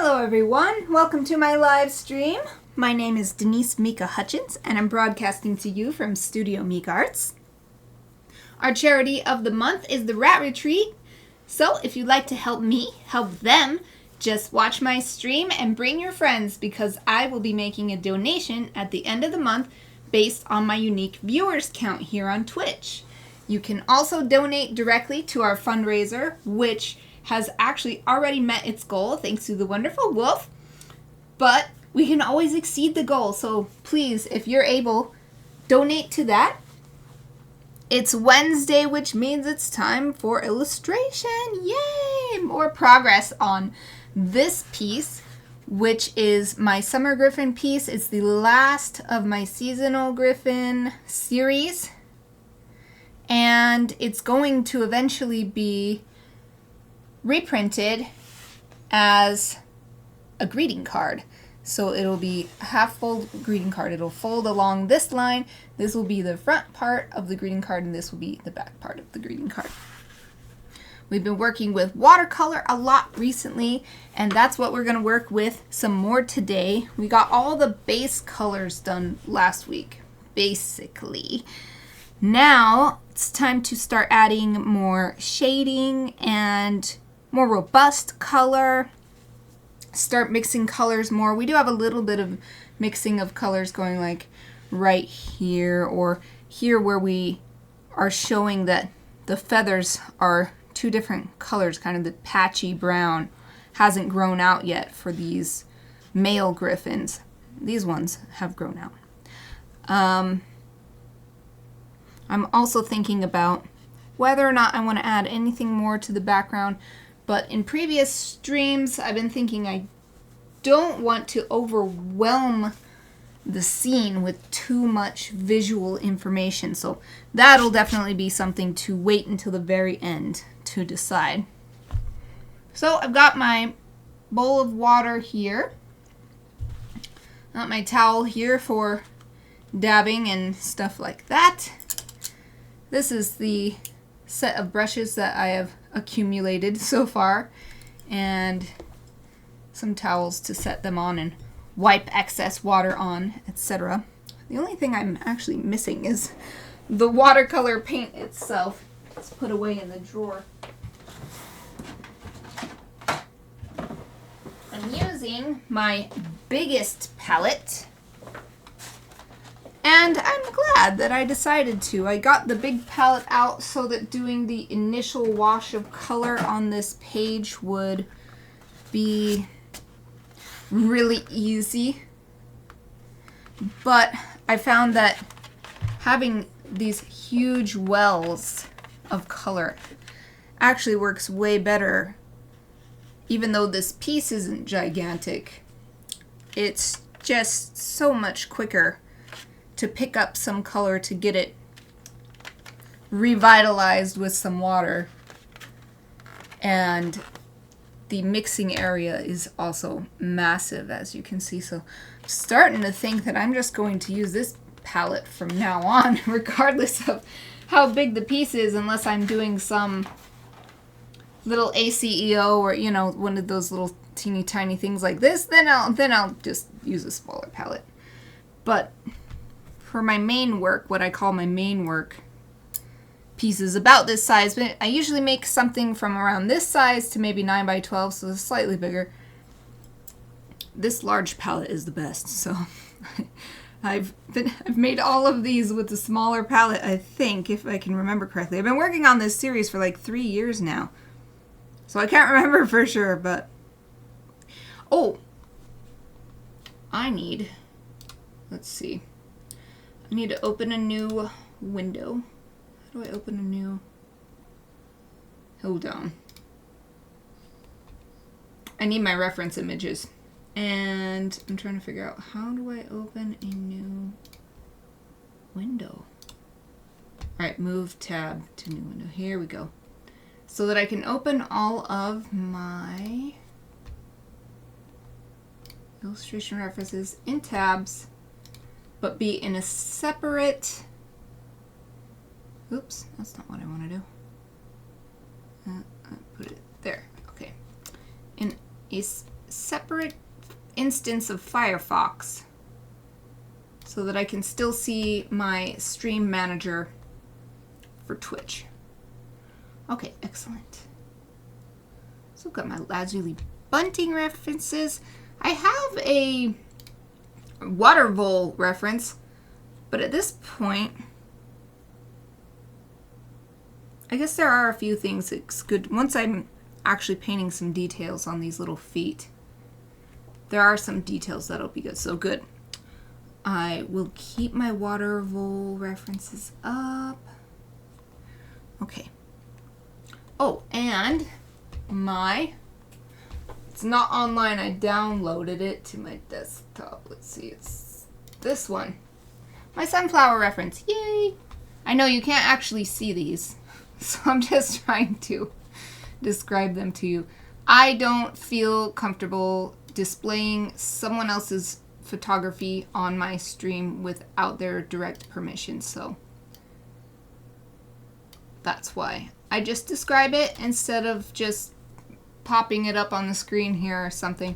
Hello everyone, welcome to my live stream. My name is Denise Hutchins and I'm broadcasting to you from Studio Mikarts. Our charity of the month is the Rat Retreat. So if you'd like to help me help them, just watch my stream and bring your friends because I will be making a donation at the end of the month based on my unique viewers count here on Twitch. You can also donate directly to our fundraiser, which has actually already met its goal thanks to the wonderful Wolf, but we can always exceed the goal, so please, if you're able, donate to that. It's Wednesday, which means it's time for illustration. Yay! More progress on this piece, which is my summer Gryphon piece. It's the last of my seasonal Gryphon series, and it's going to eventually be reprinted as a greeting card. So it'll be a half-fold greeting card. It'll fold along this line. This will be the front part of the greeting card, and this will be the back part of the greeting card. We've been working with watercolor a lot recently, and that's what we're going to work with some more today. We got all the base colors done last week, basically. Now it's time to start adding more shading and more robust color. Start mixing colors more. We do have a little bit of mixing of colors going like right here or here where we are showing that the feathers are two different colors, kind of the patchy brown hasn't grown out yet for these male Gryphons. These ones have grown out. I'm also thinking about whether or not I want to add anything more to the background. But in previous streams, I've been thinking I don't want to overwhelm the scene with too much visual information. So that'll definitely be something to wait until the very end to decide. So I've got my bowl of water here. Got my towel here for dabbing and stuff like that. This is the set of brushes that I have accumulated so far, and some towels to set them on and wipe excess water on, etc. The only thing I'm actually missing is the watercolor paint itself. It's put away in the drawer. I'm using my biggest palette, and I'm glad that I decided to. I got the big palette out so that doing the initial wash of color on this page would be really easy. But I found that having these huge wells of color actually works way better. Even though this piece isn't gigantic, it's just so much quicker to pick up some color to get it revitalized with some water. And the mixing area is also massive, as you can see. So I'm starting to think that I'm just going to use this palette from now on, regardless of how big the piece is, unless I'm doing some little ACEO or, you know, one of those little teeny tiny things like this, then I'll just use a smaller palette. But for my main work, what I call my main work, pieces about this size, but I usually make something from around this size to maybe 9 by 12, so it's slightly bigger. This large palette is the best, so I've made all of these with the smaller palette, I think, if I can remember correctly. I've been working on this series for like 3 years now, so I can't remember for sure, but oh, I need, let's see, I need to open a new window. How do I open a new? Hold on. I need my reference images. And I'm trying to figure out, how do I open a new window? Alright, move tab to new window. Here we go. So that I can open all of my illustration references in tabs, but be in a separate... Oops, that's not what I want to do. I put it there. Okay. In a separate instance of Firefox so that I can still see my stream manager for Twitch. Okay, excellent. So I've got my lazuli bunting references. I have a water vole reference, but at this point, I guess there are a few things it's good. Once I'm actually painting some details on these little feet, there are some details that'll be good. So good. I will keep my water vole references up. Okay. Oh, and it's not online. I downloaded it to my desktop. Let's see. It's this one. My sunflower reference. Yay! I know you can't actually see these, so I'm just trying to describe them to you. I don't feel comfortable displaying someone else's photography on my stream without their direct permission, so that's why I just describe it instead of just popping it up on the screen here or something.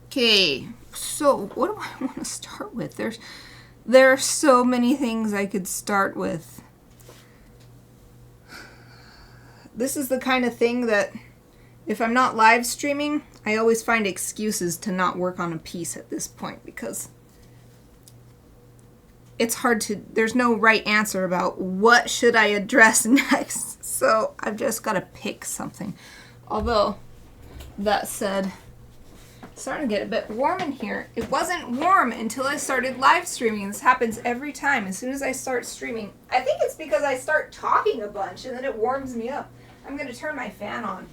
Okay, so what do I want to start with? There are so many things I could start with. This is the kind of thing that if I'm not live streaming, I always find excuses to not work on a piece at this point because it's hard to, there's no right answer about what should I address next. So I've just got to pick something. Although, that said, it's starting to get a bit warm in here. It wasn't warm until I started live streaming. This happens every time. As soon as I start streaming, I think it's because I start talking a bunch and then it warms me up. I'm going to turn my fan on.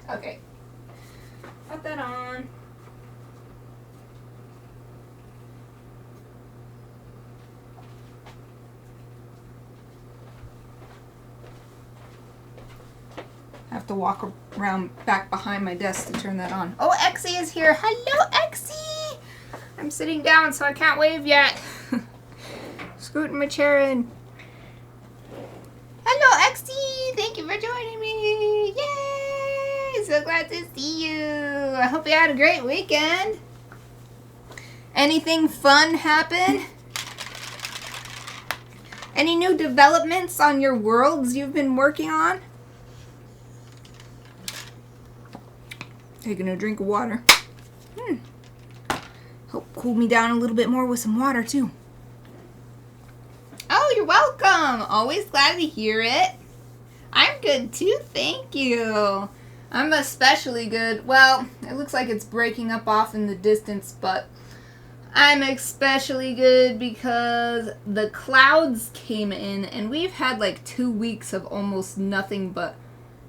Okay. Put that on. I have to walk around back behind my desk to turn that on. Oh, Exie is here. Hello, Exie! I'm sitting down, so I can't wave yet. Scooting my chair in. Hello, Exie! Thank you for joining me! Yay! So glad to see you. I hope you had a great weekend. Anything fun happen? Any new developments on your worlds you've been working on? Taking a drink of water. Help cool me down a little bit more with some water, too. Oh, you're welcome. Always glad to hear it. I'm good, too. Thank you. I'm especially good. Well, it looks like it's breaking up off in the distance, but I'm especially good because the clouds came in, and we've had like 2 weeks of almost nothing but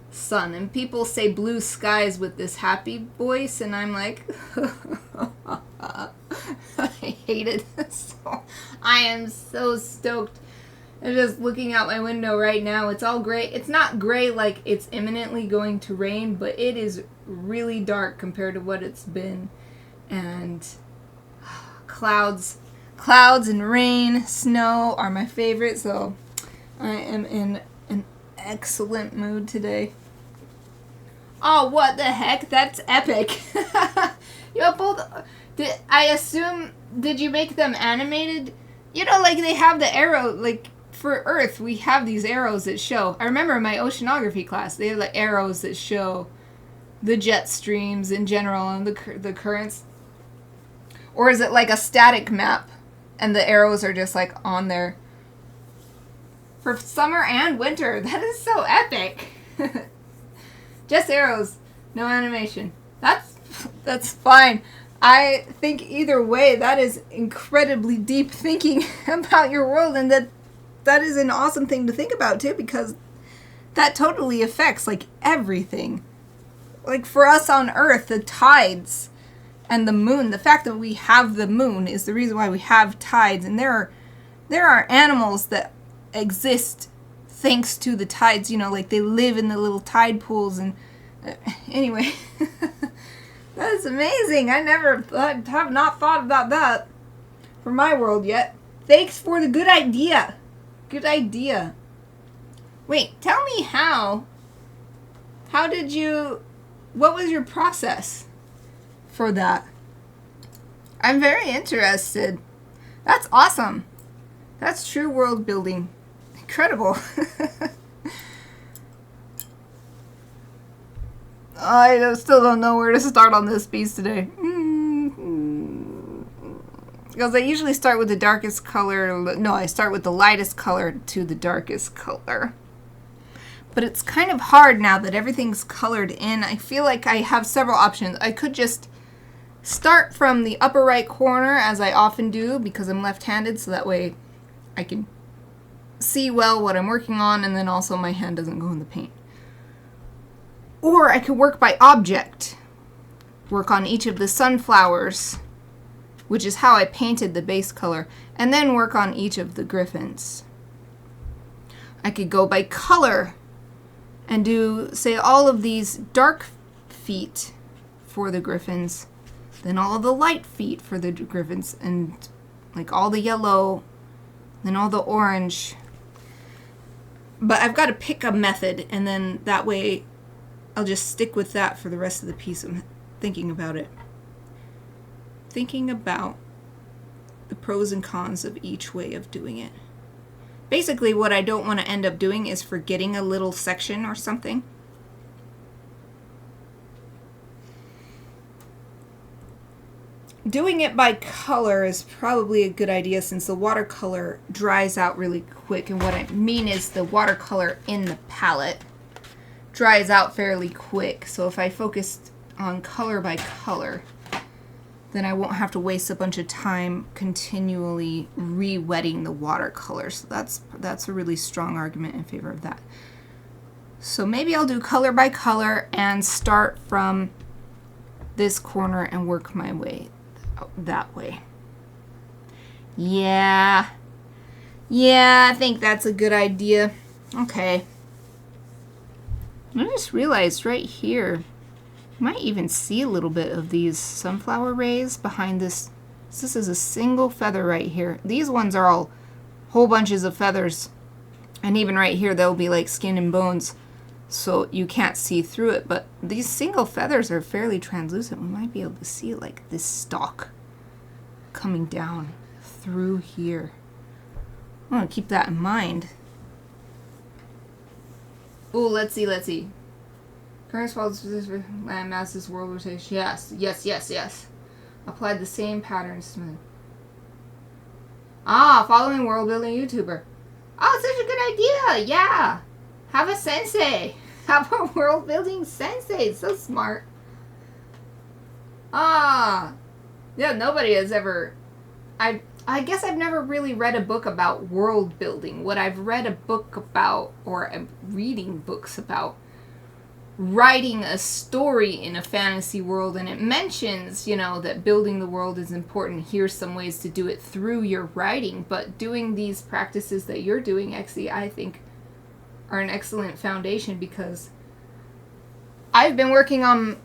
sun, and people say blue skies with this happy voice, and I'm like, I hate it. So I am so stoked. I'm just looking out my window right now. It's all gray. It's not gray like it's imminently going to rain, but it is really dark compared to what it's been. And clouds and rain, snow are my favorite, so I am in an excellent mood today. Oh, what the heck? That's epic. You have both. I assume, did you make them animated? You know, like they have the arrow, like for Earth, we have these arrows that show. I remember in my oceanography class, they have like arrows that show the jet streams in general and the currents. Or is it like a static map and the arrows are just like on there? For summer and winter, that is so epic. Just arrows, no animation. That's fine. I think either way, that is incredibly deep thinking about your world, and that is an awesome thing to think about too, because that totally affects like everything. Like for us on Earth, the tides and the moon, the fact that we have the moon is the reason why we have tides, and there are animals that exist thanks to the tides, you know, like they live in the little tide pools, and anyway, that's amazing. I have not thought about that for my world yet. Thanks for the good idea. Good idea. Wait, tell me how How did you, what was your process for that? I'm very interested. That's awesome. That's true world building. Incredible. I still don't know where to start on this piece today. Because I usually start with the darkest color. No, I start with the lightest color to the darkest color. But it's kind of hard now that everything's colored in. I feel like I have several options. I could just start from the upper right corner, as I often do, because I'm left-handed, so that way I can see well what I'm working on, and then also my hand doesn't go in the paint. Or I could work by object. Work on each of the sunflowers, which is how I painted the base color, and then work on each of the Gryphons. I could go by color and do, say, all of these dark feet for the Gryphons, then all of the light feet for the Gryphons, and like all the yellow, then all the orange. But I've got to pick a method, and then that way I'll just stick with that for the rest of the piece. I'm thinking about it. Thinking about the pros and cons of each way of doing it. Basically, what I don't want to end up doing is forgetting a little section or something. Doing it by color is probably a good idea since the watercolor dries out really quick. And what I mean is the watercolor in the palette dries out fairly quick. So if I focused on color by color, then I won't have to waste a bunch of time continually re-wetting the watercolor. So that's a really strong argument in favor of that. So maybe I'll do color by color and start from this corner and work my way that way. Yeah, I think that's a good idea. Okay. I just realized right here, you might even see a little bit of these sunflower rays behind this. This is a single feather right here. These ones are all whole bunches of feathers. And even right here, they'll be like skin and bones. So you can't see through it. But these single feathers are fairly translucent. We might be able to see like this stalk coming down through here. I want to keep that in mind. Oh, let's see. Current follows land masses world rotation. Yes. Applied the same patterns. Following world building YouTuber. Oh, such a good idea. Yeah. Have a sensei. Have a world building sensei. It's so smart. Yeah, nobody has ever. I guess I've never really read a book about world building. What I've read a book about, or I'm reading books about, writing a story in a fantasy world, and it mentions, that building the world is important. Here's some ways to do it through your writing, but doing these practices that you're doing, Exie, I think are an excellent foundation, because I've been working on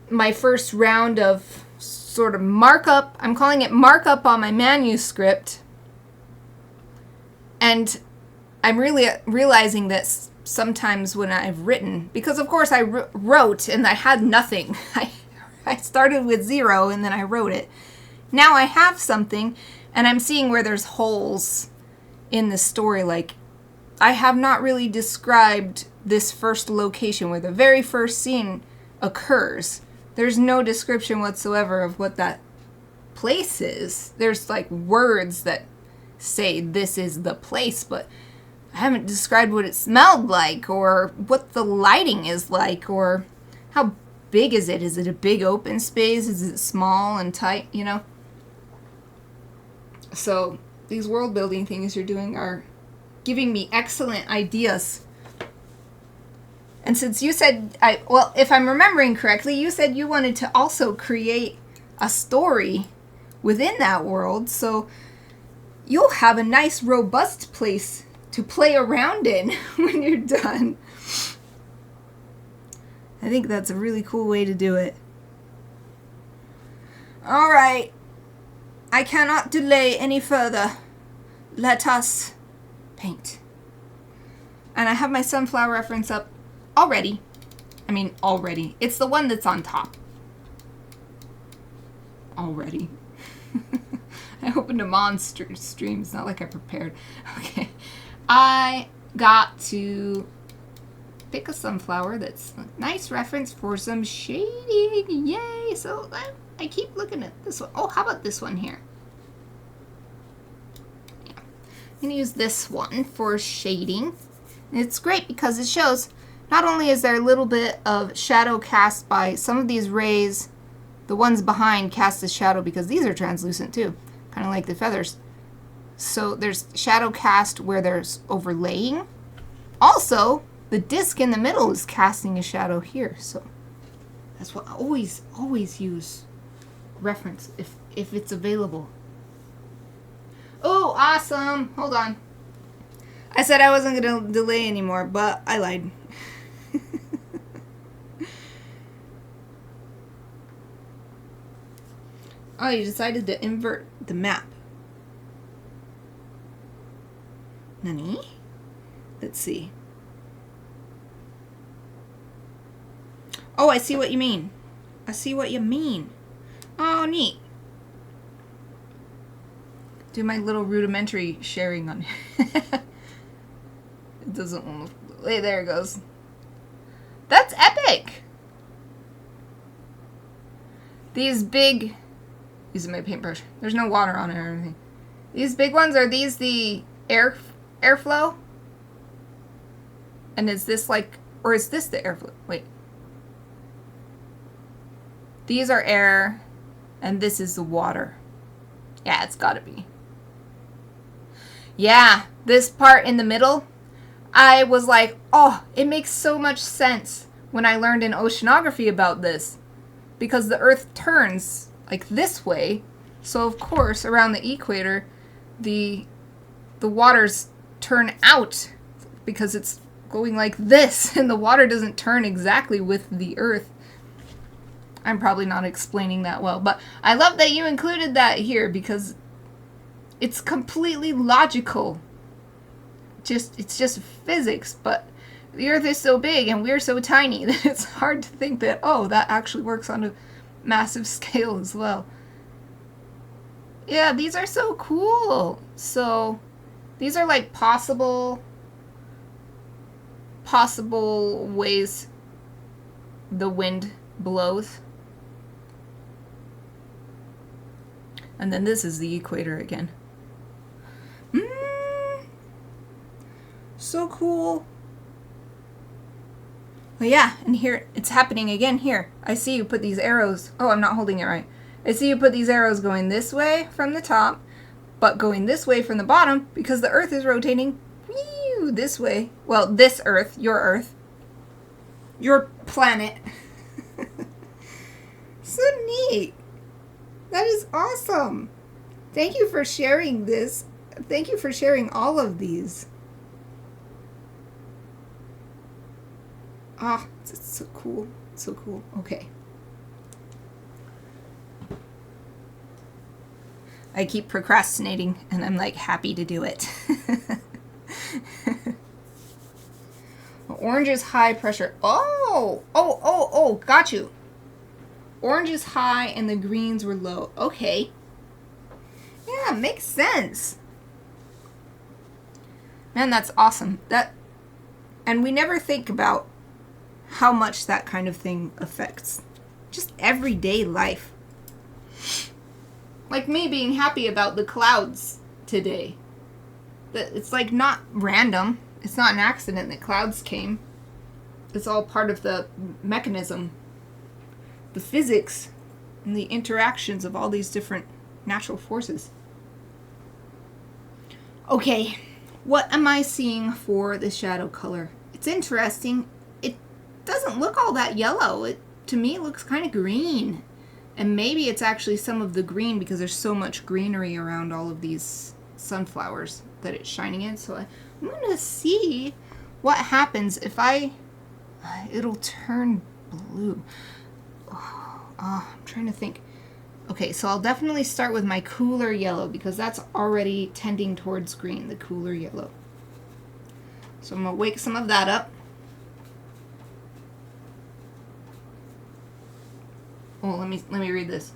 my first round of sort of markup. I'm calling it markup on my manuscript, and I'm really realizing that sometimes when I've written, because of course I wrote and I had nothing. I started with 0 and then I wrote it. Now I have something and I'm seeing where there's holes in the story. Like, I have not really described this first location where the very first scene occurs. There's no description whatsoever of what that place is. There's like words that say this is the place, but I haven't described what it smelled like, or what the lighting is like, or how big is it? Is it a big open space? Is it small and tight, So these world building things you're doing are giving me excellent ideas. And since you said, if I'm remembering correctly, you said you wanted to also create a story within that world, so you'll have a nice, robust place to play around in when you're done. I think that's a really cool way to do it. All right. I cannot delay any further. Let us paint. And I have my sunflower reference up already. I mean, already. It's the one that's on top. Already. I opened a monster stream. It's not like I prepared. Okay. I got to pick a sunflower that's a nice reference for some shading. Yay! So I keep looking at this one. Oh, how about this one here? Yeah. I'm going to use this one for shading. And it's great because it shows not only is there a little bit of shadow cast by some of these rays, the ones behind cast a shadow because these are translucent too, kind of like the feathers. So there's shadow cast where there's overlaying. Also, the disc in the middle is casting a shadow here. So that's what I always use reference if it's available. Oh, awesome. Hold on. I said I wasn't going to delay anymore, but I lied. Oh, you decided to invert the map. Nani? Let's see. Oh, I see what you mean. I see what you mean. Oh, neat. Do my little rudimentary sharing on it. It doesn't want to... Wait, there it goes. That's epic! These big... Using my paintbrush. There's no water on it or anything. These big ones, are these the airflow? And is this like... Or is this the airflow? Wait. These are air, and this is the water. Yeah, it's gotta be. Yeah, this part in the middle, I was like, oh, it makes so much sense when I learned in oceanography about this. Because the Earth turns like this way, so of course around the equator, the waters turn out because it's going like this, and the water doesn't turn exactly with the Earth. I'm probably not explaining that well, but I love that you included that here because it's completely logical. It's just physics, but the Earth is so big and we're so tiny that it's hard to think that, oh, that actually works on a massive scale as well. Yeah, these are so cool. So these are like possible ways the wind blows. And then this is the equator again. So cool. Well, yeah, and here, it's happening again here. I see you put these arrows. Oh, I'm not holding it right. I see you put these arrows going this way from the top, but going this way from the bottom because the Earth is rotating this way. Well, this Earth, your planet. So neat. That is awesome. Thank you for sharing this. Thank you for sharing all of these. Ah, it's so cool. So cool. Okay. I keep procrastinating and I'm like happy to do it. Orange is high pressure. Oh, got you. Orange is high and the greens were low. Okay. Yeah, makes sense. Man, that's awesome. And we never think about how much that kind of thing affects just everyday life. Like me being happy about the clouds today. It's like not random. It's not an accident that clouds came. It's all part of the mechanism, the physics, and the interactions of all these different natural forces. Okay, what am I seeing for the shadow color? It's interesting. It doesn't look all that yellow. To me, it looks kind of green. And maybe it's actually some of the green because there's so much greenery around all of these sunflowers that it's shining in. So I'm going to see what happens if it'll turn blue. I'm trying to think. Okay, so I'll definitely start with my cooler yellow because that's already tending towards green, the cooler yellow. So I'm going to wake some of that up. Oh, let me read this.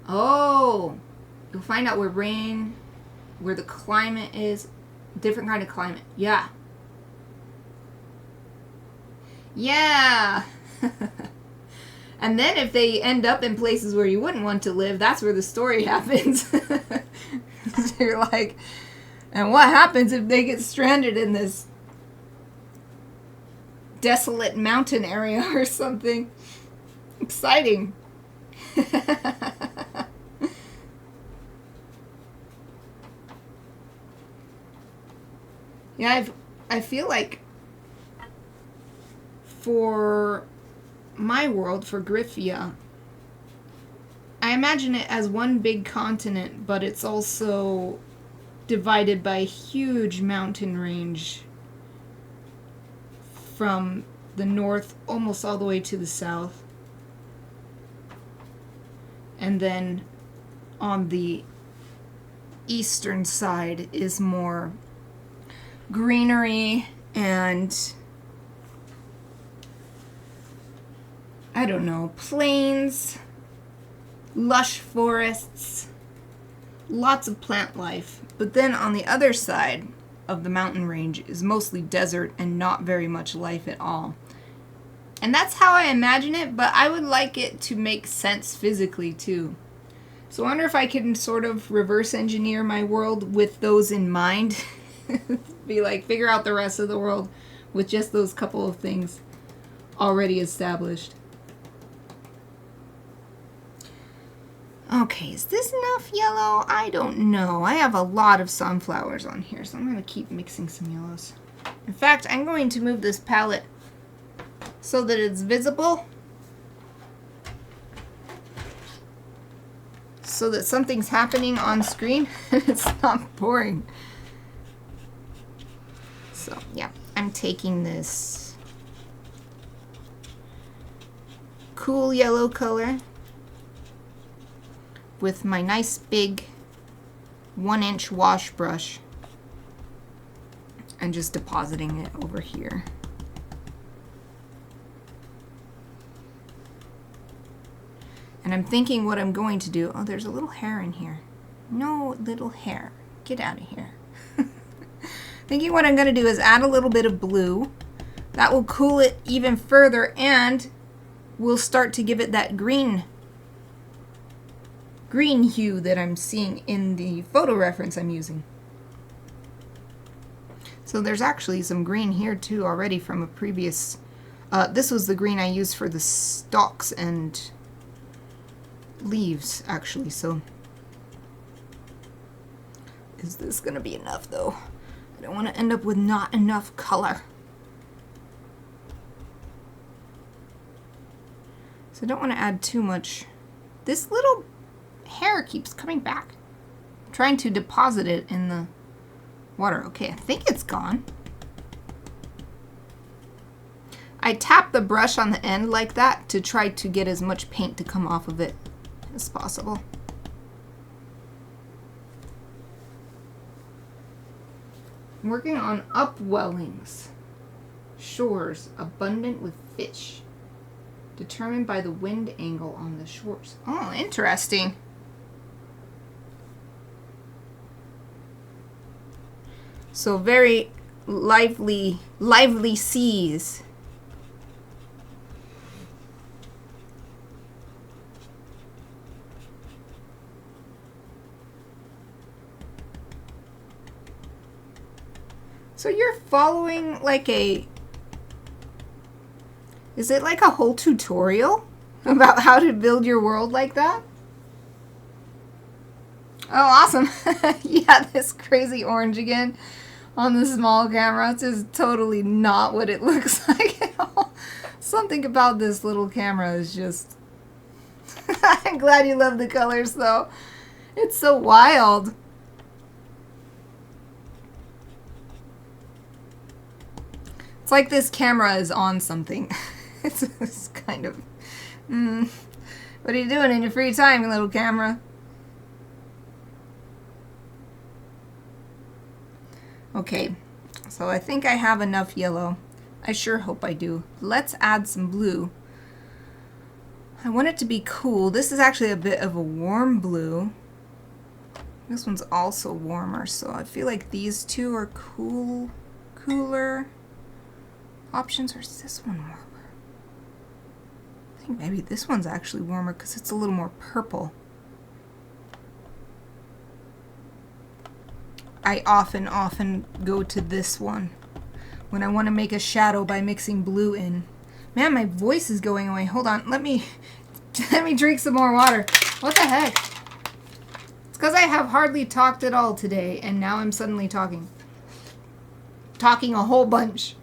Oh, you'll find out where rain, where the climate is, different kind of climate. Yeah. Yeah. And then if they end up in places where you wouldn't want to live, that's where the story happens. So you're like, and what happens if they get stranded in this desolate mountain area or something? Exciting. Yeah, I feel like for my world, for Gryphia, I imagine it as one big continent, but it's also divided by a huge mountain range from the north almost all the way to the south. And then on the eastern side is more greenery and, I don't know, plains, lush forests, lots of plant life. But then on the other side of the mountain range is mostly desert and not very much life at all. And that's how I imagine it, but I would like it to make sense physically too. So I wonder if I can sort of reverse engineer my world with those in mind. Be like, figure out the rest of the world with just those couple of things already established. Okay, is this enough yellow? I don't know. I have a lot of sunflowers on here, so I'm going to keep mixing some yellows. In fact, I'm going to move this palette so that it's visible, so that something's happening on screen and it's not boring. So, yeah, I'm taking this cool yellow color with my nice big 1-inch wash brush and just depositing it over here. And I'm thinking what I'm going to do. Oh, there's a little hair in here. No little hair. Get out of here. Thinking what I'm going to do is add a little bit of blue. That will cool it even further and will start to give it that green hue that I'm seeing in the photo reference I'm using. So there's actually some green here too already from a previous, this was the green I used for the stalks and leaves actually. So is this gonna be enough though? I don't want to end up with not enough color. So I don't want to add too much. This little hair keeps coming back. I'm trying to deposit it in the water. Okay, I think it's gone. I tap the brush on the end like that to try to get as much paint to come off of it as possible. I'm working on upwellings. Shores abundant with fish. Determined by the wind angle on the shores. Oh, interesting. So very lively seas. So you're following like a, is it like a whole tutorial about how to build your world like that? Oh, awesome. Yeah, this crazy orange again on the small camera. It's just totally not what it looks like at all. Something about this little camera is just... I'm glad you love the colors though. It's so wild. It's like this camera is on something. It's kind of... What are you doing in your free time, little camera? Okay, so I think I have enough yellow. I sure hope I do. Let's add some blue. I want it to be cool. This is actually a bit of a warm blue. This one's also warmer, so I feel like these two are cooler options. Or is this one warmer? I think maybe this one's actually warmer because it's a little more purple. I often go to this one when I want to make a shadow by mixing blue in. Man, my voice is going away. Hold on, let me drink some more water. What the heck? It's because I have hardly talked at all today, and now I'm suddenly talking. Talking a whole bunch.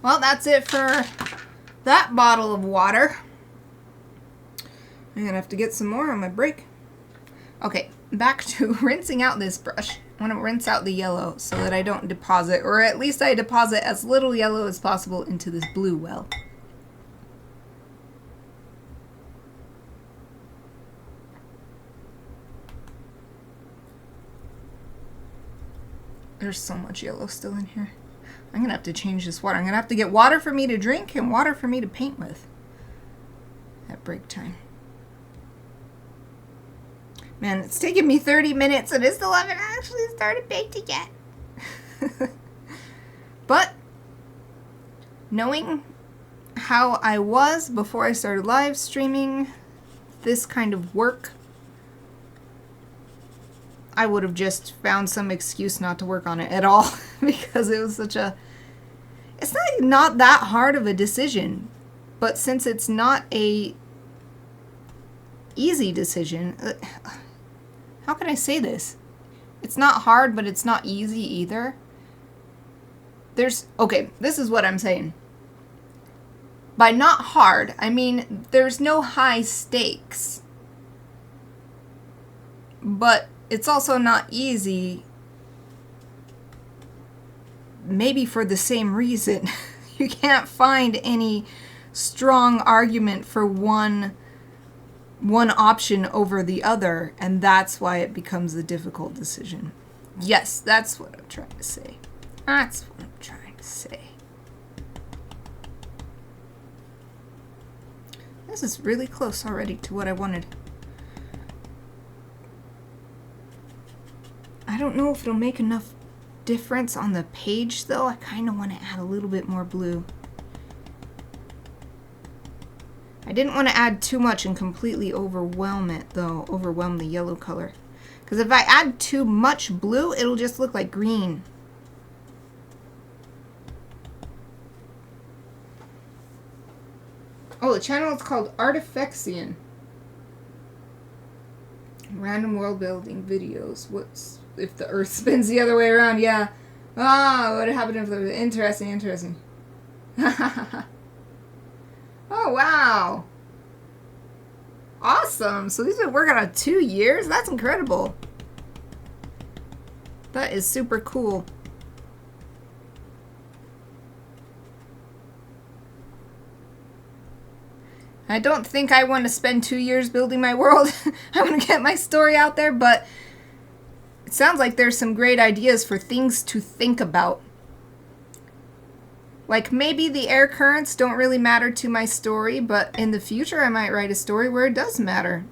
Well, that's it for that bottle of water. I'm gonna have to get some more on my break. Okay, back to rinsing out this brush. I want to rinse out the yellow so that I don't deposit, or at least I deposit as little yellow as possible into this blue well. There's so much yellow still in here. I'm going to have to change this water. I'm going to have to get water for me to drink and water for me to paint with at break time. Man, it's taken me 30 minutes and I still haven't actually started painting yet. But knowing how I was before I started live streaming this kind of work, I would have just found some excuse not to work on it at all because it was such a... It's not that hard of a decision, but since it's not a easy decision... How can I say this? It's not hard, but it's not easy either. Okay, this is what I'm saying. By not hard, I mean there's no high stakes. But it's also not easy, maybe for the same reason. You can't find any strong argument for one option over the other, and that's why it becomes a difficult decision. Yes, that's what I'm trying to say. That's what I'm trying to say. This is really close already to what I wanted. I don't know if it'll make enough difference on the page though. I kind of want to add a little bit more blue. I didn't want to add too much and completely overwhelm it though, overwhelm the yellow color. Because if I add too much blue, it'll just look like green. Oh, the channel is called Artifexian. Random world building videos. What's if the earth spins the other way around? Yeah. Ah, what happened if the interesting. Oh, wow. Awesome. So these have been working on 2 years? That's incredible. That is super cool. I don't think I want to spend 2 years building my world. I want to get my story out there, but it sounds like there's some great ideas for things to think about. Like maybe the air currents don't really matter to my story, but in the future I might write a story where it does matter.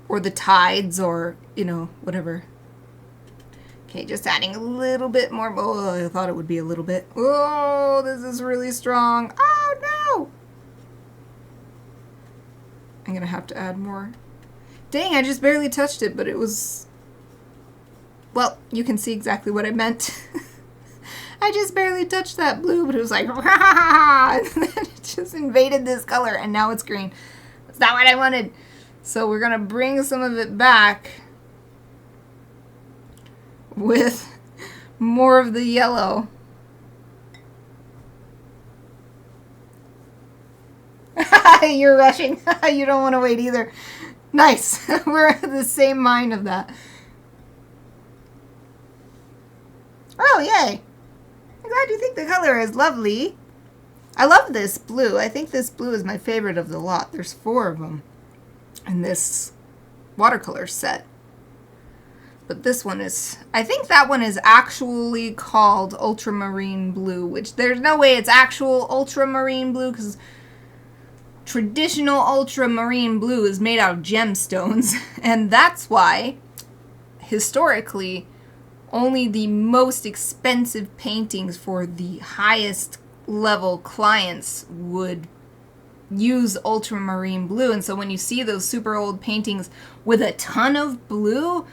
Or the tides, or, you know, whatever. Okay, just adding a little bit more. Oh, I thought it would be a little bit. Oh, this is really strong. Oh, no! I'm gonna have to add more. Dang, I just barely touched it, but it was... Well, you can see exactly what I meant. I just barely touched that blue, but it was like, rah! And then it just invaded this color, and now it's green. That's not what I wanted. So we're gonna bring some of it back with more of the yellow. You're rushing. You don't want to wait either. Nice. We're of the same mind of that. Oh, yay. I'm glad you think the color is lovely. I love this blue. I think this blue is my favorite of the lot. There's 4 of them in this watercolor set. But this one is, I think that one is actually called ultramarine blue, which there's no way it's actual ultramarine blue because traditional ultramarine blue is made out of gemstones. And that's why, historically, only the most expensive paintings for the highest level clients would use ultramarine blue. And so when you see those super old paintings with a ton of blue,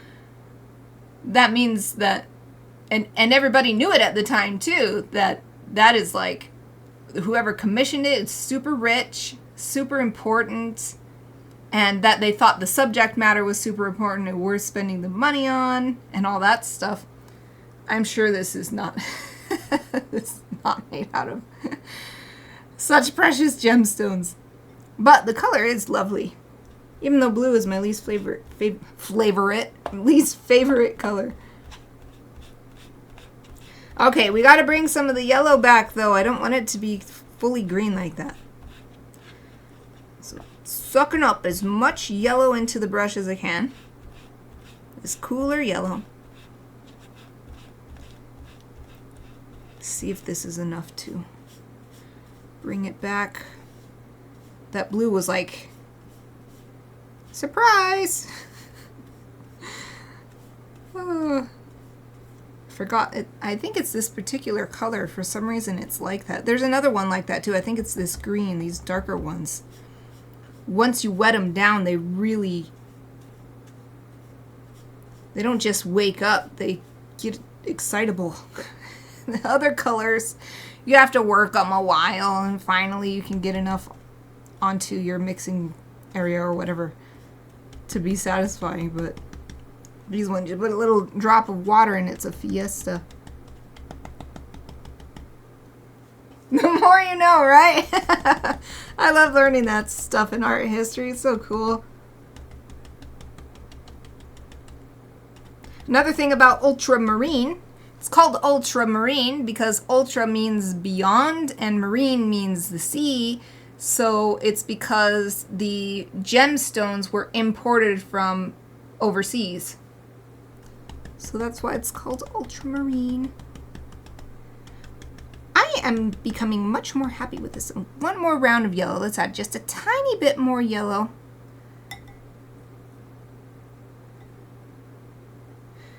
that means that, and everybody knew it at the time too, that is like, whoever commissioned it is super rich, super important, and that they thought the subject matter was super important and worth spending the money on and all that stuff. I'm sure this is not this is not made out of such precious gemstones. But the color is lovely. Even though blue is my least favorite color. Okay, we gotta bring some of the yellow back though. I don't want it to be fully green like that. So sucking up as much yellow into the brush as I can. This cooler yellow. See if this is enough to bring it back. That blue was like, surprise! Forgot it. I think it's this particular color. For some reason it's like that. There's another one like that too. I think it's this green, these darker ones. Once you wet them down, they don't just wake up, they get excitable. The other colors, you have to work them a while, and finally you can get enough onto your mixing area or whatever to be satisfying. But these ones, you put a little drop of water and it's a fiesta. The more you know, right? I love learning that stuff in art history. It's so cool. Another thing about ultramarine, it's called ultramarine because ultra means beyond and marine means the sea. So it's because the gemstones were imported from overseas. So that's why it's called ultramarine. I am becoming much more happy with this. One more round of yellow. Let's add just a tiny bit more yellow.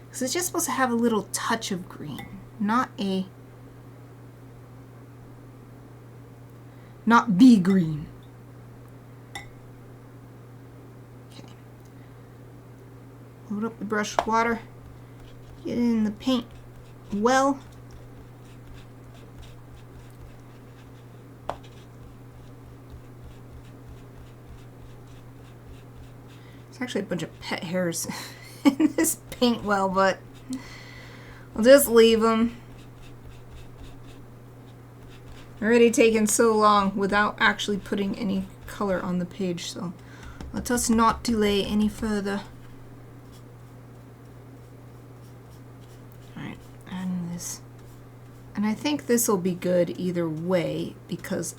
Because it's just supposed to have a little touch of green, not the green. Okay. Load up the brush with water. Get it in the paint well. There's actually a bunch of pet hairs in this paint well, but I'll just leave them. Already taken so long without actually putting any color on the page, so let us not delay any further. Alright, adding this. And I think this will be good either way, because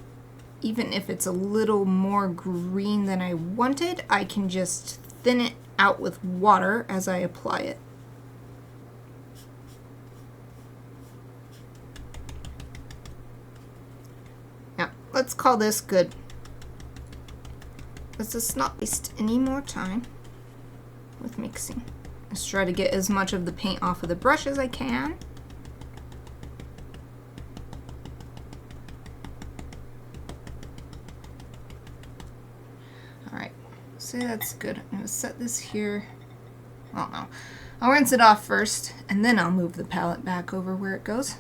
even if it's a little more green than I wanted, I can just thin it out with water as I apply it. Now, let's call this good. Let's just not waste any more time with mixing. Let's try to get as much of the paint off of the brush as I can. Say that's good. I'm going to set this here. Oh no. I'll rinse it off first, and then I'll move the palette back over where it goes.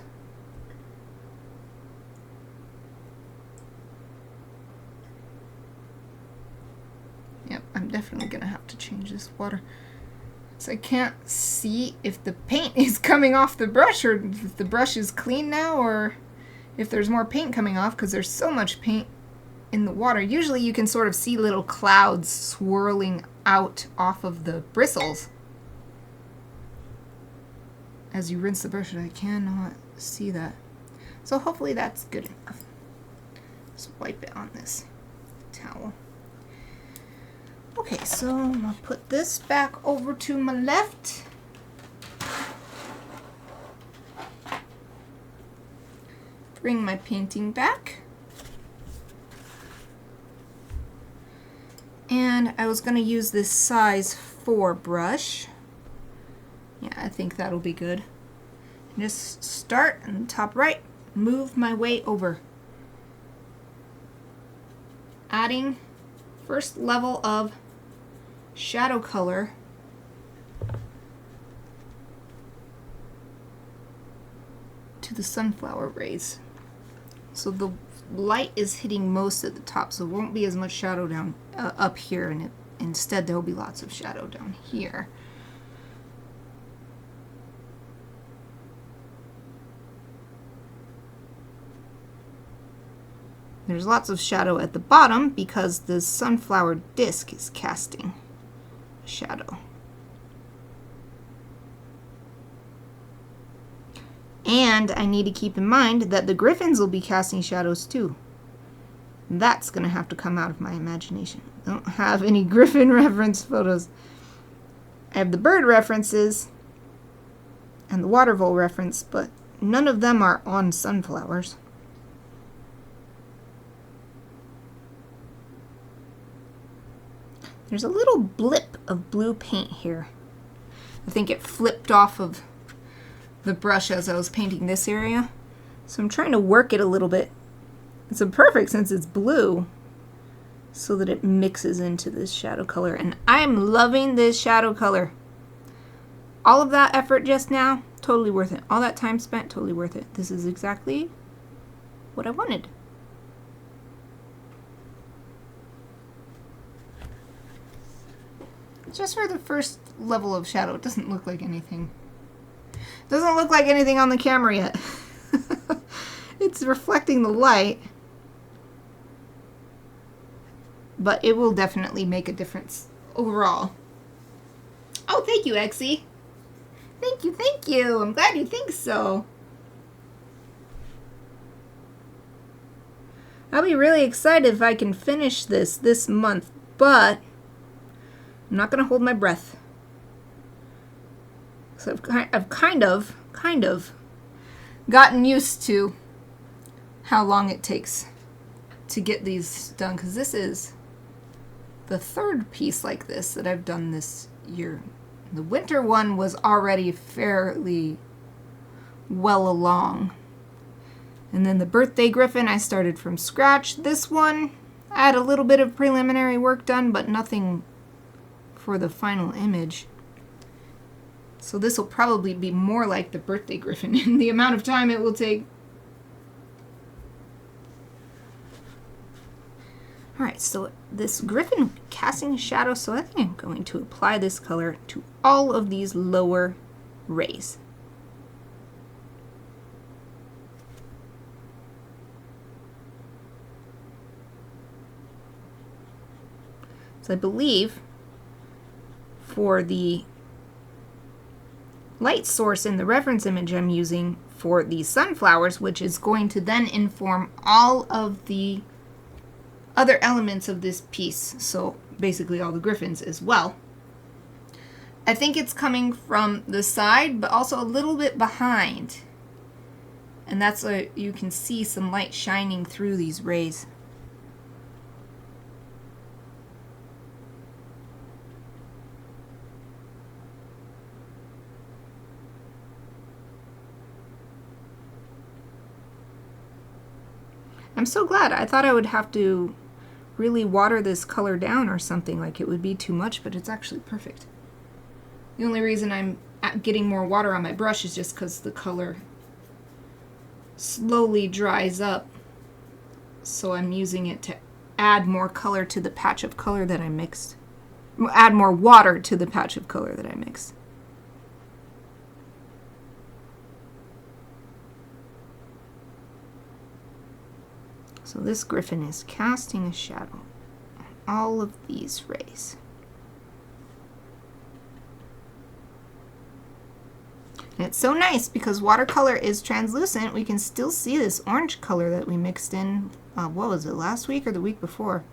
Yep, I'm definitely going to have to change this water. So I can't see if the paint is coming off the brush, or if the brush is clean now, or if there's more paint coming off, because there's so much paint in the water. Usually you can sort of see little clouds swirling out off of the bristles as you rinse the brush, and I cannot see that. So hopefully that's good enough. Just wipe it on this towel. Okay, so I'm gonna put this back over to my left. bring my painting back. And I was going to use this size 4 brush. Yeah, I think that'll be good. Just start in the top right, move my way over. Adding first level of shadow color to the sunflower rays. So the light is hitting most at the top, so there won't be as much shadow down up here, and instead there will be lots of shadow down here. There's lots of shadow at the bottom because the sunflower disc is casting shadow. And I need to keep in mind that the Gryphons will be casting shadows too. That's going to have to come out of my imagination. I don't have any Gryphon reference photos. I have the bird references and the water vole reference, but none of them are on sunflowers. There's a little blip of blue paint here. I think it flipped off of the brush as I was painting this area. So I'm trying to work it a little bit. It's perfect since it's blue, so that it mixes into this shadow color. And I'm loving this shadow color. All of that effort just now, totally worth it. All that time spent, totally worth it. This is exactly what I wanted. Just for the first level of shadow, it doesn't look like anything. Doesn't look like anything on the camera yet. It's reflecting the light, but it will definitely make a difference overall. Oh, thank you, Exie. Thank you, thank you. I'm glad you think so. I'll be really excited if I can finish this month, but I'm not going to hold my breath. So I've kind of gotten used to how long it takes to get these done, because this is the third piece like this that I've done this year. The winter one was already fairly well along. And then the birthday Gryphon, I started from scratch. This one, I had a little bit of preliminary work done, but nothing for the final image. So this will probably be more like the birthday Gryphon in the amount of time it will take. Alright, so this Gryphon casting shadow, so I think I'm going to apply this color to all of these lower rays. So I believe for the light source in the reference image I'm using for the sunflowers, which is going to then inform all of the other elements of this piece, so basically all the Gryphons as well. I think it's coming from the side, but also a little bit behind. And that's why you can see some light shining through these rays. I'm so glad. I thought I would have to really water this color down or something, like it would be too much, but it's actually perfect. The only reason I'm getting more water on my brush is just because the color slowly dries up. So I'm using it to add more color to the patch of color that I mixed. Add more water to the patch of color that I mixed. So this Gryphon is casting a shadow on all of these rays. And it's so nice because watercolor is translucent. We can still see this orange color that we mixed in, what was it, last week or the week before?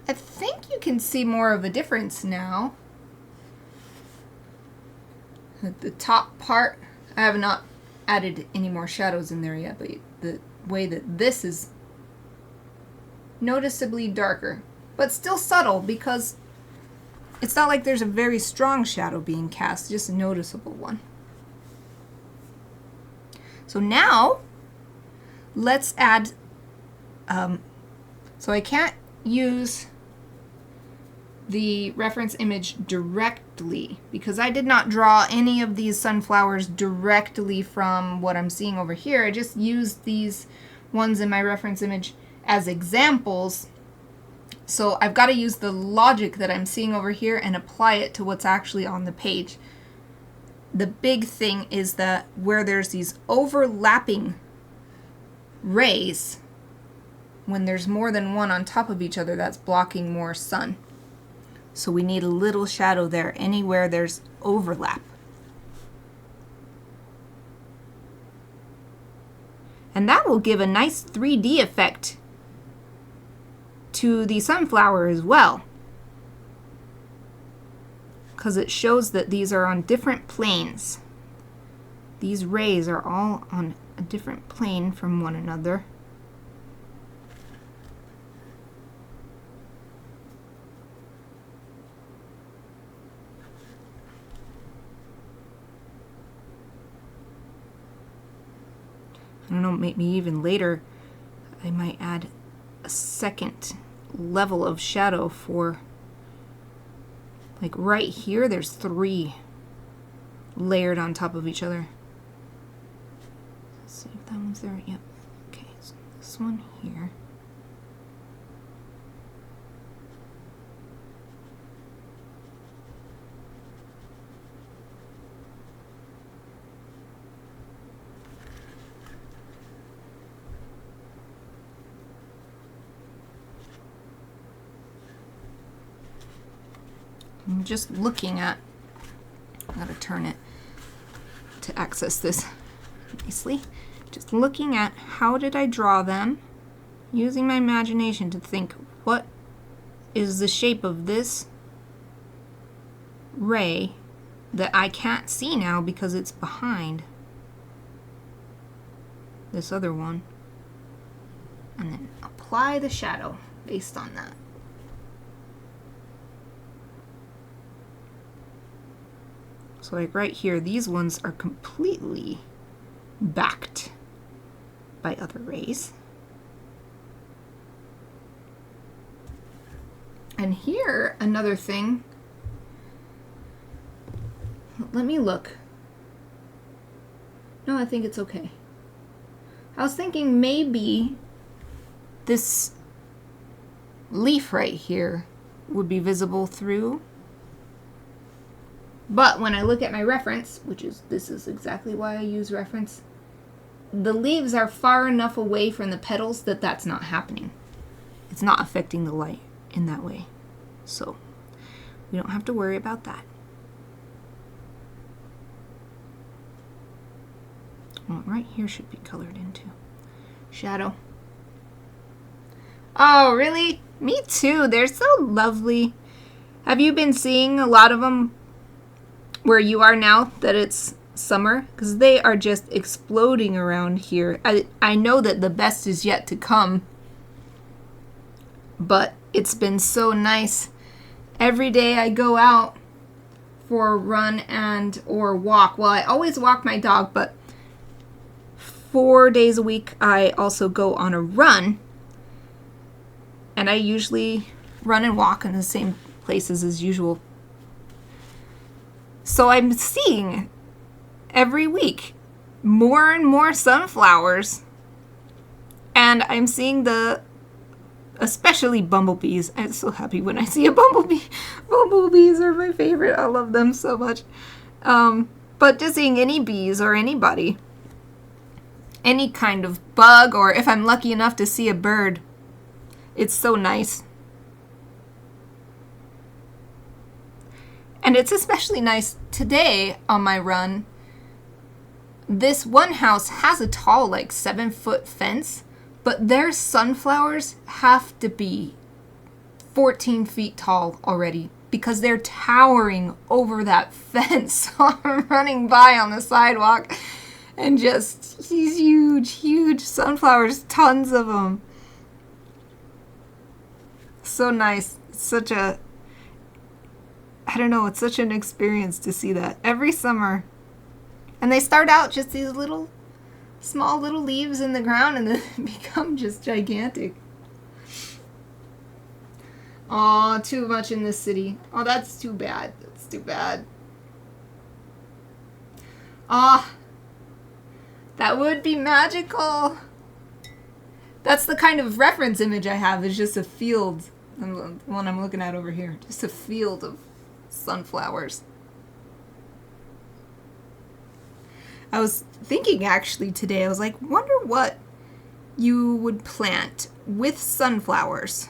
I think you can see more of a difference now. the top part, I have not added any more shadows in there yet, but the way that this is noticeably darker, but still subtle, because it's not like there's a very strong shadow being cast, just a noticeable one. So now let's add, so I can't use the reference image directly because I did not draw any of these sunflowers directly from what I'm seeing over here. I just used these ones in my reference image as examples. So I've got to use the logic that I'm seeing over here and apply it to what's actually on the page. The big thing is that where there's these overlapping rays, when there's more than one on top of each other, that's blocking more sun. So we need a little shadow there anywhere there's overlap. And that will give a nice 3D effect to the sunflower as well, because it shows that these are on different planes. These rays are all on a different plane from one another. I don't know, maybe even later I might add a second level of shadow for, like right here, there's 3 layered on top of each other. Let's see if that one's there. Yep. Okay, so this one here. I'm just looking at, I gotta turn it to access this nicely. Just looking at how did I draw them, using my imagination to think what is the shape of this ray that I can't see now because it's behind this other one, and then apply the shadow based on that. So like right here, these ones are completely backed by other rays. And here, another thing, let me look. No, I think it's okay. I was thinking maybe this leaf right here would be visible through. But when I look at my reference, this is exactly why I use reference, the leaves are far enough away from the petals that that's not happening. It's not affecting the light in that way. So we don't have to worry about that. Well, right here should be colored into shadow. Oh, really? Me too. They're so lovely. Have you been seeing a lot of them where you are now that it's summer? Because they are just exploding around here. I know that the best is yet to come, but it's been so nice. Every day I go out for a run and or walk. Well, I always walk my dog, but 4 days a week I also go on a run, and I usually run and walk in the same places as usual. So I'm seeing every week more and more sunflowers, and I'm seeing especially bumblebees. I'm so happy when I see a bumblebee. Bumblebees are my favorite. I love them so much. But just seeing any bees or anybody, any kind of bug, or if I'm lucky enough to see a bird, it's so nice. And it's especially nice today on my run. This one house has a tall, like 7-foot fence, but their sunflowers have to be 14 feet tall already because they're towering over that fence. So I'm running by on the sidewalk and just these huge, huge sunflowers, tons of them. So nice. It's such a, I don't know, it's such an experience to see that every summer. And they start out just these little, small little leaves in the ground and then become just gigantic. Aw, too much in this city. Oh, that's too bad. That's too bad. Ah, that would be magical. That's the kind of reference image I have, is just a field. The one I'm looking at over here. Just a field of sunflowers. I was thinking actually today, I was like, wonder what you would plant with sunflowers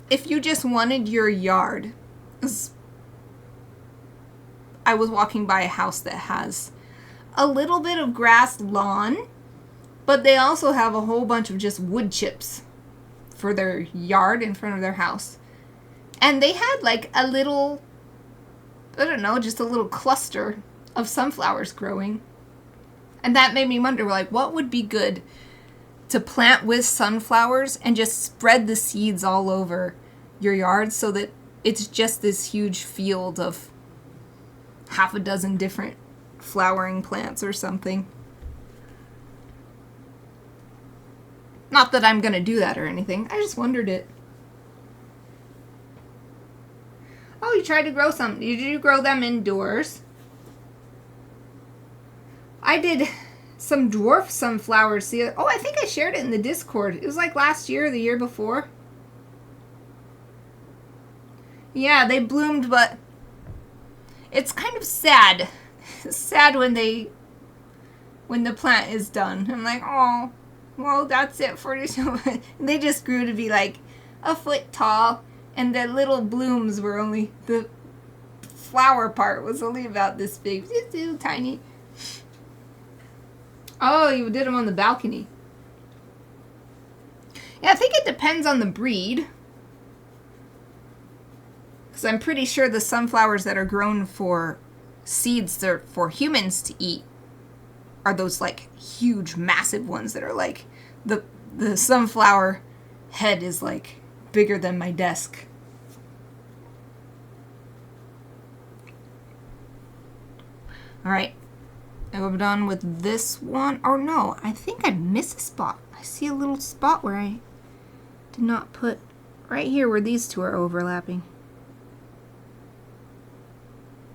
if you just wanted your yard. I was walking by a house that has a little bit of grass lawn, but they also have a whole bunch of just wood chips for their yard in front of their house. And they had like a little, I don't know, just a little cluster of sunflowers growing. And that made me wonder, like, what would be good to plant with sunflowers and just spread the seeds all over your yard so that it's just this huge field of half a dozen different flowering plants or something. Not that I'm gonna do that or anything. I just wondered it. Oh, you tried to grow some. Did you grow them indoors? I did some dwarf sunflowers. Oh, I think I shared it in the Discord. It was like last year or the year before. Yeah, they bloomed, but it's kind of sad. It's sad when the plant is done. I'm like, oh, well, that's it for this. They just grew to be like a foot tall, and the little blooms were only, the flower part was only about this big. It's little tiny. Oh, you did them on the balcony. Yeah, I think it depends on the breed. Because I'm pretty sure the sunflowers that are grown for seeds that are for humans to eat are those like huge, massive ones that are like, the sunflower head is like bigger than my desk. All right. I'm done with this one. Oh no, I think I missed a spot. I see a little spot where I did not put, right here where these two are overlapping.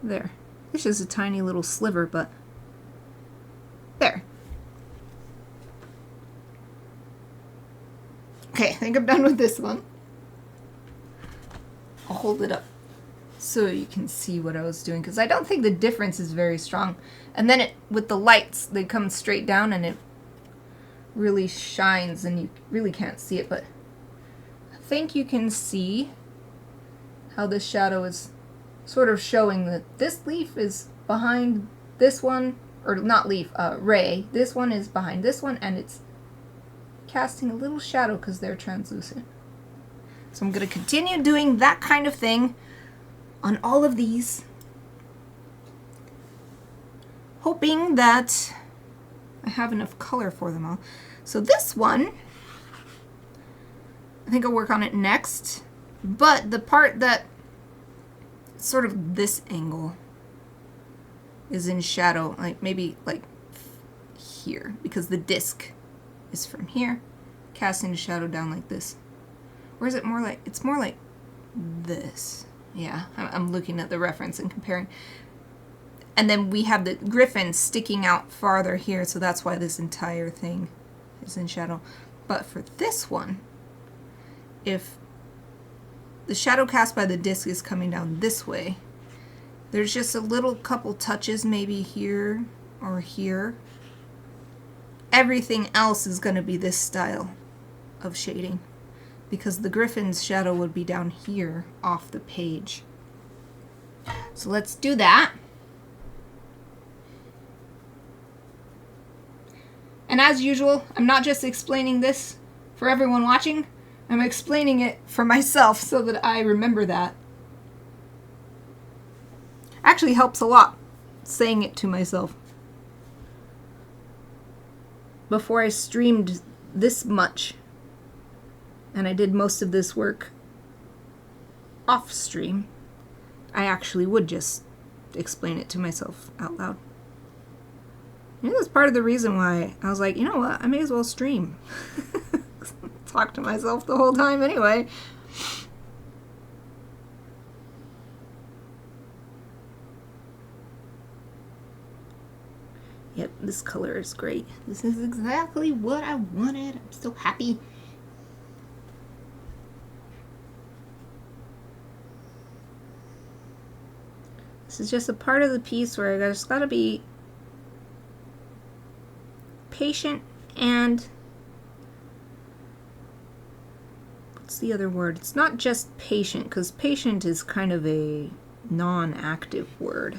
There. It's just a tiny little sliver, but there. Okay, I think I'm done with this one. I'll hold it up so you can see what I was doing, because I don't think the difference is very strong. And then with the lights, they come straight down and it really shines and you really can't see it, but I think you can see how this shadow is sort of showing that this leaf is behind this one, or not leaf, ray. This one is behind this one, and it's casting a little shadow because they're translucent. So I'm going to continue doing that kind of thing on all of these, hoping that I have enough color for them all. So this one, I think I'll work on it next, but the part that sort of this angle is in shadow, like maybe like here, because the disc is from here, casting a shadow down like this. Or is it more like, it's more like this. Yeah, I'm looking at the reference and comparing. And then we have the Gryphon sticking out farther here, so that's why this entire thing is in shadow. But for this one, if the shadow cast by the disc is coming down this way, there's just a little couple touches maybe here or here. Everything else is going to be this style of shading, because the Gryphon's shadow would be down here off the page. So let's do that. And as usual, I'm not just explaining this for everyone watching, I'm explaining it for myself so that I remember that. Actually helps a lot saying it to myself. Before I streamed this much, and I did most of this work off stream, I actually would just explain it to myself out loud. And that's part of the reason why I was like, you know what, I may as well stream. Talk to myself the whole time anyway. Yep, this color is great. This is exactly what I wanted. I'm so happy. This is just a part of the piece where I just gotta be patient and what's the other word? It's not just patient, because patient is kind of a non-active word.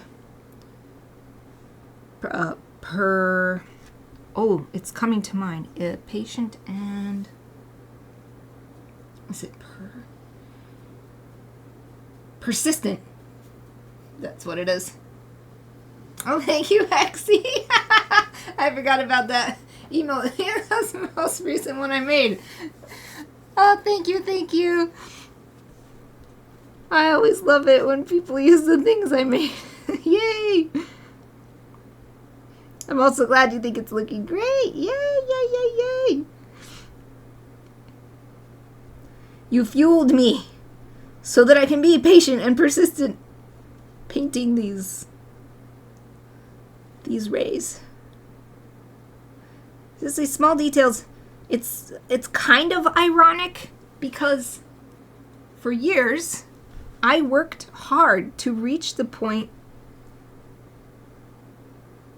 Oh, it's coming to mind. Patient and is it persistent? That's what it is. Oh, thank you, Hexy. I forgot about that email. That's the most recent one I made. Oh, thank you, thank you. I always love it when people use the things I made. Yay! I'm also glad you think it's looking great. Yay, yay, yay, yay. You fueled me so that I can be patient and persistent painting these rays. Just these small details. It's kind of ironic because for years I worked hard to reach the point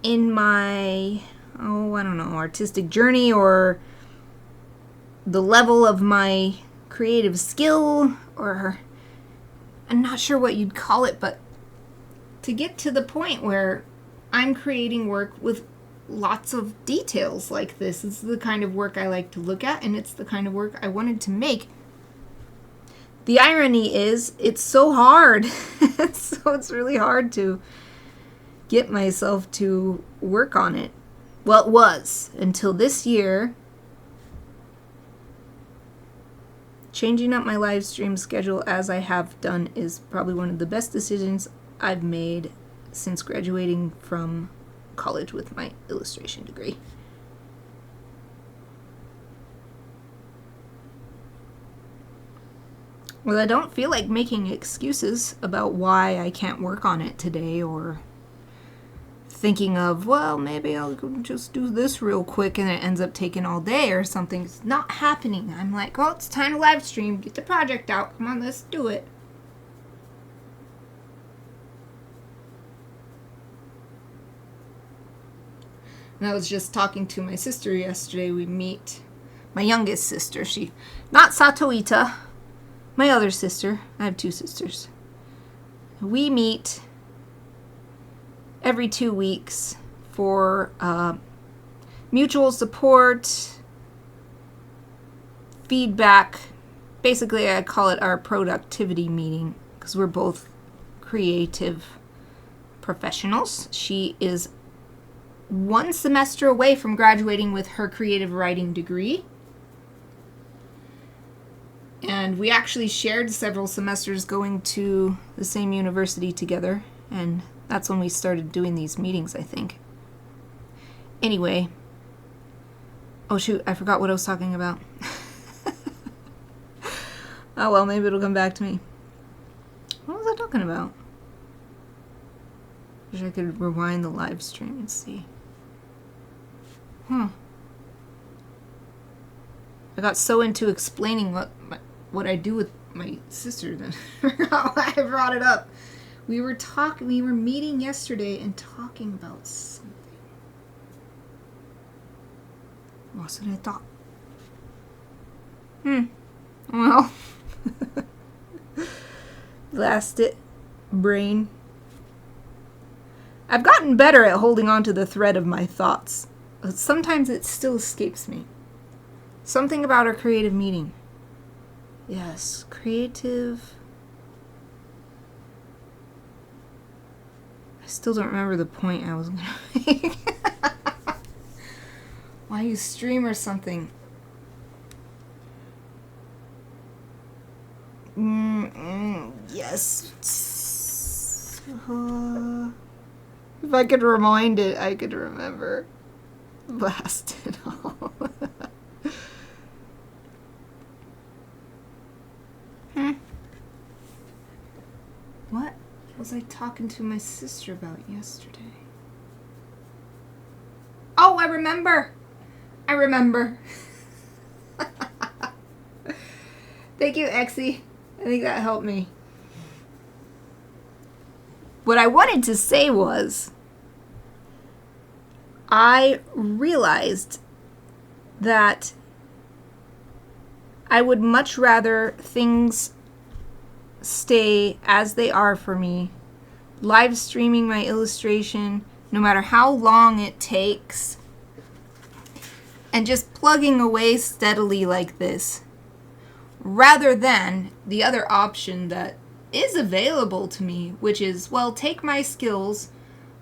in my, I don't know, artistic journey or the level of my creative skill, or I'm not sure what you'd call it, but to get to the point where I'm creating work with lots of details like this. It's the kind of work I like to look at, and it's the kind of work I wanted to make. The irony is, it's so hard. So it's really hard to get myself to work on it. Well, it was until this year. Changing up my live stream schedule as I have done is probably one of the best decisions I've made since graduating from college with my illustration degree. Well, I don't feel like making excuses about why I can't work on it today, or thinking of, well, maybe I'll just do this real quick and it ends up taking all day or something. It's not happening. I'm like, oh, it's time to live stream. Get the project out. Come on, let's do it. And I was just talking to my sister yesterday. We meet my youngest sister. She, not Satoita, my other sister. I have two sisters. We meet every 2 weeks for mutual support, feedback. Basically, I call it our productivity meeting because we're both creative professionals. She is 1 semester away from graduating with her creative writing degree. And we actually shared several semesters going to the same university together. And that's when we started doing these meetings, I think. Anyway. Oh, shoot. I forgot what I was talking about. Oh, well, maybe it'll come back to me. What was I talking about? Wish I could rewind the live stream and see. I got so into explaining what I do with my sister that I forgot why I brought it up. We were meeting yesterday and talking about something. Lost what I thought. Well. Blast it, brain. I've gotten better at holding on to the thread of my thoughts. But sometimes it still escapes me. Something about our creative meeting. Yes, creative. still don't remember the point I was going to make. Why you stream or something? Yes. If I could rewind it, I could remember. Blast it all. What was I talking to my sister about yesterday? Oh, I remember. Thank you, Exie. I think that helped me. What I wanted to say was, I realized that I would much rather things stay as they are for me, live streaming my illustration, no matter how long it takes, and just plugging away steadily like this, rather than the other option that is available to me, which is, well, take my skills,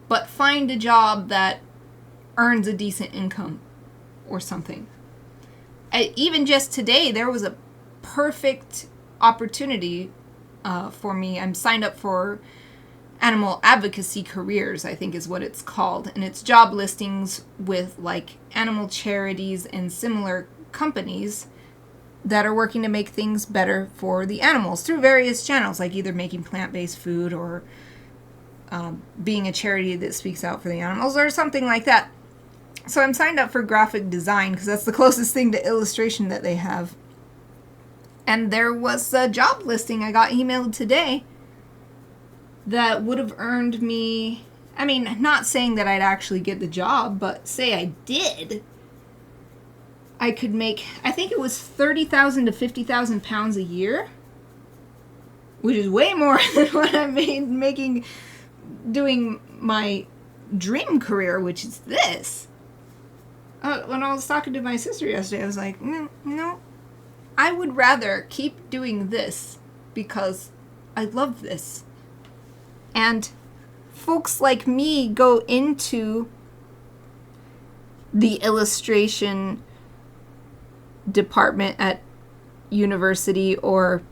but find a job that earns a decent income or something. Even just today, there was a perfect opportunity for me. I'm signed up for Animal Advocacy Careers, I think is what it's called. And it's job listings with like animal charities and similar companies that are working to make things better for the animals through various channels, like either making plant-based food or being a charity that speaks out for the animals or something like that. So I'm signed up for graphic design because that's the closest thing to illustration that they have. And there was a job listing I got emailed today that would have earned me, I mean, not saying that I'd actually get the job, but say I did, I could make, I think it was 30,000 to 50,000 pounds a year, which is way more than what I made making, doing my dream career, which is this. When I was talking to my sister yesterday, I was like, no, I would rather keep doing this because I love this. And folks like me go into the illustration department at university or,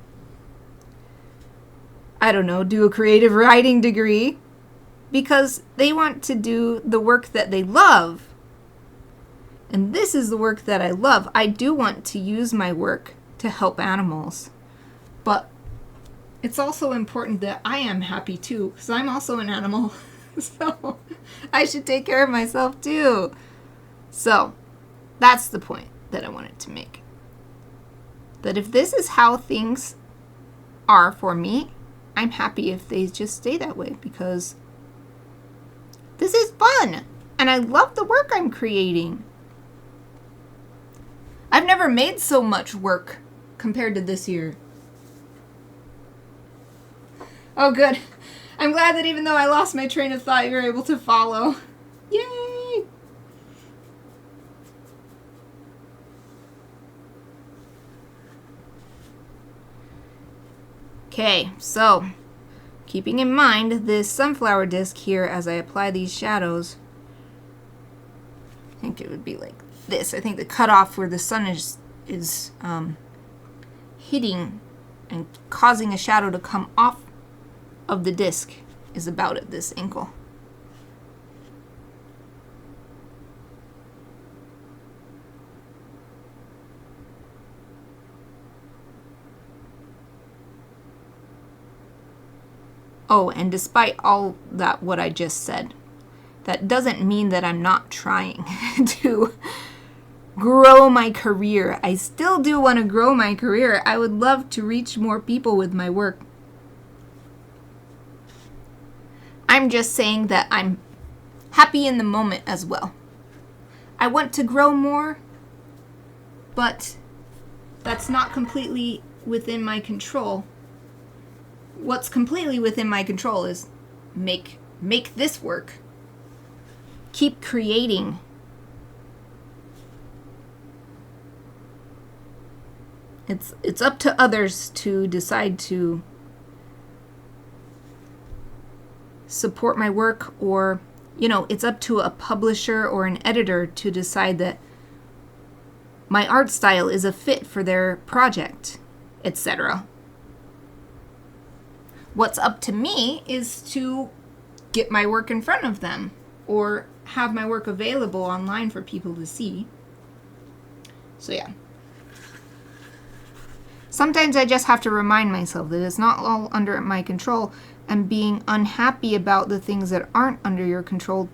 I don't know, do a creative writing degree because they want to do the work that they love. And this is the work that I love. I do want to use my work to help animals. But it's also important that I am happy too, because I'm also an animal. So I should take care of myself too. So that's the point that I wanted to make. That if this is how things are for me, I'm happy if they just stay that way because this is fun. And I love the work I'm creating. I've never made so much work compared to this year. Oh, good. I'm glad that even though I lost my train of thought, you were able to follow. Yay! Okay, so keeping in mind this sunflower disc here as I apply these shadows, I think it would be like this. I think the cutoff where the sun is hitting and causing a shadow to come off of the disc is about at this angle. Oh, and despite all that what I just said, that doesn't mean that I'm not trying to grow my career. I still do want to grow my career. I would love to reach more people with my work. I'm just saying that I'm happy in the moment as well. I want to grow more, but that's not completely within my control. What's completely within my control is make this work. Keep creating. It's up to others to decide to support my work, or, you know, it's up to a publisher or an editor to decide that my art style is a fit for their project, etc. What's up to me is to get my work in front of them or have my work available online for people to see. So yeah. Sometimes I just have to remind myself that it's not all under my control, and being unhappy about the things that aren't under your control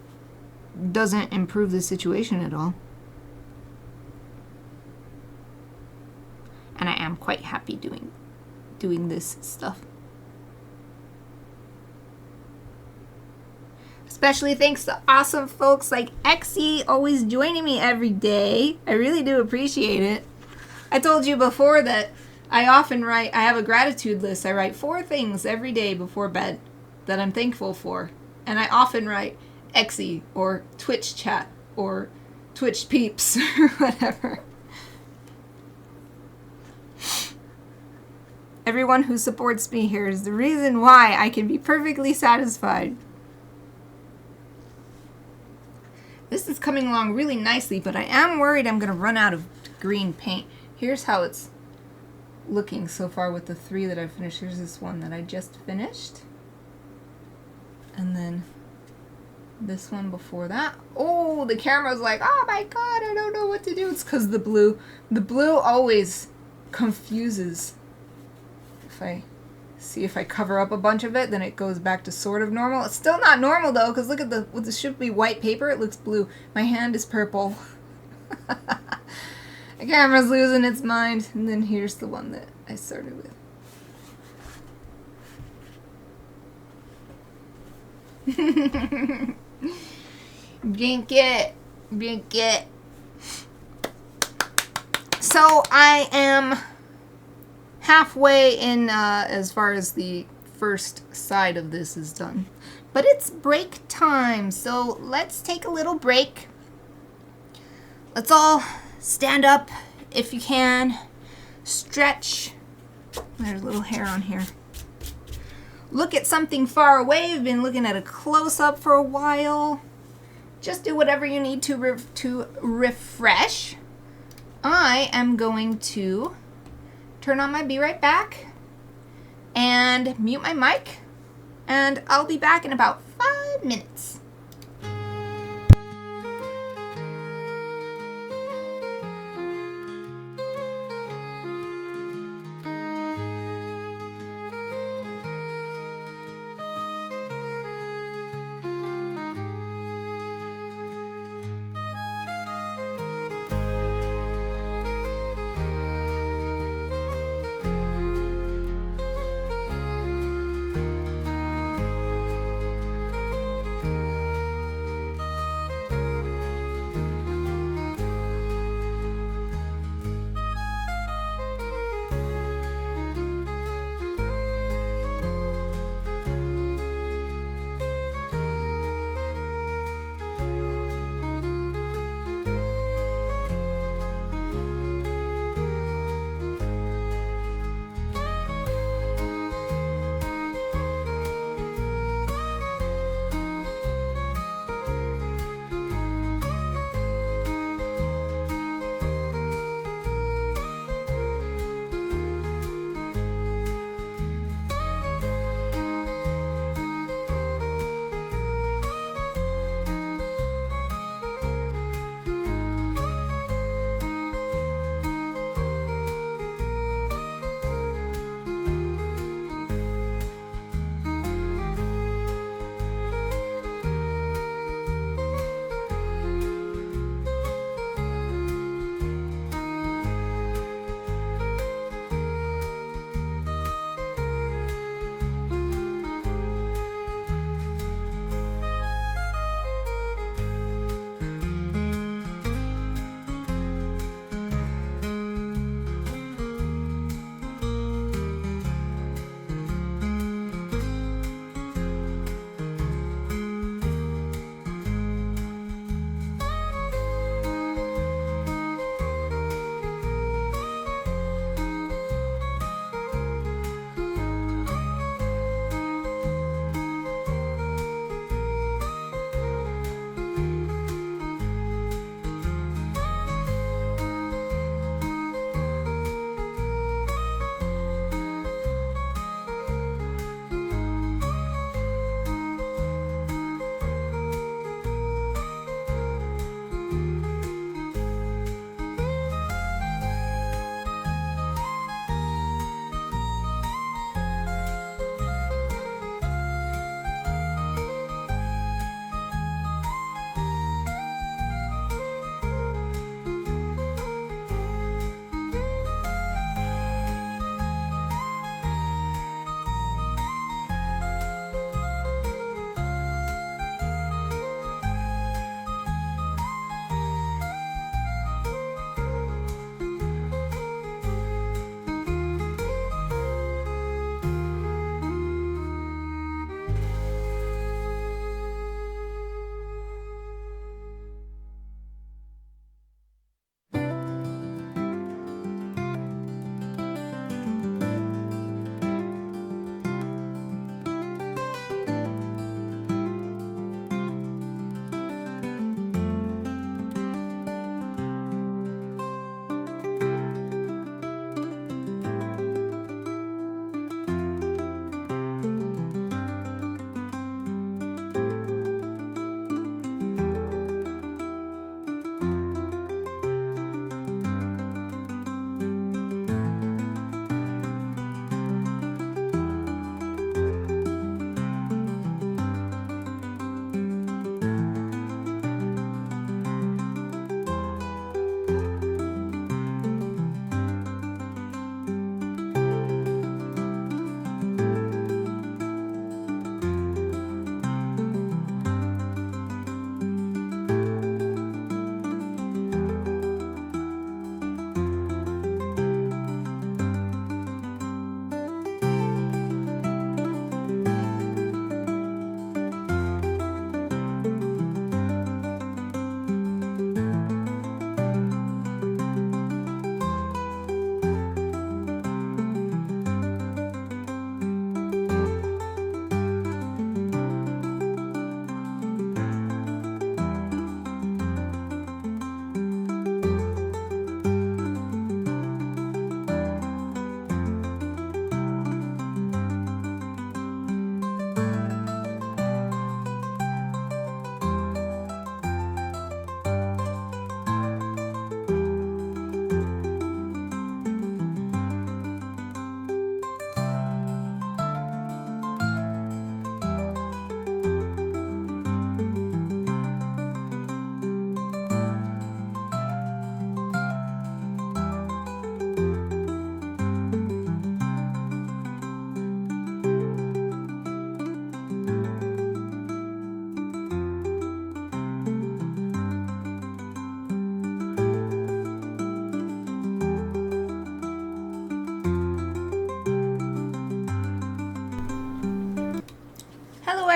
doesn't improve the situation at all. And I am quite happy doing this stuff. Especially thanks to awesome folks like Exie, always joining me every day. I really do appreciate it. I told you before that I often write, I have a gratitude list. I write 4 things every day before bed that I'm thankful for. And I often write Exie or Twitch chat or Twitch peeps or whatever. Everyone who supports me here is the reason why I can be perfectly satisfied. This is coming along really nicely, but I am worried I'm going to run out of green paint. Here's how it's looking so far with the 3 that I've finished. Here's this one that I just finished. And then this one before that. Oh, the camera's like, oh my god, I don't know what to do. It's because the blue always confuses. If I cover up a bunch of it, then it goes back to sort of normal. It's still not normal though, because look at this should be white paper. It looks blue. My hand is purple. The camera's losing its mind. And then here's the one that I started with. Drink it. So I am halfway in as far as the first side of this is done. But it's break time, so let's take a little break. Let's all stand up if you can. Stretch. There's a little hair on here. Look at something far away. I've been looking at a close-up for a while. Just do whatever you need to refresh. I am going to turn on my Be Right Back and mute my mic, and I'll be back in about 5 minutes.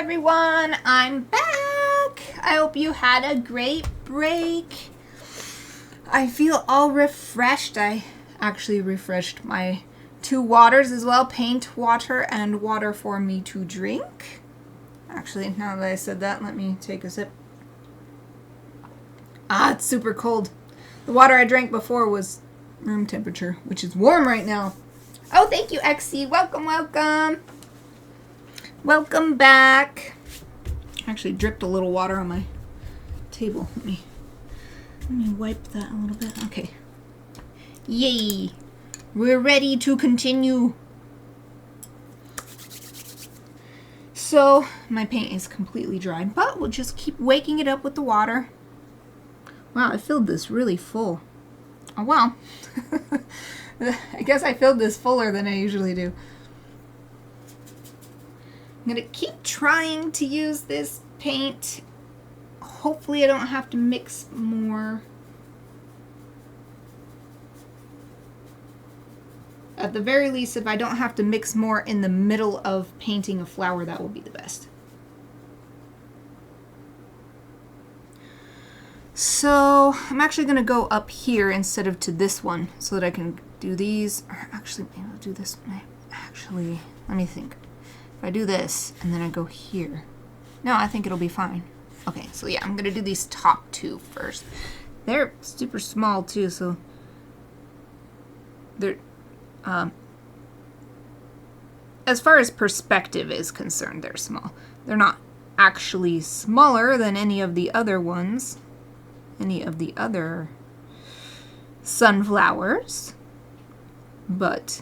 everyone, I'm back. I hope you had a great break. I feel all refreshed. I actually refreshed my 2 waters as well, paint water and water for me to drink. Actually, now that I said that, let me take a sip. Ah, it's super cold. The water I drank before was room temperature, which is warm right now. Oh, thank you, XC. Welcome, welcome. Welcome back. I actually dripped a little water on my table. Let me wipe that a little bit. Okay. Yay. We're ready to continue. So, my paint is completely dry, but we'll just keep waking it up with the water. Wow, I filled this really full. Oh, wow. I guess I filled this fuller than I usually do. I'm going to keep trying to use this paint. Hopefully I don't have to mix more. At the very least, if I don't have to mix more in the middle of painting a flower, that will be the best. So I'm actually going to go up here instead of to this one so that I can do these. Or actually, maybe I'll do this one. Actually, let me think. If I do this and then I go here. No, I think it'll be fine. Okay, so yeah, I'm going to do these top 2 first. They're super small too, so they're... as far as perspective is concerned, they're small. They're not actually smaller than any of the other ones, any of the other sunflowers, but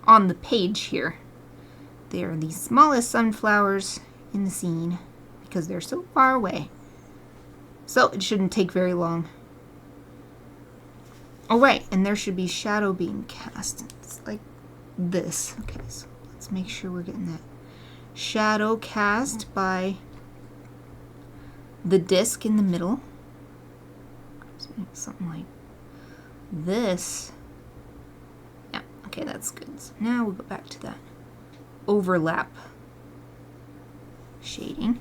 on the page here, they are the smallest sunflowers in the scene because they're so far away. So it shouldn't take very long. Oh, right, and there should be shadow being cast. It's like this. Okay, so let's make sure we're getting that shadow cast by the disc in the middle. Something like this. Yeah, okay, that's good. So now we'll go back to that overlap shading.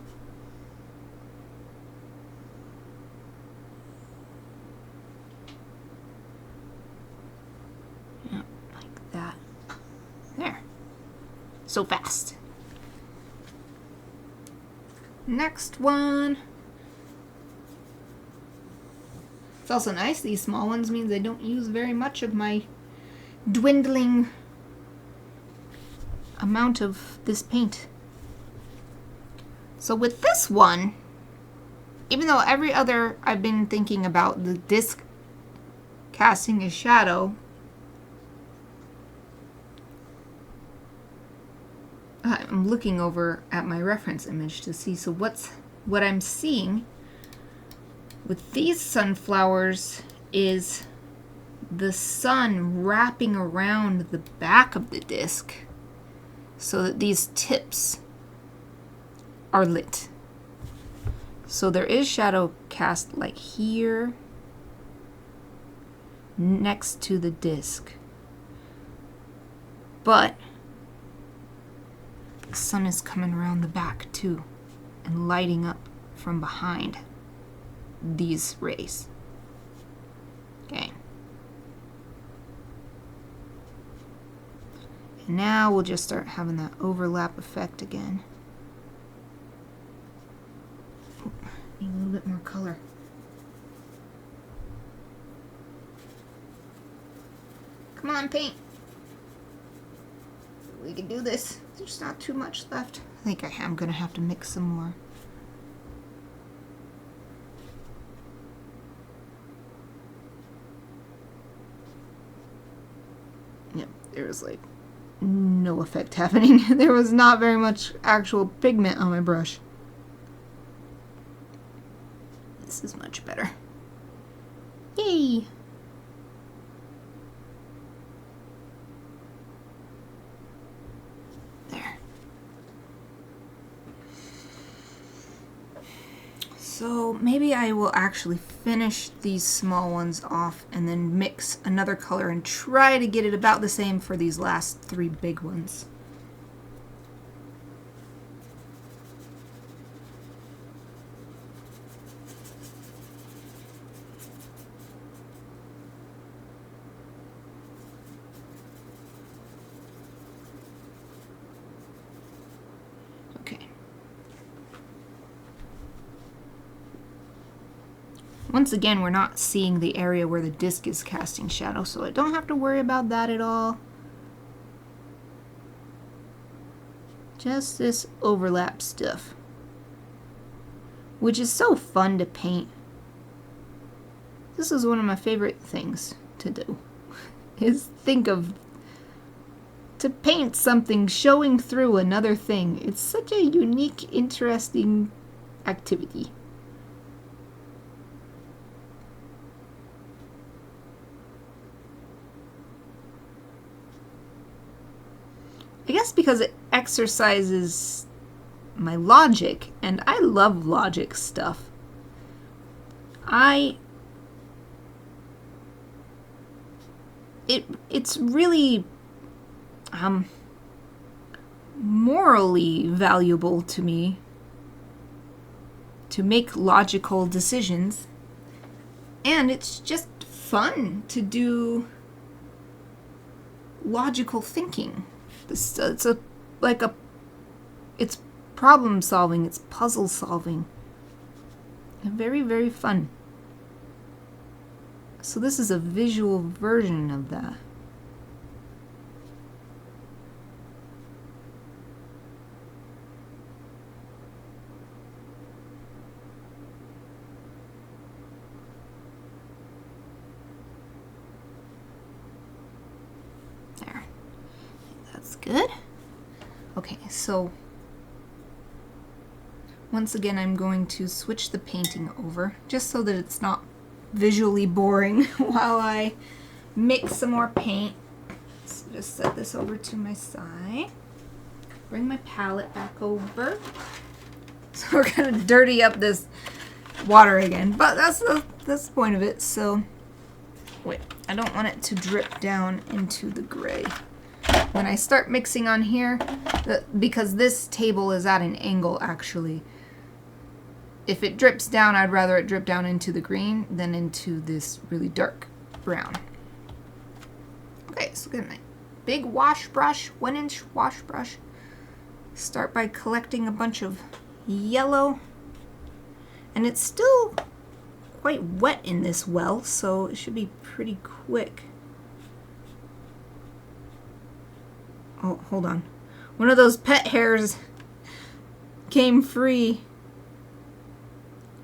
There. So fast. Next one. It's also nice. These small ones means I don't use very much of my dwindling amount of this paint. So with this one, even though every other I've been thinking about the disc casting a shadow, I'm looking over at my reference image to see, so what I'm seeing with these sunflowers is the sun wrapping around the back of the disc so that these tips are lit. So there is shadow cast like here next to the disc, but the sun is coming around the back too and lighting up from behind these rays. Okay. And now we'll just start having that overlap effect again. Ooh, need a little bit more color. Come on, paint. We can do this. There's not too much left. I think I am going to have to mix some more. Yep, there was like no effect happening. There was not very much actual pigment on my brush. This is much better. Yay! So maybe I will actually finish these small ones off and then mix another color and try to get it about the same for these last 3 big ones. Once again, we're not seeing the area where the disc is casting shadow, so I don't have to worry about that at all. Just this overlap stuff, which is so fun to paint. This is one of my favorite things to do, is to paint something showing through another thing. It's such a unique, interesting activity. I guess because it exercises my logic, and I love logic stuff. It's really morally valuable to me to make logical decisions, and it's just fun to do logical thinking. It's problem solving, it's puzzle solving, and very, very fun. So this is a visual version of that. There. That's good. Okay, so once again I'm going to switch the painting over just so that it's not visually boring while I mix some more paint. So just set this over to my side. Bring my palette back over. So we're gonna dirty up this water again, but that's the point of it. So wait, I don't want it to drip down into the gray. When I start mixing on here, because this table is at an angle actually, if it drips down, I'd rather it drip down into the green than into this really dark brown. Okay, so get my big wash brush, 1-inch wash brush. Start by collecting a bunch of yellow. And it's still quite wet in this well, so it should be pretty quick. Oh, hold on. One of those pet hairs came free.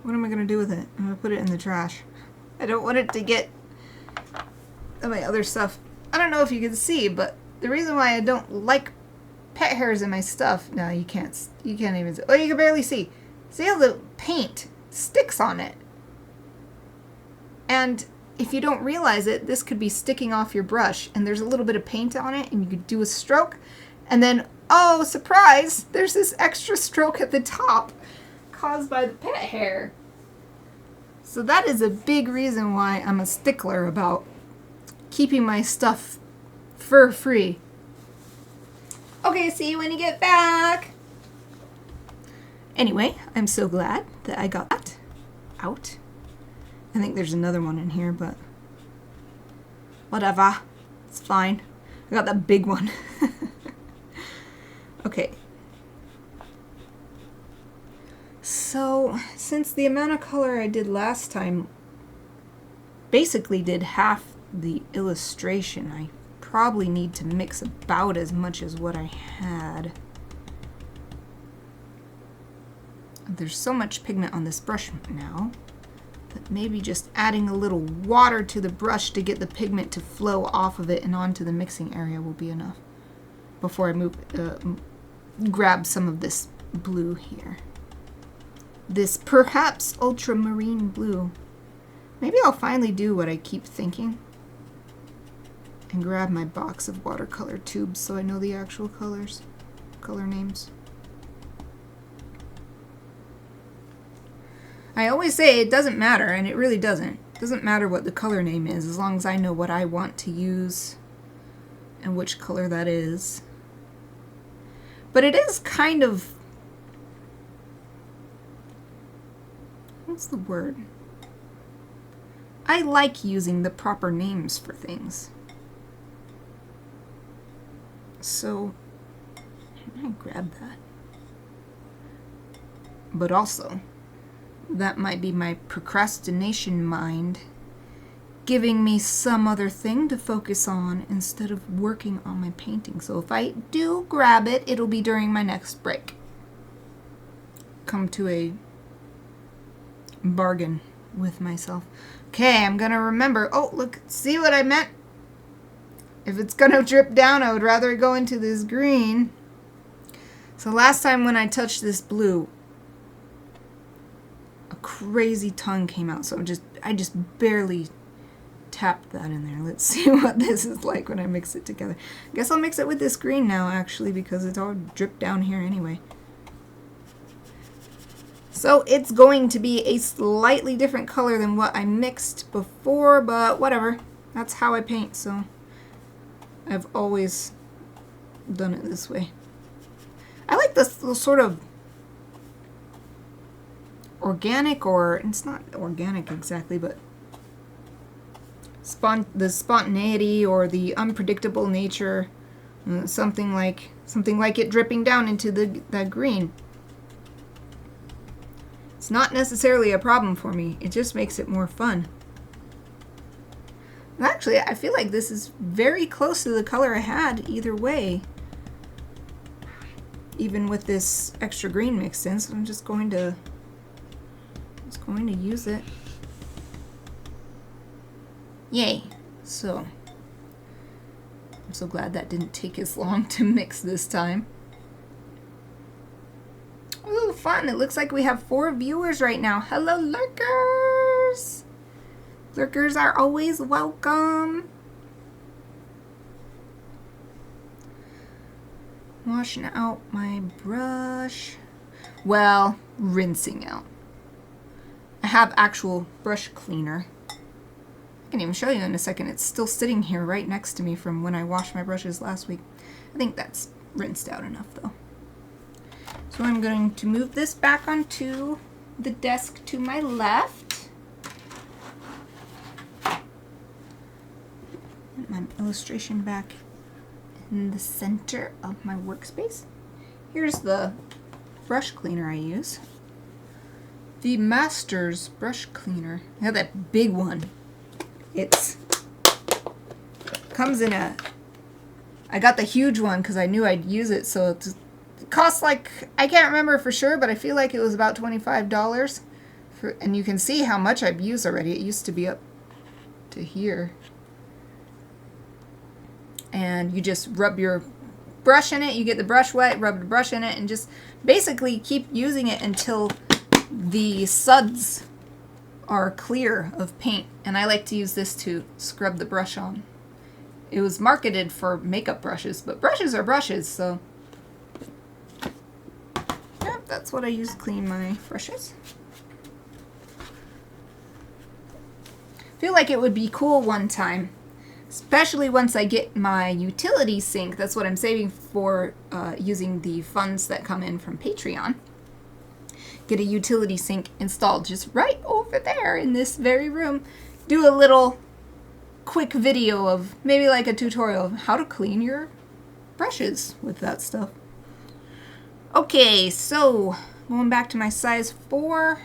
What am I going to do with it? I'm going to put it in the trash. I don't want it to get my other stuff. I don't know if you can see, but the reason why I don't like pet hairs in my stuff... No, you can't even see. Oh, you can barely see. See how the paint sticks on it? And if you don't realize it, this could be sticking off your brush, and there's a little bit of paint on it, and you could do a stroke, and then, oh, surprise, there's this extra stroke at the top caused by the pet hair. So that is a big reason why I'm a stickler about keeping my stuff fur-free. Okay, see you when you get back. Anyway, I'm so glad that I got that out. I think there's another one in here, but whatever. It's fine. I got that big one. Okay. So, since the amount of color I did last time basically did half the illustration, I probably need to mix about as much as what I had. There's so much pigment on this brush now that maybe just adding a little water to the brush to get the pigment to flow off of it and onto the mixing area will be enough before I grab some of this blue here. This perhaps ultramarine blue. Maybe I'll finally do what I keep thinking and grab my box of watercolor tubes so I know the actual colors, color names. I always say it doesn't matter, and it really doesn't. It doesn't matter what the color name is, as long as I know what I want to use and which color that is. But it is kind of... what's the word? I like using the proper names for things. So, I grab that. But also, that might be my procrastination mind giving me some other thing to focus on instead of working on my painting. So if I do grab it, it'll be during my next break. Come to a bargain with myself. Okay, I'm gonna remember. Oh, look, see what I meant? If it's gonna drip down, I would rather it go into this green. So last time when I touched this blue, a crazy ton came out. So I just barely tapped that in there. Let's see what this is like when I mix it together. I guess I'll mix it with this green now, actually, because it's all dripped down here anyway. So it's going to be a slightly different color than what I mixed before, but whatever. That's how I paint, so I've always done it this way. I like this little sort of organic, or it's not organic exactly, but the spontaneity or the unpredictable nature, something like it dripping down into that green. It's not necessarily a problem for me. It just makes it more fun. And actually, I feel like this is very close to the color I had either way, even with this extra green mixed in. So I'm just going to use it. Yay! So I'm so glad that didn't take as long to mix this time. Ooh, fun! It looks like we have 4 viewers right now. Hello, lurkers! Lurkers are always welcome. Washing out my brush. Well, rinsing out. I have actual brush cleaner. I can even show you in a second. It's still sitting here right next to me from when I washed my brushes last week. I think that's rinsed out enough though. So I'm going to move this back onto the desk to my left. Put my illustration back in the center of my workspace. Here's the brush cleaner I use. The Masters brush cleaner. I have that big one. It comes in a... I got the huge one because I knew I'd use it, so it costs like... I can't remember for sure, but I feel like it was about $25. And you can see how much I've used already. It used to be up to here. And you just rub your brush in it. You get the brush wet, rub the brush in it, and just basically keep using it until the suds are clear of paint. And I like to use this to scrub the brush on. It was marketed for makeup brushes, but brushes are brushes, so yeah, that's what I use to clean my brushes. I feel like it would be cool one time, especially once I get my utility sink. That's what I'm saving for, using the funds that come in from Patreon. Get a utility sink installed just right over there in this very room. Do a little quick video of maybe like a tutorial of how to clean your brushes with that stuff. Okay, so going back to my size 4.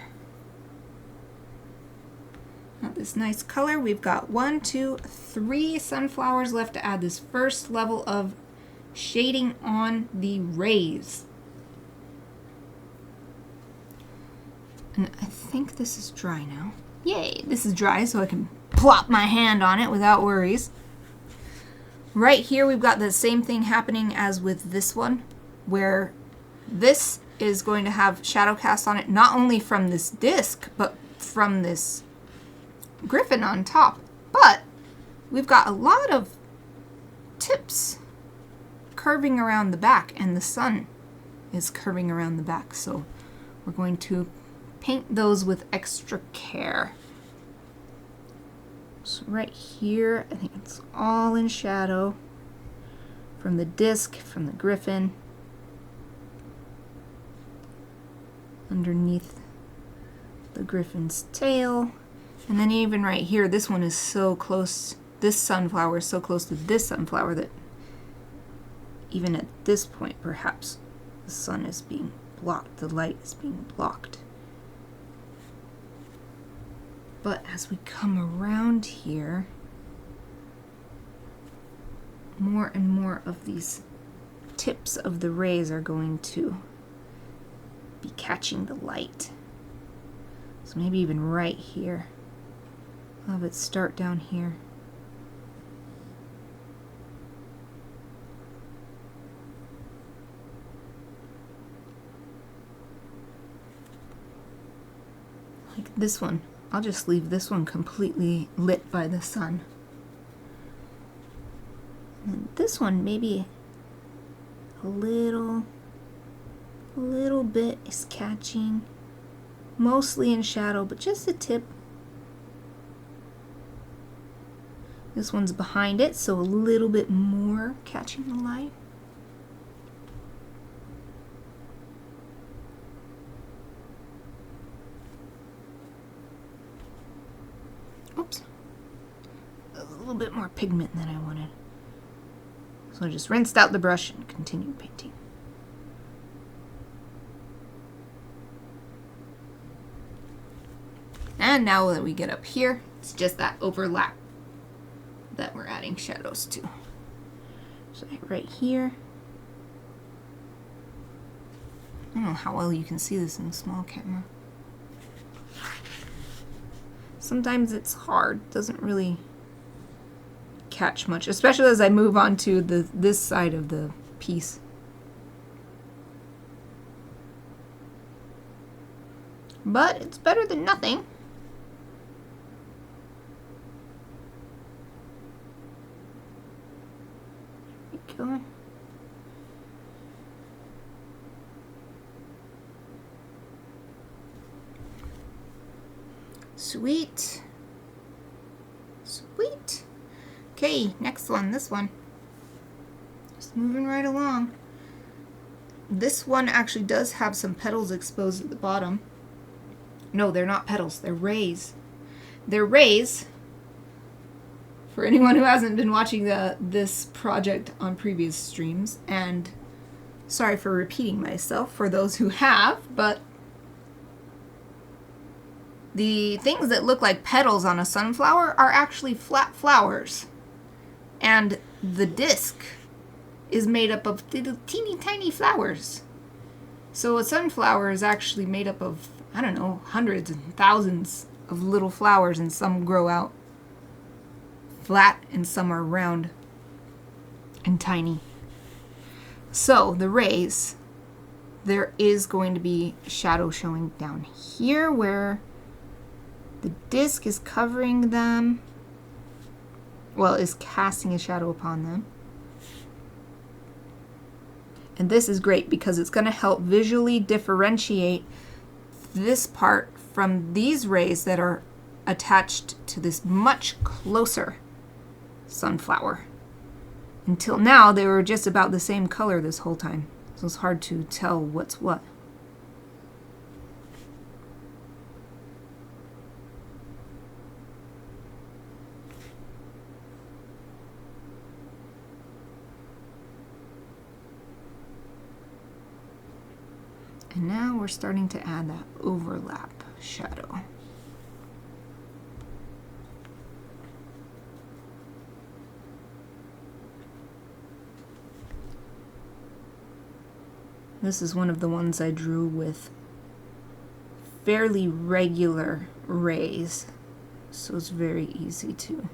Got this nice color. We've got 1, 2, 3 sunflowers left to add this first level of shading on the rays. And I think this is dry now. Yay, this is dry, so I can plop my hand on it without worries. Right here we've got the same thing happening as with this one, where this is going to have shadow cast on it, not only from this disc, but from this Gryphon on top. But we've got a lot of tips curving around the back, and the sun is curving around the back, so we're going to paint those with extra care. So right here, I think it's all in shadow from the disc, from the Gryphon, underneath the Gryphon's tail. And then even right here, this one is so close, this sunflower is so close to this sunflower that even at this point, perhaps, the sun is being blocked, the light is being blocked. But as we come around here, more and more of these tips of the rays are going to be catching the light. So maybe even right here. I'll have it start down here. Like this one. I'll just leave this one completely lit by the sun. And this one maybe a little bit is catching, mostly in shadow, but just a tip. This one's behind it, so a little bit more catching the light. Oops. A little bit more pigment than I wanted. So I just rinsed out the brush and continued painting. And now that we get up here, it's just that overlap that we're adding shadows to. So right here. I don't know how well you can see this in a small camera. Sometimes it's hard, doesn't really catch much, especially as I move on to this side of the piece. But it's better than nothing. There we go. Sweet. Sweet. Okay, next one, this one. Just moving right along. This one actually does have some petals exposed at the bottom. No, they're not petals, they're rays. They're rays. For anyone who hasn't been watching this project on previous streams, and sorry for repeating myself for those who have, but the things that look like petals on a sunflower are actually flat flowers. And the disc is made up of little teeny tiny flowers. So a sunflower is actually made up of, I don't know, hundreds and thousands of little flowers, and some grow out flat and some are round and tiny. So the rays, there is going to be shadow showing down here where the disc is covering them. Well, is casting a shadow upon them. And this is great because it's going to help visually differentiate this part from these rays that are attached to this much closer sunflower. Until now, they were just about the same color this whole time. So it's hard to tell what's what. And now we're starting to add that overlap shadow. This is one of the ones I drew with fairly regular rays, so it's very easy to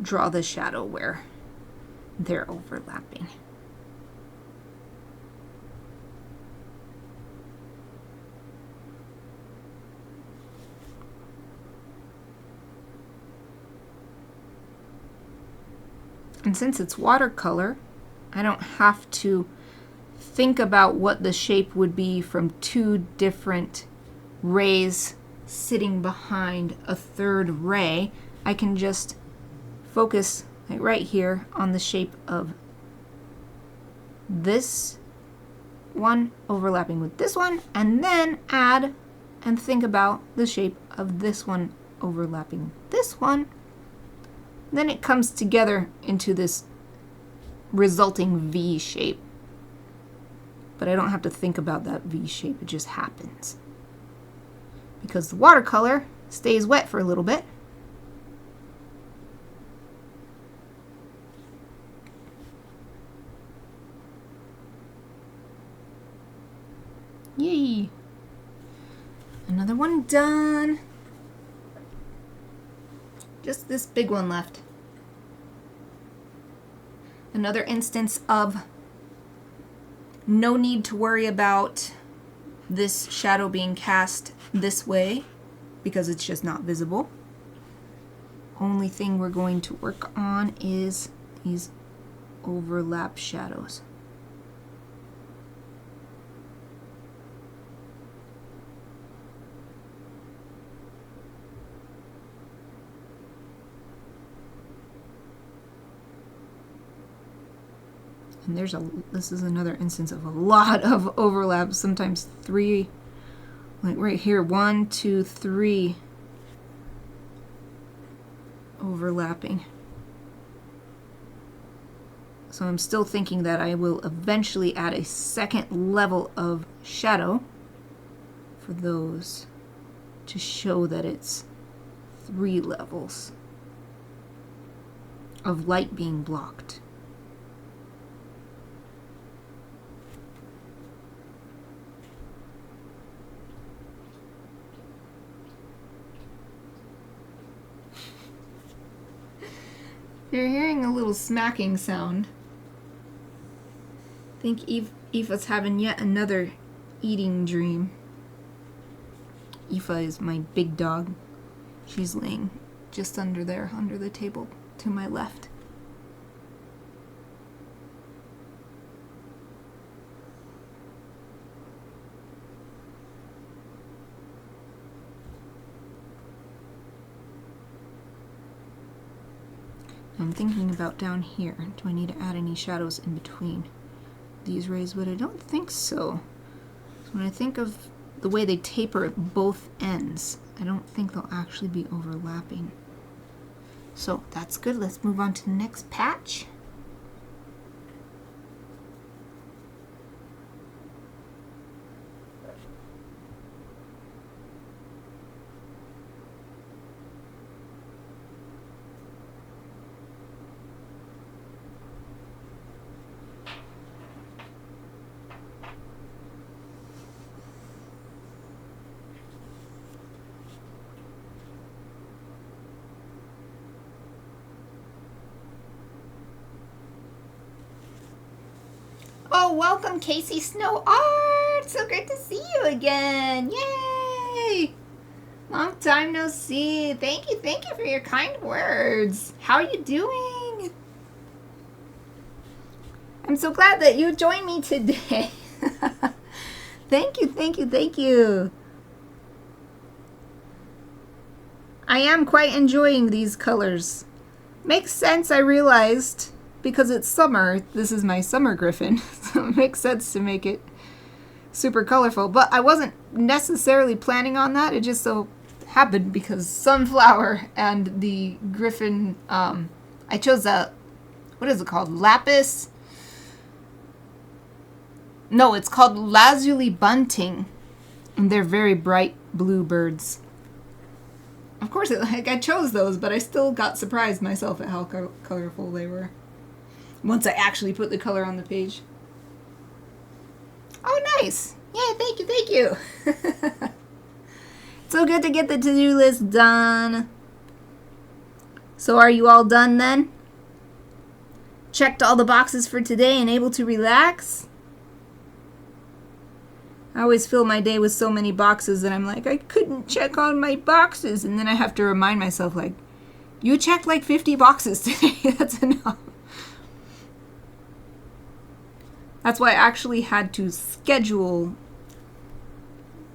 draw the shadow where they're overlapping. And since it's watercolor, I don't have to think about what the shape would be from two different rays sitting behind a third ray. I can just focus like right here on the shape of this one overlapping with this one, and then add and think about the shape of this one overlapping this one. Then it comes together into this resulting V shape. But I don't have to think about that V shape, it just happens. because the watercolor stays wet for a little bit. Yay! Another one done. Just this big one left. Another instance of no need to worry about this shadow being cast this way because it's just not visible. Only thing we're going to work on is these overlap shadows. And this is another instance of a lot of overlap, sometimes 3, like right here, 1, 2, 3 overlapping. So I'm still thinking that I will eventually add a second level of shadow for those to show that it's 3 levels of light being blocked. You're hearing a little smacking sound. I think Aoife's having yet another eating dream. Aoife is my big dog. She's laying just under there, under the table to my left. I'm thinking about down here. Do I need to add any shadows in between these rays? But I don't think so. So when I think of the way they taper at both ends, I don't think they'll actually be overlapping. So that's good. Let's move on to the next patch. Oh, welcome Casey Snow Art! So great to see you again! Yay! Long time no see. Thank you for your kind words. How are you doing? I'm so glad that you joined me today. Thank you. I am quite enjoying these colors. Makes sense, I realized. Because it's summer, this is my summer Gryphon, so it makes sense to make it super colorful. But I wasn't necessarily planning on that. It just so happened because Sunflower and the Gryphon, I chose a, what is it called? Lapis? No, it's called Lazuli Bunting. And they're very bright blue birds. Of course, I chose those, but I still got surprised myself at how colorful they were. Once I actually put the color on the page. Oh, nice. Yeah, thank you. So good to get the to-do list done. So are you all done then? Checked all the boxes for today and able to relax? I always fill my day with so many boxes that I'm like, I couldn't check all my boxes. And then I have to remind myself, like, you checked like 50 boxes today. That's enough. That's why I actually had to schedule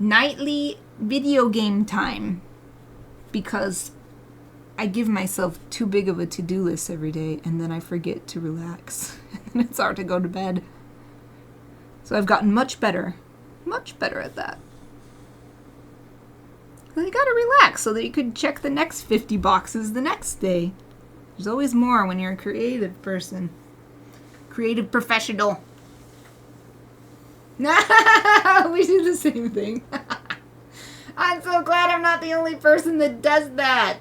nightly video game time because I give myself too big of a to-do list every day and then I forget to relax. And it's hard to go to bed. So I've gotten much better at that. So you gotta relax so that you could check the next 50 boxes the next day. There's always more when you're a creative person. Creative professional. We do the same thing. I'm so glad I'm not the only person that does that.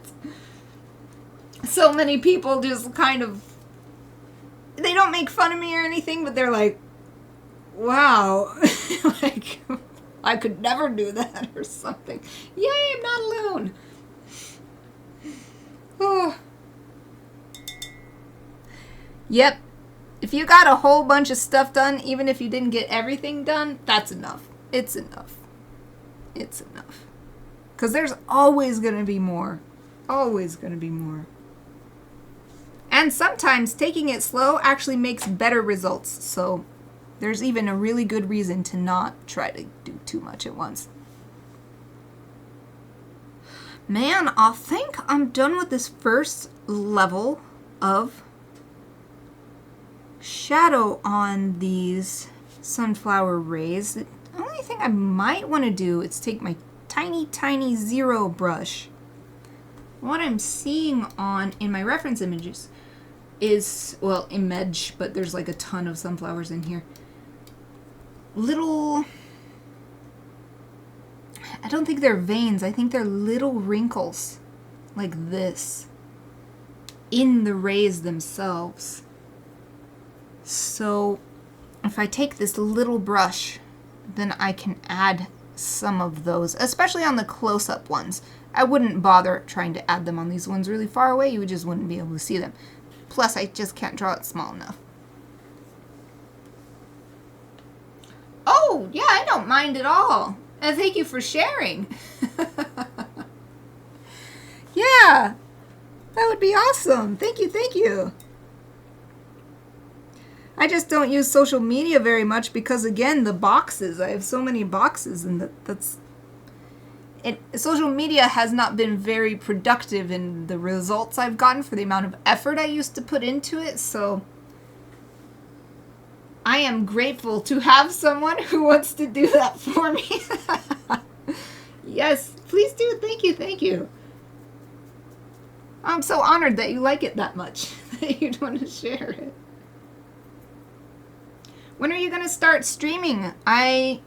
So many people just kind of, they don't make fun of me or anything, but they're like, wow, like, I could never do that or something. Yay, I'm not alone. Oh. Yep. If you got a whole bunch of stuff done, even if you didn't get everything done, that's enough. It's enough. It's enough. Because there's always going to be more. Always going to be more. And sometimes taking it slow actually makes better results. So there's even a really good reason to not try to do too much at once. Man, I think I'm done with this first level of shadow on these sunflower rays. The only thing I might want to do is take my tiny zero brush. What I'm seeing in my reference images is, well, image, but there's like a ton of sunflowers in here. Little, I don't think they're veins, I think they're little wrinkles like this in the rays themselves. So if I take this little brush, then I can add some of those, especially on the close-up ones. I wouldn't bother trying to add them on these ones really far away. You just wouldn't be able to see them. Plus, I just can't draw it small enough. Oh, yeah, I don't mind at all. And thank you for sharing. Yeah, that would be awesome. Thank you, thank you. I just don't use social media very much because, again, the boxes. I have so many boxes, and social media has not been very productive in the results I've gotten for the amount of effort I used to put into it, so I am grateful to have someone who wants to do that for me. Yes, please do. Thank you, thank you. I'm so honored that you like it that much, that you'd want to share it. When are you going to start streaming? I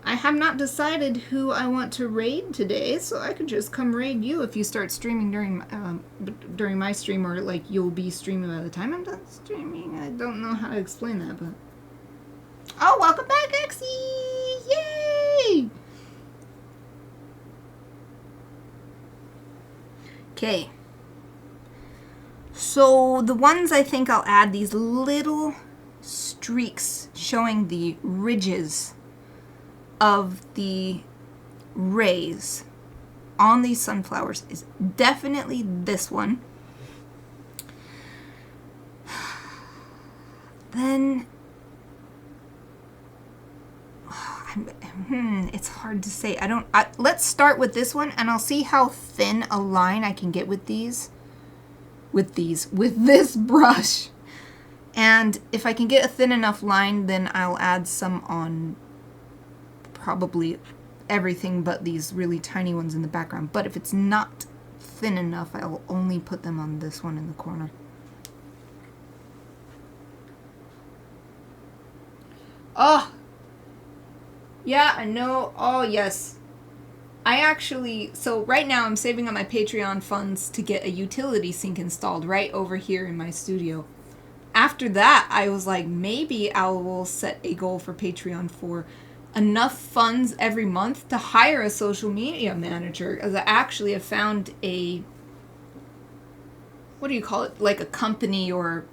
have not decided who I want to raid today, so I could just come raid you if you start streaming during my stream, or like you'll be streaming by the time I'm done streaming. I don't know how to explain that, but... Oh, welcome back, Exie! Yay! Okay. So the ones I think I'll add, these little streaks showing the ridges of the rays on these sunflowers, is definitely this one. Then it's hard to say. Let's start with this one, and I'll see how thin a line I can get with this brush. And if I can get a thin enough line, then I'll add some on probably everything but these really tiny ones in the background. But if it's not thin enough, I'll only put them on this one in the corner. Oh! Yeah, I know. Oh, yes. So right now I'm saving up my Patreon funds to get a utility sink installed right over here in my studio. After that, I was like, maybe I will set a goal for Patreon for enough funds every month to hire a social media manager, because I actually have found a, what do you call it, like a company, or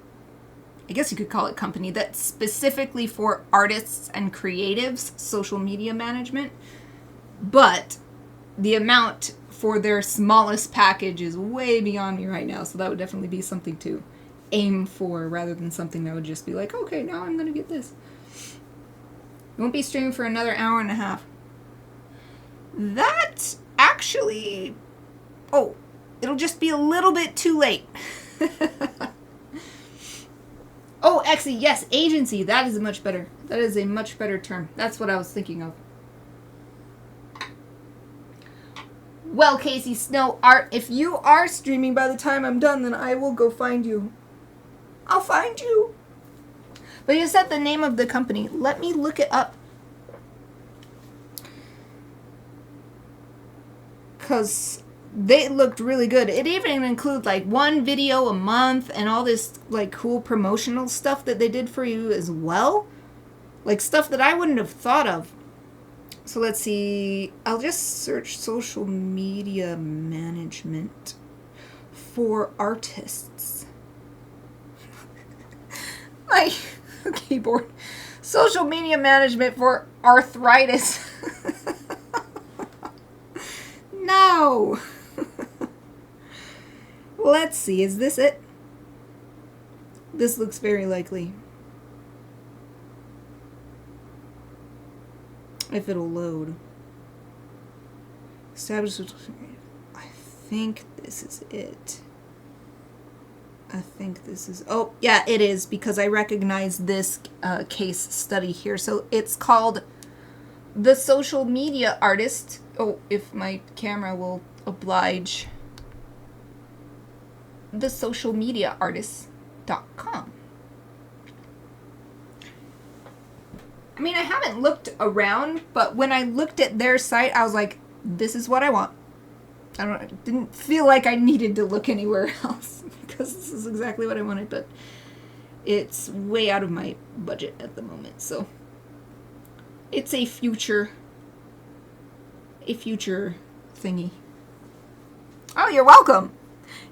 I guess you could call it company, that's specifically for artists and creatives, social media management. But the amount for their smallest package is way beyond me right now, so that would definitely be something to aim for, rather than something that would just be like, okay, now I'm gonna get this. Won't be streaming for another hour and a half. That actually, oh, it'll just be a little bit too late. Oh, actually, yes, agency. That is a much better term. That's what I was thinking of. Well, Casey Snow Art, if you are streaming by the time I'm done, then I will go find you. I'll find you. But you said the name of the company. Let me look it up. because they looked really good. It even includes like one video a month and all this like cool promotional stuff that they did for you as well. Like stuff that I wouldn't have thought of. So let's see. I'll just search social media management for artists. My keyboard. Social media management for arthritis. No. Let's see. Is this it? This looks very likely. If it'll load. Establish. I think this is it. I think this is... Oh, yeah, it is, because I recognize this case study here. So it's called The Social Media Artist. Oh, if my camera will oblige. thesocialmediaartist.com. I mean, I haven't looked around, but when I looked at their site, I was like, this is what I want. I didn't feel like I needed to look anywhere else because this is exactly what I wanted, but it's way out of my budget at the moment, so it's a future thingy. Oh, you're welcome.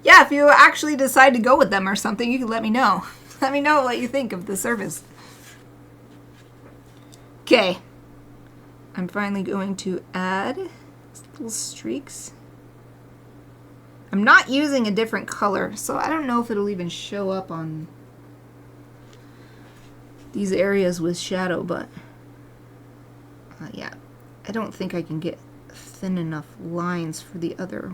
Yeah, if you actually decide to go with them or something, you can let me know. Let me know what you think of the service. Okay, I'm finally going to add little streaks. I'm not using a different color, so I don't know if it'll even show up on these areas with shadow, but yeah, I don't think I can get thin enough lines for the other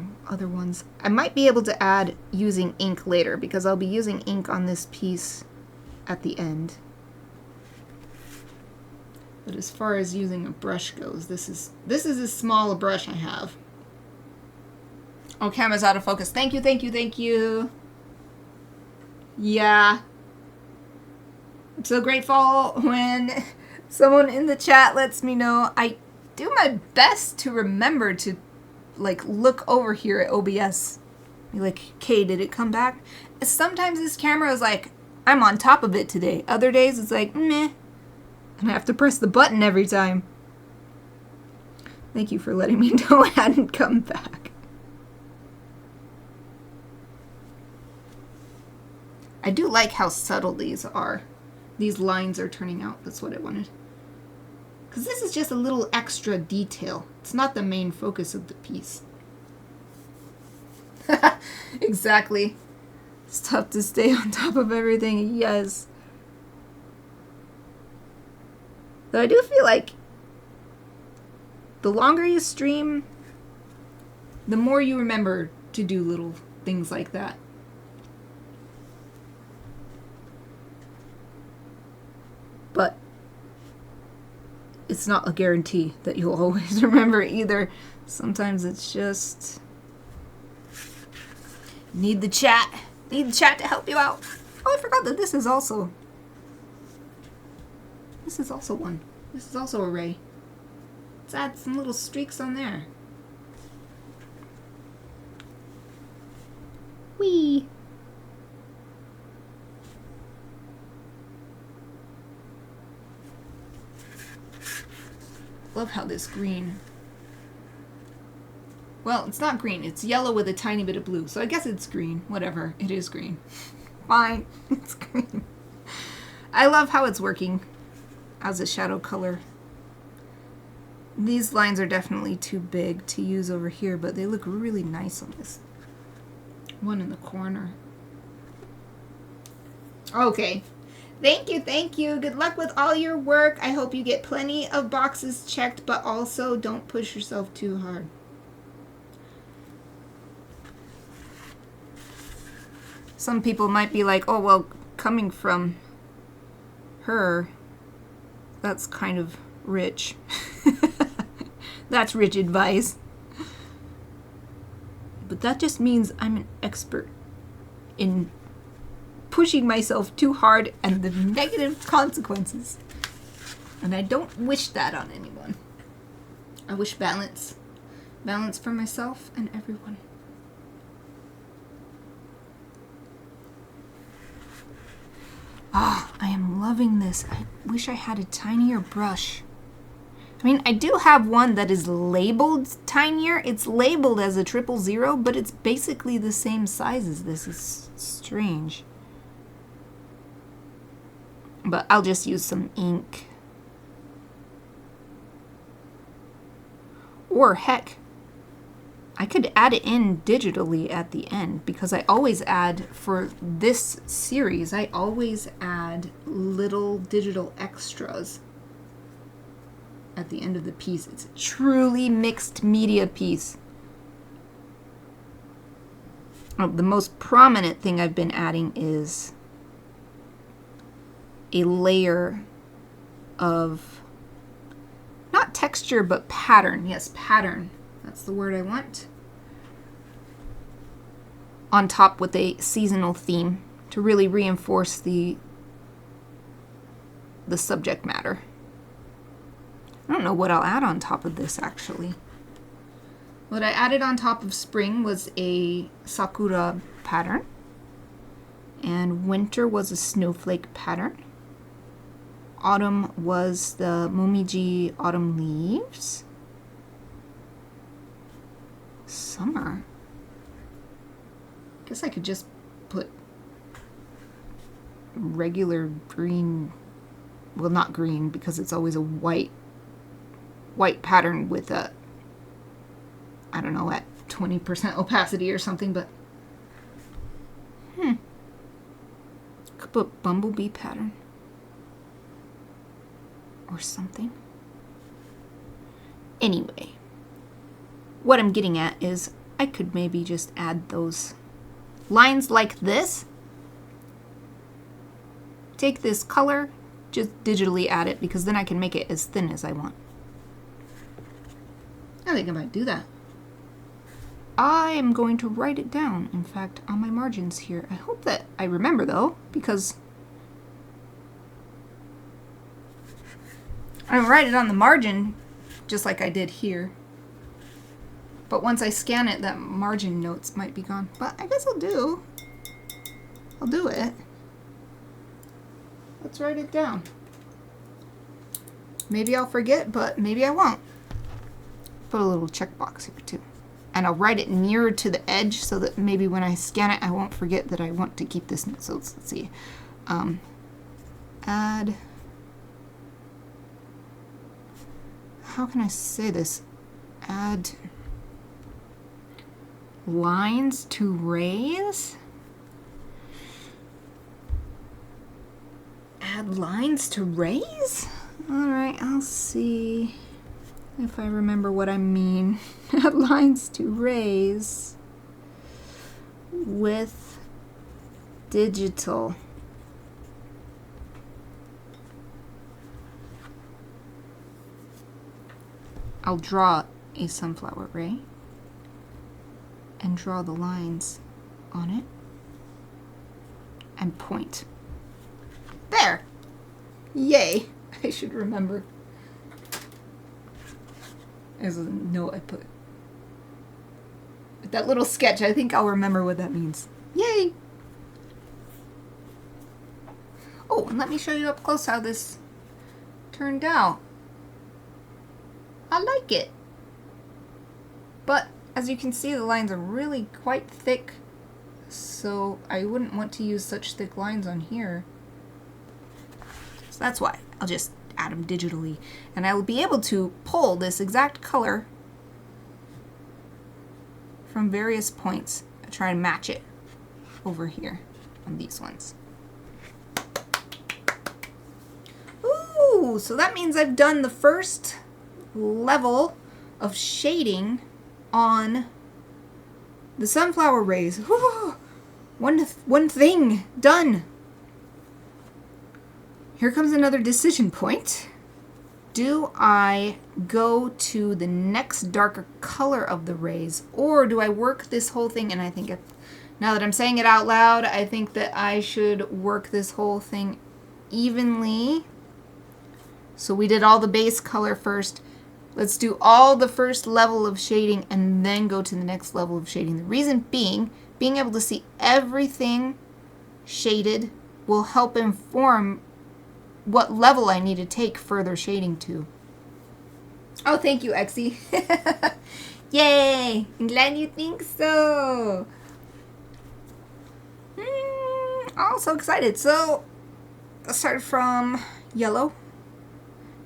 ones. I might be able to add using ink later, because I'll be using ink on this piece at the end. But as far as using a brush goes, this is as small a brush I have. Oh, camera's out of focus. Thank you, thank you, thank you. Yeah. I'm so grateful when someone in the chat lets me know. I do my best to remember to like look over here at OBS. Be like, okay, did it come back? Sometimes this camera is like, I'm on top of it today. Other days it's like, meh. And I have to press the button every time. Thank you for letting me know it hadn't come back. I do like how subtle these are. These lines are turning out. That's what I wanted. Because this is just a little extra detail. It's not the main focus of the piece. Exactly. It's tough to stay on top of everything. Yes. Though I do feel like the longer you stream, the more you remember to do little things like that. But it's not a guarantee that you'll always remember either. Sometimes it's just need the chat. Need the chat to help you out. Oh, I forgot that this is also one. This is also a ray. Let's add some little streaks on there. Whee! Love how this green... Well, it's not green. It's yellow with a tiny bit of blue. So I guess it's green. Whatever. It is green. Fine. It's green. I love how it's working as a shadow color. These lines are definitely too big to use over here, but they look really nice on this one in the corner. Okay. Thank you, thank you. Good luck with all your work. I hope you get plenty of boxes checked, but also don't push yourself too hard. Some people might be like, oh, well, coming from her, that's kind of rich. That's rich advice. But that just means I'm an expert in pushing myself too hard and the negative consequences. And I don't wish that on anyone. I wish balance Balance for myself and everyone. Ah, I am loving this. I wish I had a tinier brush. I mean, I do have one that is labeled tinier. It's labeled as a 000, but it's basically the same size as this. It's strange. But I'll just use some ink. Or heck, I could add it in digitally at the end, because I always add, for this series, I always add little digital extras at the end of the piece. It's a truly mixed media piece. Oh, the most prominent thing I've been adding is a layer of, not texture, but pattern. Yes, pattern. That's the word I want. On top with a seasonal theme to really reinforce the subject matter. I don't know what I'll add on top of this, actually. What I added on top of spring was a sakura pattern, and winter was a snowflake pattern. Autumn was the momiji autumn leaves. Summer. I guess I could just put regular green, well, not green, because it's always a white pattern with a, I don't know, at 20% opacity or something, but could put bumblebee pattern or something. Anyway, what I'm getting at is I could maybe just add those lines like this. Take this color, just digitally add it, because then I can make it as thin as I want. I think I might do that. I am going to write it down, in fact, on my margins here. I hope that I remember, though, because I write it on the margin just like I did here. But once I scan it, that margin notes might be gone. But I guess I'll do it. Let's write it down. Maybe I'll forget, but maybe I won't. Put a little checkbox here too. And I'll write it nearer to the edge so that maybe when I scan it, I won't forget that I want to keep this note. So let's see. Add. How can I say this? Add lines to raise? Add lines to raise? Alright, I'll see if I remember what I mean. Add lines to raise with digital. I'll draw a sunflower ray and draw the lines on it and point. There! Yay! I should remember. There's a note I put. With that little sketch, I think I'll remember what that means. Yay! Oh, and let me show you up close how this turned out. I like it. But as you can see, the lines are really quite thick, so I wouldn't want to use such thick lines on here. So that's why I'll just add them digitally, and I will be able to pull this exact color from various points and try and match it over here on these ones. Ooh, so that means I've done the first level of shading on the sunflower rays. Whew, one thing done. Here comes another decision point. Do I go to the next darker color of the rays, or do I work this whole thing? And I think now that I'm saying it out loud, I think that I should work this whole thing evenly. So we did all the base color first. Let's do all the first level of shading and then go to the next level of shading. The reason being able to see everything shaded will help inform what level I need to take further shading to. Oh, thank you, Exie. Yay! I'm glad you think so. Oh, so excited. So, let's start from yellow.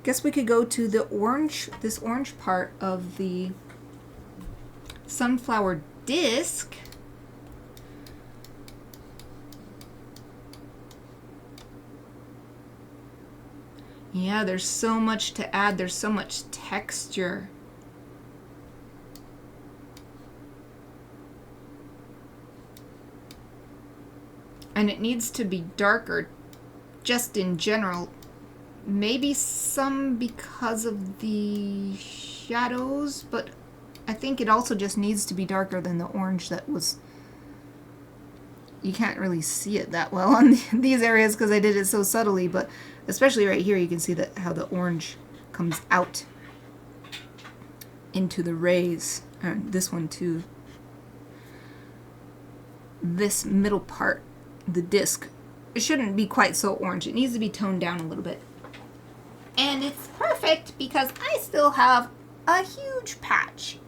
Guess we could go to the orange, this orange part of the sunflower disc. Yeah, there's so much to add. There's so much texture. And it needs to be darker just in general. Maybe some because of the shadows, but I think it also just needs to be darker than the orange that was... You can't really see it that well on these areas because I did it so subtly, but especially right here you can see that how the orange comes out into the rays. This one too. This middle part, the disc, it shouldn't be quite so orange. It needs to be toned down a little bit. And it's perfect because I still have a huge patch.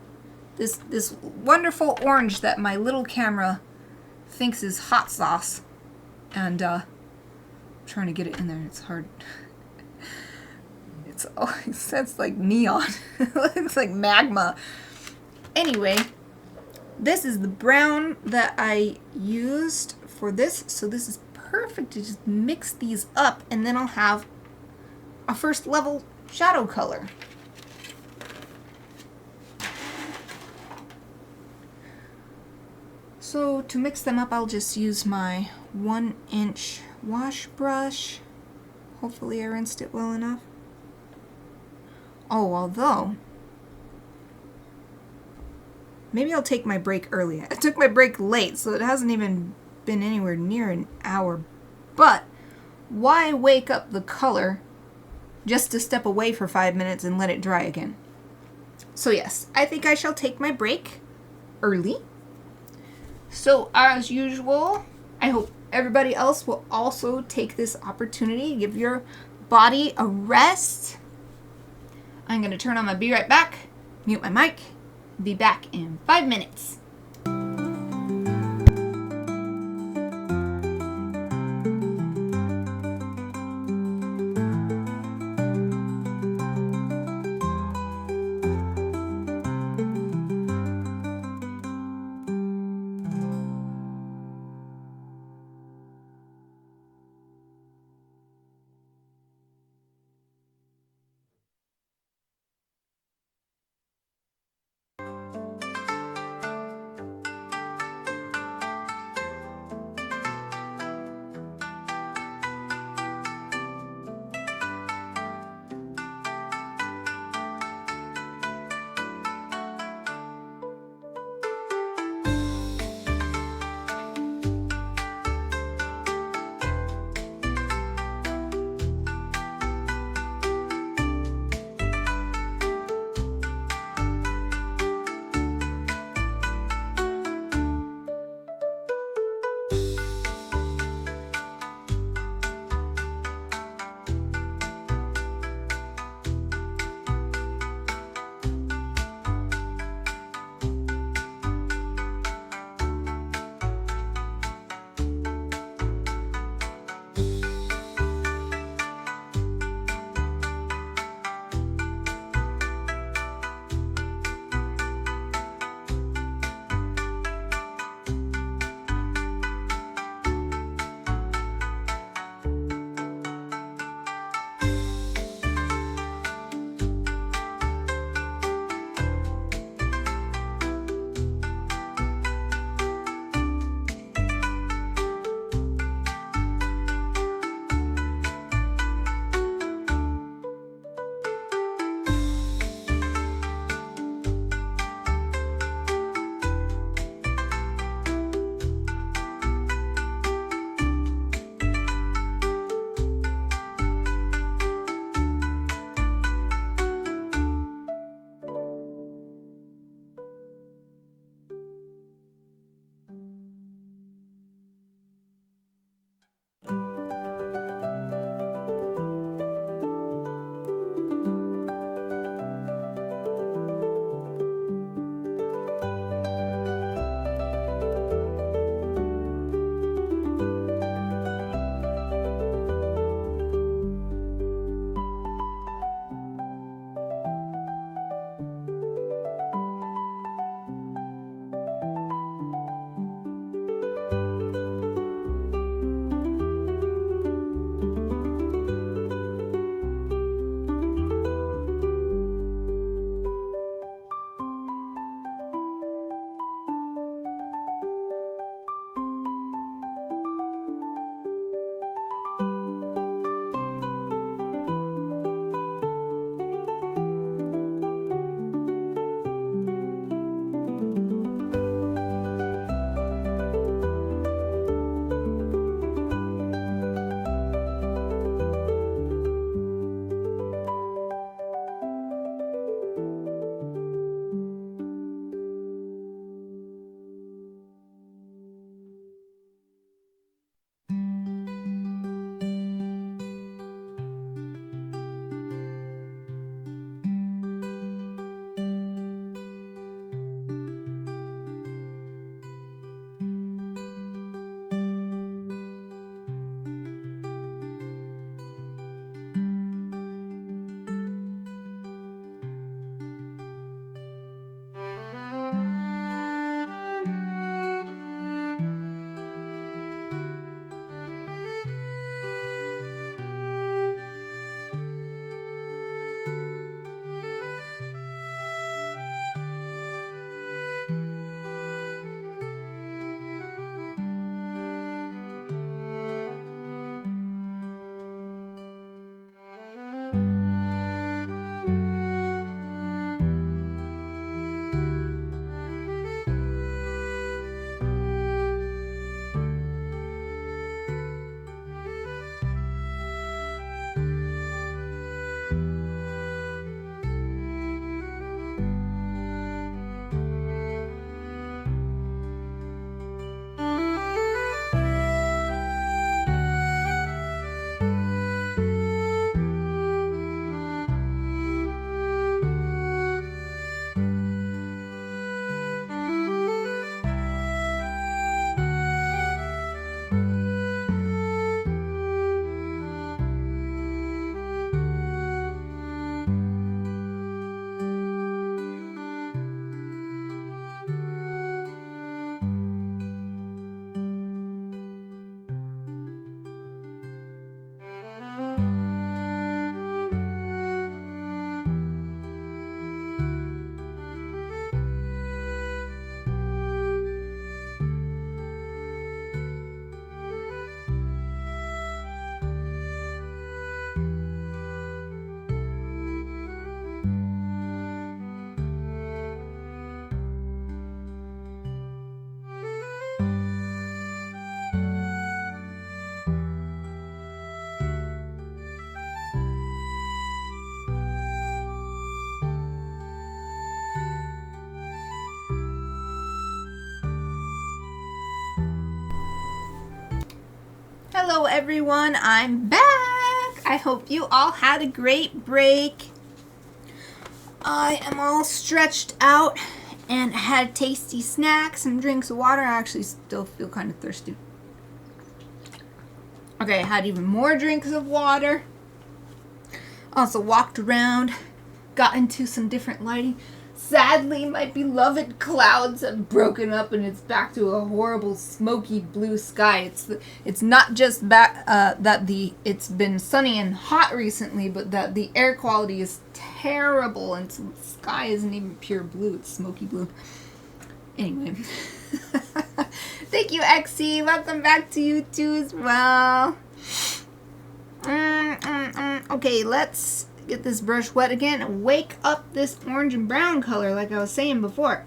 This wonderful orange that my little camera thinks is hot sauce. And I'm trying to get it in there. It's hard. It says like neon. It looks like magma. Anyway, this is the brown that I used for this. So this is perfect to just mix these up, and then I'll have a first level shadow color. So to mix them up, I'll just use my 1-inch wash brush. Hopefully I rinsed it well enough. Oh, although, maybe I'll take my break early. I took my break late, so it hasn't even been anywhere near an hour. But why wake up the color just to step away for 5 minutes and let it dry again? So yes, I think I shall take my break early. So as usual, I hope everybody else will also take this opportunity. Give your body a rest. I'm going to turn on my Be Right Back, mute my mic, be back in 5 minutes. Hello everyone, I'm back! I hope you all had a great break. I am all stretched out and had tasty snacks and drinks of water. I actually still feel kind of thirsty. Okay, I had even more drinks of water. Also walked around, got into some different lighting. Sadly, my beloved clouds have broken up and it's back to a horrible smoky blue sky. It's not just it's been sunny and hot recently, but that the air quality is terrible and so the sky isn't even pure blue, it's smoky blue. Anyway. Thank you, XC. Welcome back to you too as well. Okay, let's get this brush wet again and wake up this orange and brown color like I was saying before.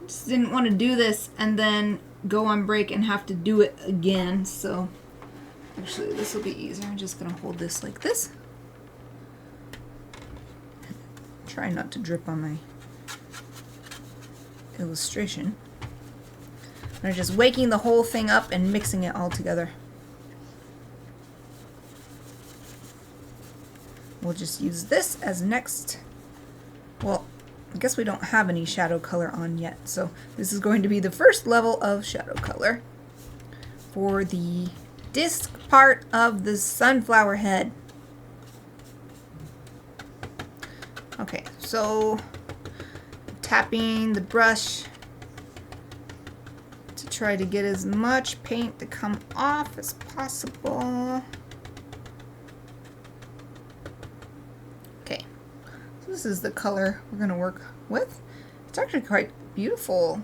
Just didn't want to do this and then go on break and have to do it again, so actually this will be easier. I'm just gonna hold this like this. Try not to drip on my illustration. I'm just waking the whole thing up and mixing it all together. We'll just use this as next. Well, I guess we don't have any shadow color on yet, so this is going to be the first level of shadow color for the disc part of the sunflower head. Okay, so tapping the brush to try to get as much paint to come off as possible. This is the color we're going to work with. It's actually quite beautiful.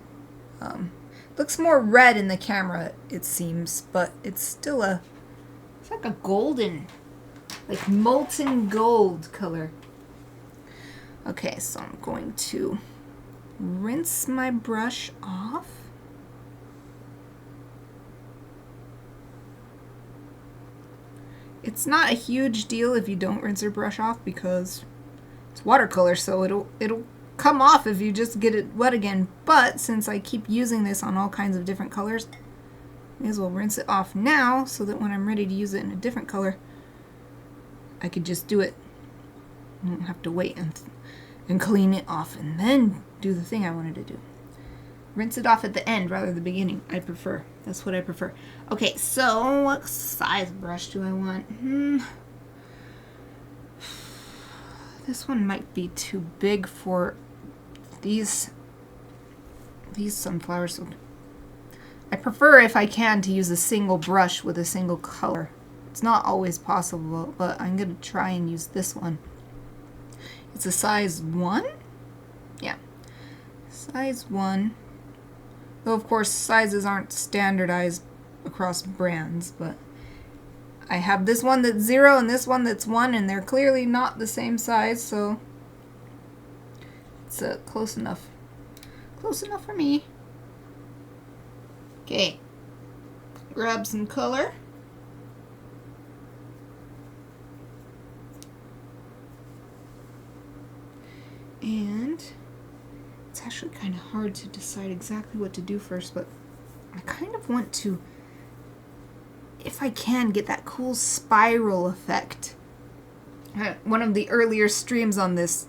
Looks more red in the camera, it seems, but it's still it's like a golden, like molten gold color. Okay, so I'm going to rinse my brush off. It's not a huge deal if you don't rinse your brush off because it's watercolor, so it'll come off if you just get it wet again. But since I keep using this on all kinds of different colors, may as well rinse it off now so that when I'm ready to use it in a different color, I could just do it. I don't have to wait and clean it off and then do the thing I wanted to do. Rinse it off at the end rather than the beginning. I prefer. That's what I prefer. Okay, so what size brush do I want? This one might be too big for these sunflowers. So I prefer, if I can, to use a single brush with a single color. It's not always possible, but I'm going to try and use this one. It's a size 1? Yeah. Size 1. Though, of course, sizes aren't standardized across brands, but I have this one that's 0 and this one that's 1, and they're clearly not the same size, so it's close enough. Close enough for me. Okay, grab some color. And it's actually kind of hard to decide exactly what to do first, but I kind of want to, if I can, get that cool spiral effect. One of the earlier streams on this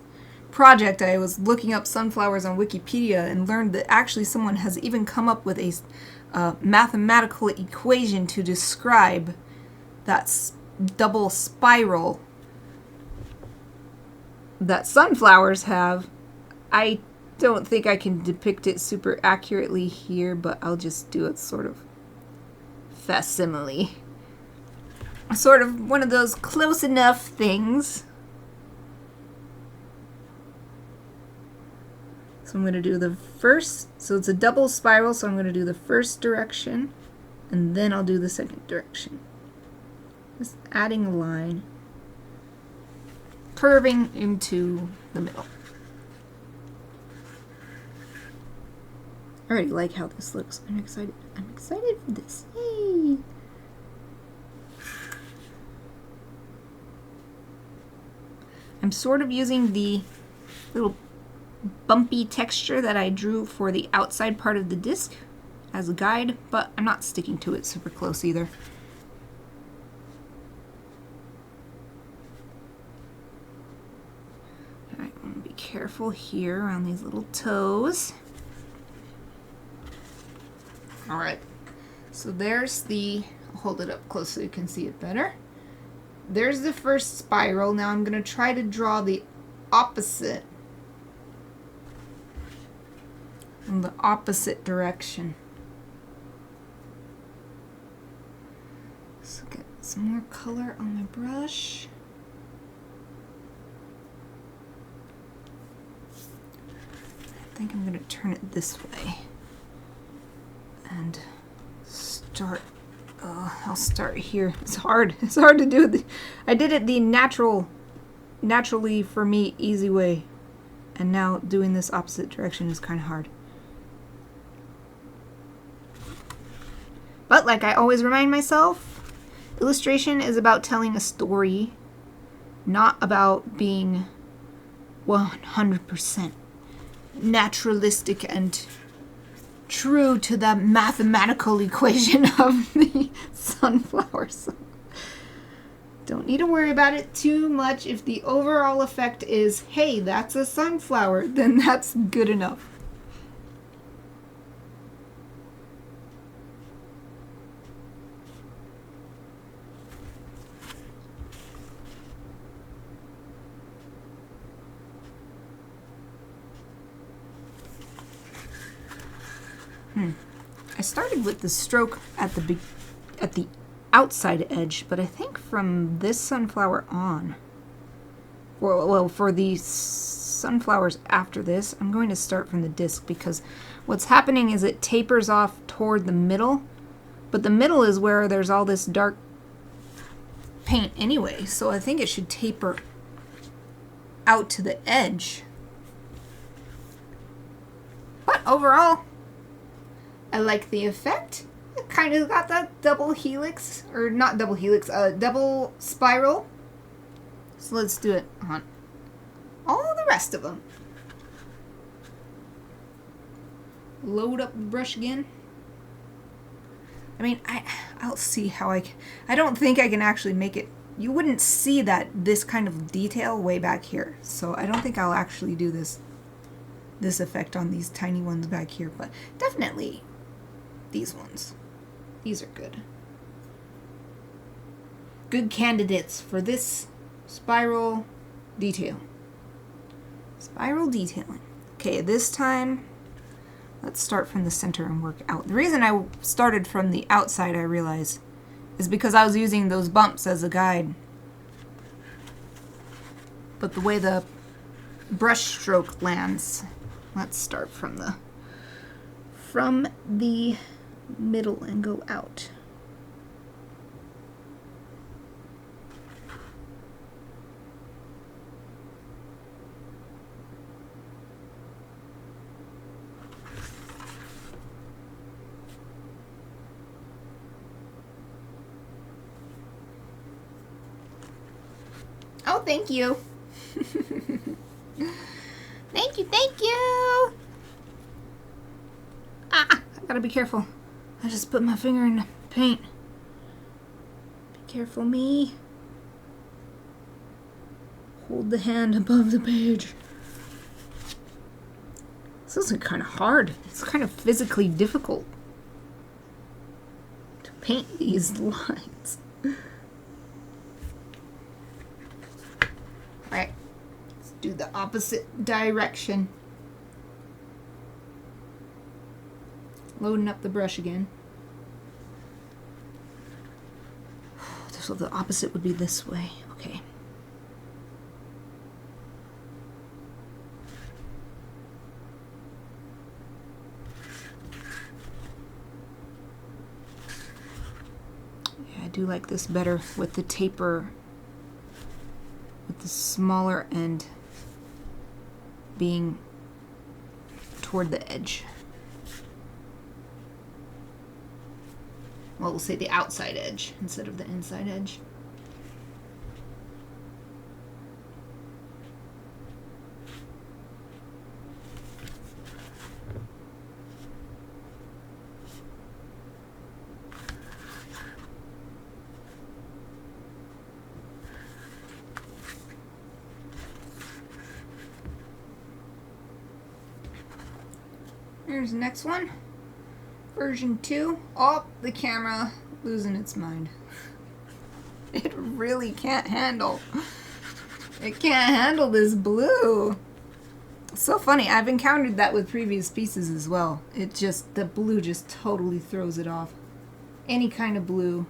project, I was looking up sunflowers on Wikipedia and learned that actually someone has even come up with a mathematical equation to describe that double spiral that sunflowers have. I don't think I can depict it super accurately here, but I'll just do it sort of facsimile. Sort of one of those close enough things. So I'm going to do the first, so it's a double spiral, so I'm going to do the first direction, and then I'll do the second direction. Just adding a line, curving into the middle. I already like how this looks. I'm excited. I'm excited for this. Yay! I'm sort of using the little bumpy texture that I drew for the outside part of the disc as a guide, but I'm not sticking to it super close either. Alright, I'm going to be careful here around these little toes. Alright, so there's the, I'll hold it up close so you can see it better. There's the first spiral. Now I'm going to try to draw the opposite in the opposite direction. So get some more color on my brush. I think I'm going to turn it this way and start. I'll start here. It's hard. It's hard to do it. I did it the naturally for me, easy way. And now doing this opposite direction is kind of hard. But like I always remind myself, illustration is about telling a story, not about being 100% naturalistic and true to the mathematical equation of the sunflower. So don't need to worry about it too much. If the overall effect is, hey, that's a sunflower, then that's good enough. I started with the stroke at the outside edge, but I think from this sunflower on, well, for the sunflowers after this, I'm going to start from the disc, because what's happening is it tapers off toward the middle, but the middle is where there's all this dark paint anyway, so I think it should taper out to the edge. But overall, I like the effect. It kind of got that double helix, or not double helix, double spiral. So let's do it on all the rest of them. Load up the brush again. I mean, I'll see how I don't think I can actually make it. You wouldn't see this kind of detail way back here. So I don't think I'll actually do this effect on these tiny ones back here, but definitely these ones. These are good. Good candidates for this spiral detail. Spiral detailing. Okay, this time, let's start from the center and work out. The reason I started from the outside, I realize, is because I was using those bumps as a guide. But the way the brush stroke lands, let's start from the middle and go out. Oh, thank you. Thank you. Ah, I gotta be careful. I just put my finger in the paint. Be careful, me. Hold the hand above the page. This isn't kind of hard. It's kind of physically difficult to paint these lines. Alright, let's do the opposite direction. Loading up the brush again. So the opposite would be this way. Okay. Yeah, I do like this better with the taper, with the smaller end being toward the edge. Well, we'll say the outside edge instead of the inside edge. Here's the next one. Version 2. Oh, the camera losing its mind. It really can't handle. It can't handle this blue. It's so funny. I've encountered that with previous pieces as well. It just, the blue just totally throws it off. Any kind of blue.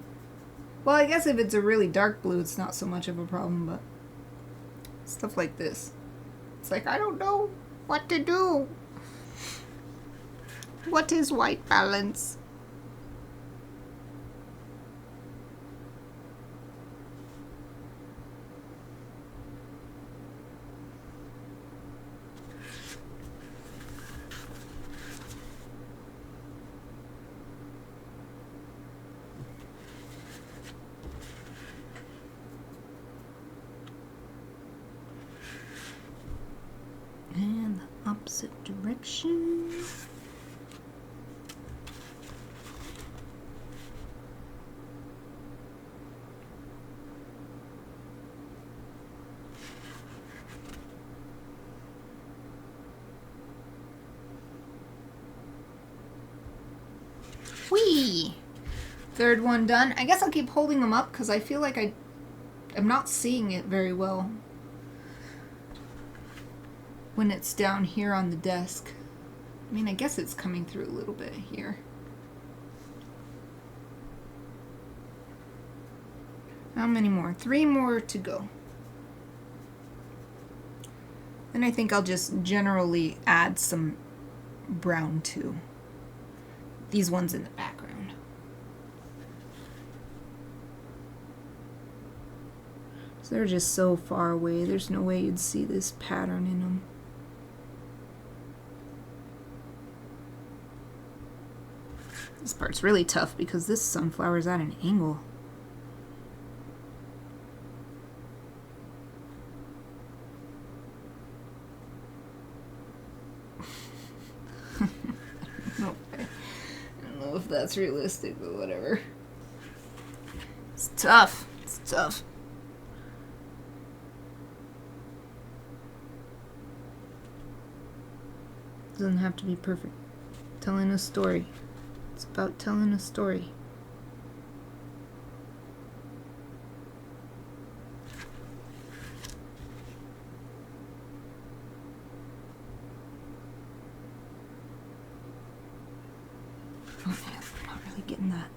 Well, I guess if it's a really dark blue, it's not so much of a problem, but stuff like this. It's like, I don't know what to do. What is white balance? And the opposite direction. Whee! Third one done. I guess I'll keep holding them up because I feel like I'm not seeing it very well when it's down here on the desk. I mean, I guess it's coming through a little bit here. How many more? 3 more to go. And I think I'll just generally add some brown too. These ones in the background. So they're just so far away. There's no way you'd see this pattern in them. This part's really tough because this sunflower is at an angle. If that's realistic, but whatever. It's tough. It's tough. Doesn't have to be perfect. Telling a story. It's about telling a story. Oh, man, I'm not really getting that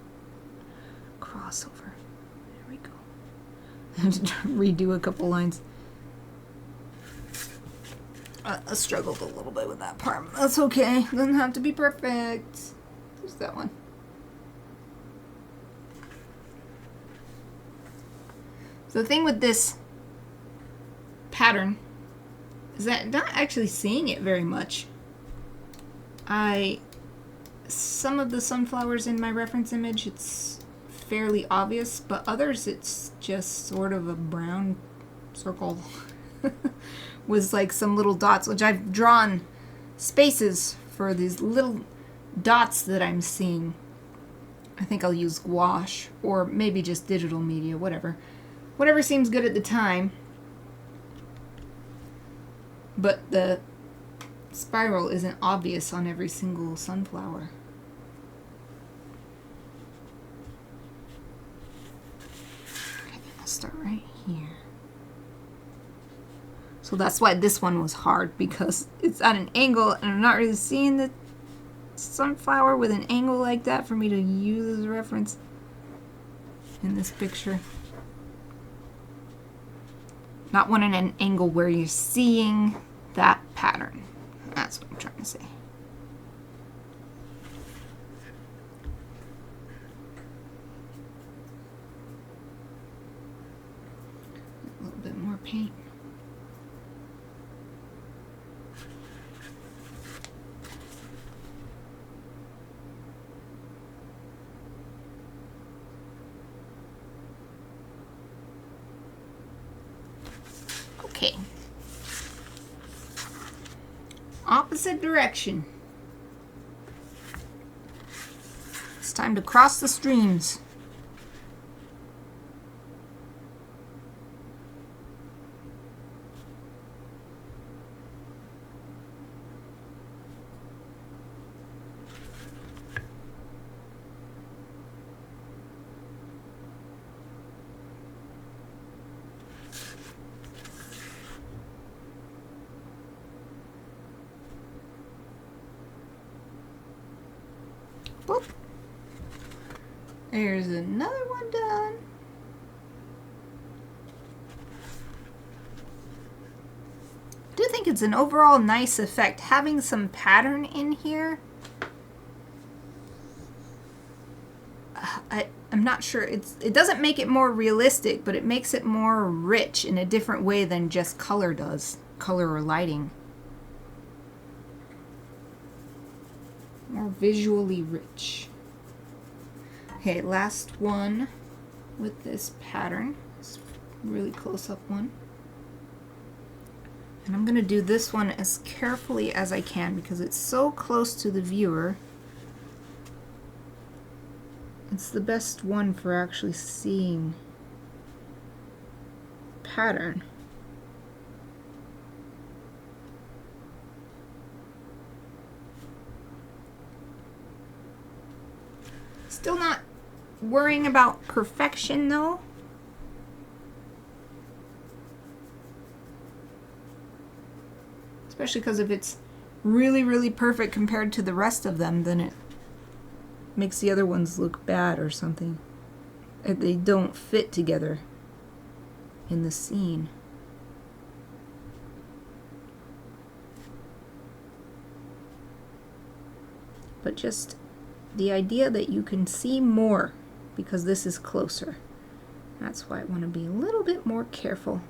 crossover. There we go. I have to redo a couple lines. I struggled a little bit with that part. That's okay. Doesn't have to be perfect. There's that one. So the thing with this pattern is that I'm not actually seeing it very much. Some of the sunflowers in my reference image, it's fairly obvious, but others it's just sort of a brown circle with like some little dots, which I've drawn spaces for these little dots that I'm seeing. I think I'll use gouache or maybe just digital media, whatever. Whatever seems good at the time. But the spiral isn't obvious on every single sunflower. Okay, I'll start right here. So that's why this one was hard, because it's at an angle and I'm not really seeing the sunflower with an angle like that for me to use as a reference in this picture. Not one at an angle where you're seeing that pattern. That's what I'm trying to say. A little bit more paint. Okay. Opposite direction. It's time to cross the streams. Boop. There's another one done. I do think it's an overall nice effect having some pattern in here. I'm not sure. It doesn't make it more realistic, but it makes it more rich in a different way than just color does. Color or lighting. More visually rich. Okay, last one with this pattern. It's a really close up one. And I'm going to do this one as carefully as I can because it's so close to the viewer. It's the best one for actually seeing pattern. Still not worrying about perfection though. Especially because if it's really, really perfect compared to the rest of them, then it makes the other ones look bad or something. They don't fit together in the scene. But just the idea that you can see more because this is closer. That's why I want to be a little bit more careful.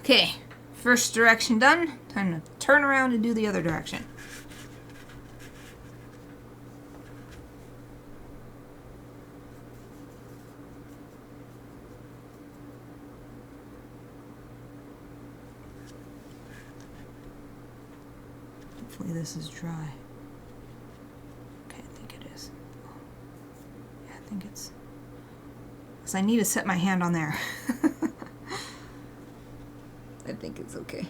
Okay, first direction done. Time to turn around and do the other direction. Hopefully this is dry. Okay, I think it is. Yeah, I think it's... because I need to set my hand on there. I think it's okay.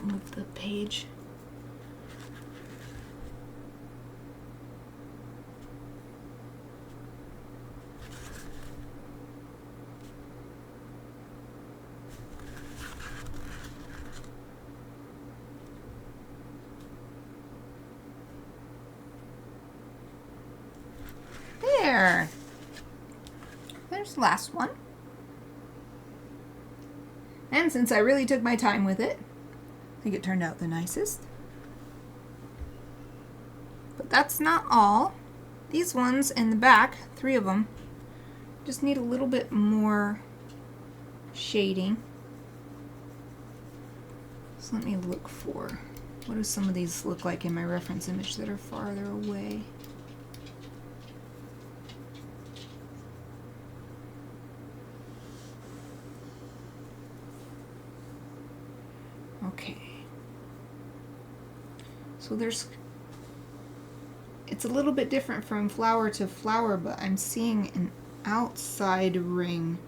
Move the page. There. There's the last one. And since I really took my time with it, I think it turned out the nicest. But that's not all. These ones in the back, 3 of them, just need a little bit more shading. So let me look for, what do some of these look like in my reference image that are farther away? Okay. So it's a little bit different from flower to flower, but I'm seeing an outside ring.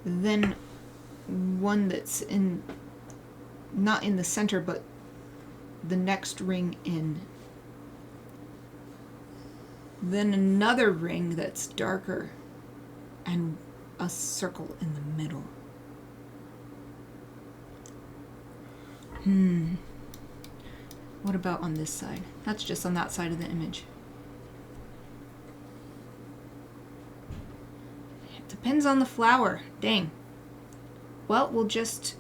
Then one that's not in the center, but the next ring in. Then another ring that's darker and a circle in the middle. What about on this side? That's just on that side of the image. It depends on the flower. Dang. Well, we'll just...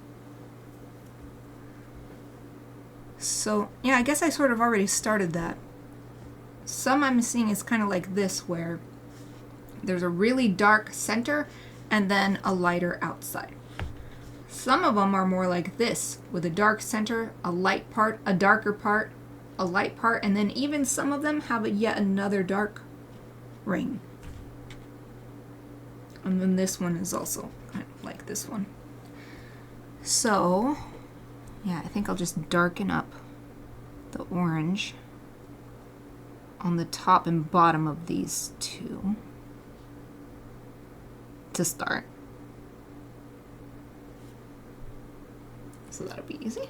So, yeah, I guess I sort of already started that. Some I'm seeing is kind of like this, where There's a really dark center and then a lighter outside. Some of them are more like this, with a dark center, a light part, a darker part, a light part, and then even some of them have yet another dark ring. And then this one is also kind of like this one. So, yeah, I think I'll just darken up the orange on the top and bottom of these two to start. So that'll be easy.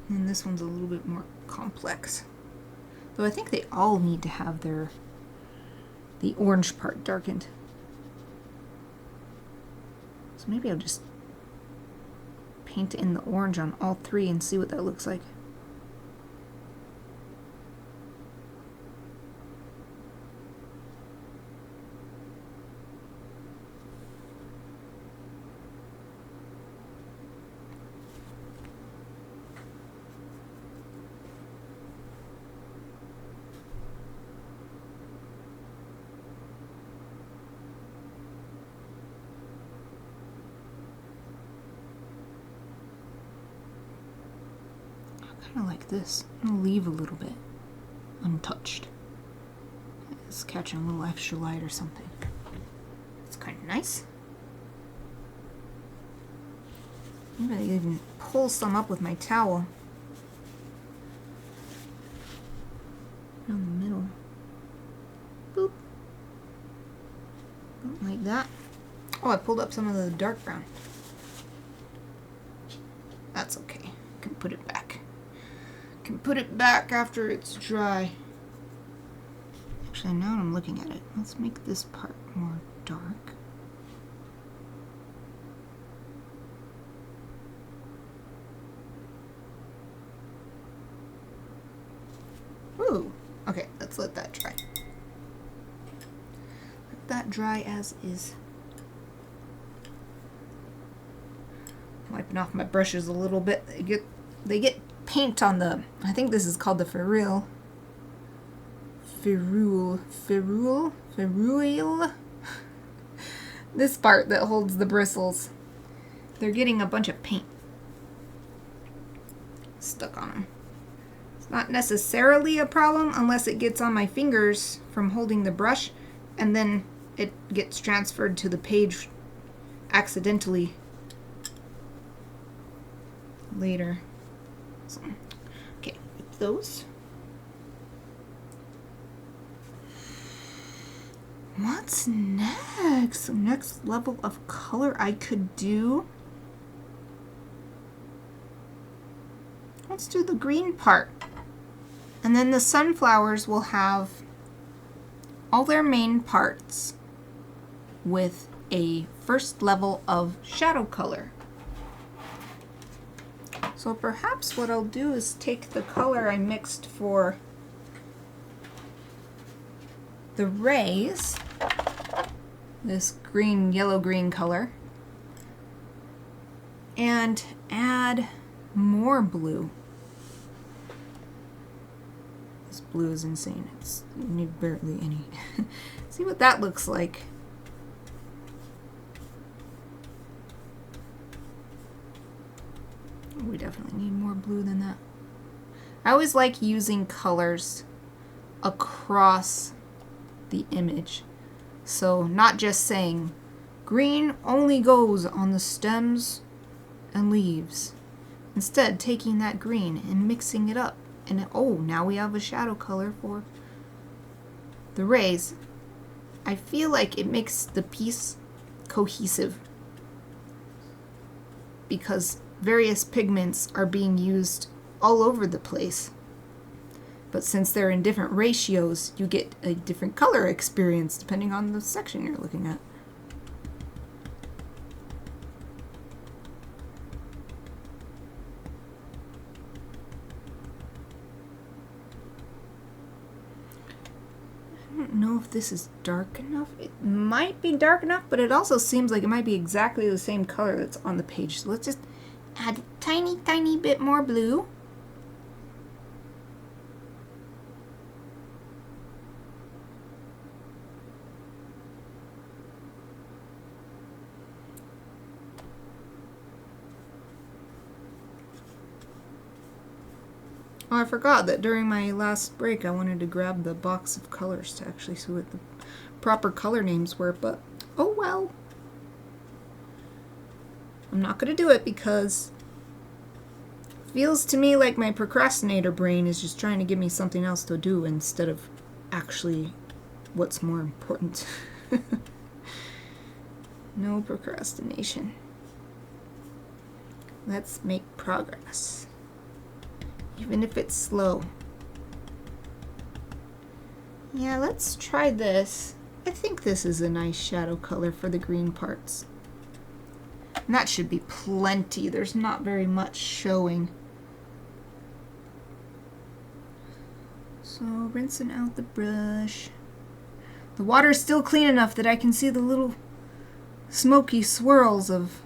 And this one's a little bit more complex. Though I think they all need to have the orange part darkened. So maybe I'll just paint in the orange on all three and see what that looks like. Kind of like this. I'm gonna leave a little bit untouched. It's catching a little extra light or something. It's kind of nice. Maybe I even pull some up with my towel. Down the middle. Boop. Like that. Oh, I pulled up some of the dark brown. That's okay. I can put it back. Can put it back after it's dry. Actually, now I'm looking at it, let's make this part more dark. Ooh, okay, let's let that dry. Let that dry as is. Wiping off my brushes a little bit. They get paint on the, I think this is called the ferrule. Ferrule. This part that holds the bristles. They're getting a bunch of paint stuck on them. It's not necessarily a problem unless it gets on my fingers from holding the brush, and then it gets transferred to the page accidentally later. So, okay, with those. What's next? The next level of color I could do. Let's do the green part. And then the sunflowers will have all their main parts with a first level of shadow color. So perhaps what I'll do is take the color I mixed for the rays, this green, yellow-green color, and add more blue. This blue is insane. It's barely any. See what that looks like. We definitely need more blue than that. I always like using colors across the image. So not just saying green only goes on the stems and leaves. Instead, taking that green and mixing it up. And oh, now we have a shadow color for the rays. I feel like it makes the piece cohesive because various pigments are being used all over the place. But since they're in different ratios, you get a different color experience depending on the section you're looking at. I don't know if this is dark enough. It might be dark enough, but it also seems like it might be exactly the same color that's on the page. So let's just add a tiny, tiny bit more blue. Oh, I forgot that during my last break I wanted to grab the box of colors to actually see what the proper color names were, but oh well. I'm not going to do it because it feels to me like my procrastinator brain is just trying to give me something else to do instead of actually what's more important. No procrastination. Let's make progress. Even if it's slow. Yeah, let's try this. I think this is a nice shadow color for the green parts. And that should be plenty. There's not very much showing. So rinsing out the brush. The water is still clean enough that I can see the little smoky swirls of